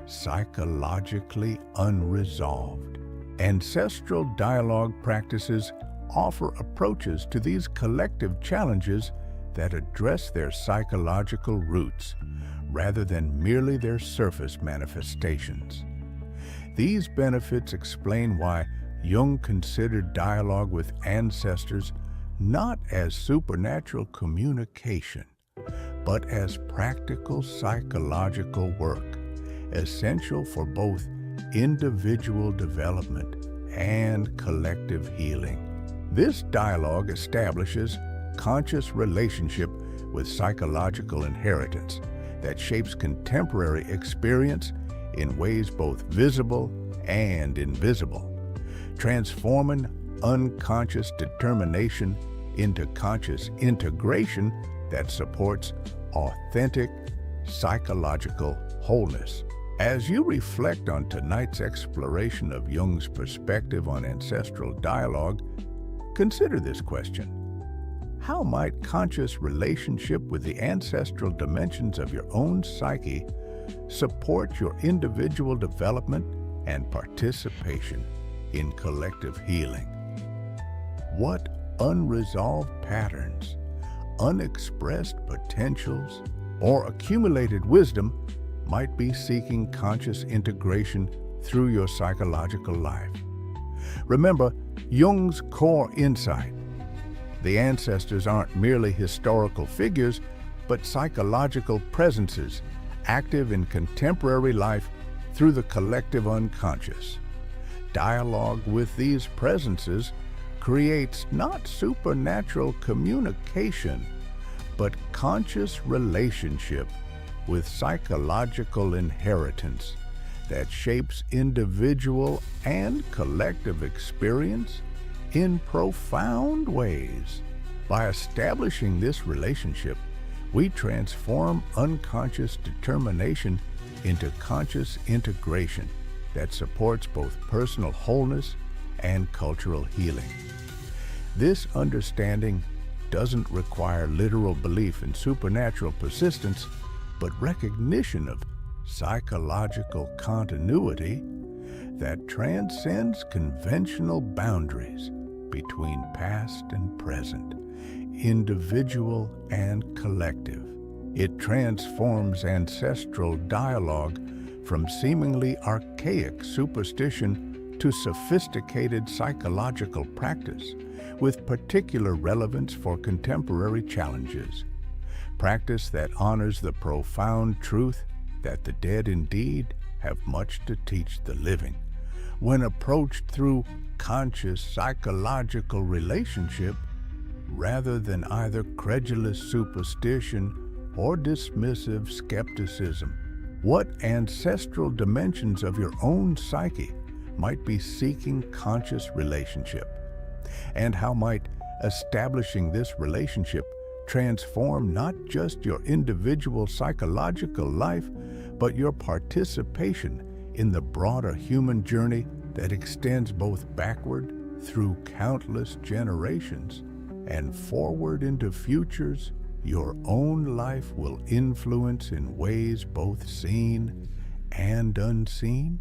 psychologically unresolved. Ancestral dialogue practices offer approaches to these collective challenges that address their psychological roots rather than merely their surface manifestations. These benefits explain why Jung considered dialogue with ancestors not as supernatural communication, but as practical psychological work, essential for both individual development and collective healing. This dialogue establishes conscious relationship with psychological inheritance that shapes contemporary experience in ways both visible and invisible, transforming unconscious determination into conscious integration that supports authentic psychological wholeness. As you reflect on tonight's exploration of Jung's perspective on ancestral dialogue, consider this question. How might conscious relationship with the ancestral dimensions of your own psyche support your individual development and participation in collective healing? What unresolved patterns, unexpressed potentials, or accumulated wisdom might be seeking conscious integration through your psychological life? Remember Jung's core insight. The ancestors aren't merely historical figures, but psychological presences active in contemporary life through the collective unconscious. Dialogue with these presences creates not supernatural communication, but conscious relationship with psychological inheritance that shapes individual and collective experience in profound ways. By establishing this relationship, we transform unconscious determination into conscious integration that supports both personal wholeness and cultural healing. This understanding doesn't require literal belief in supernatural persistence, but recognition of psychological continuity that transcends conventional boundaries between past and present, individual and collective. It transforms ancestral dialogue from seemingly archaic superstition to sophisticated psychological practice with particular relevance for contemporary challenges. Practice that honors the profound truth that the dead indeed have much to teach the living. When approached through conscious psychological relationship, rather than either credulous superstition or dismissive skepticism, what ancestral dimensions of your own psyche might be seeking conscious relationship? And how might establishing this relationship transform not just your individual psychological life, but your participation in the broader human journey that extends both backward through countless generations and forward into futures your own life will influence in ways both seen and unseen?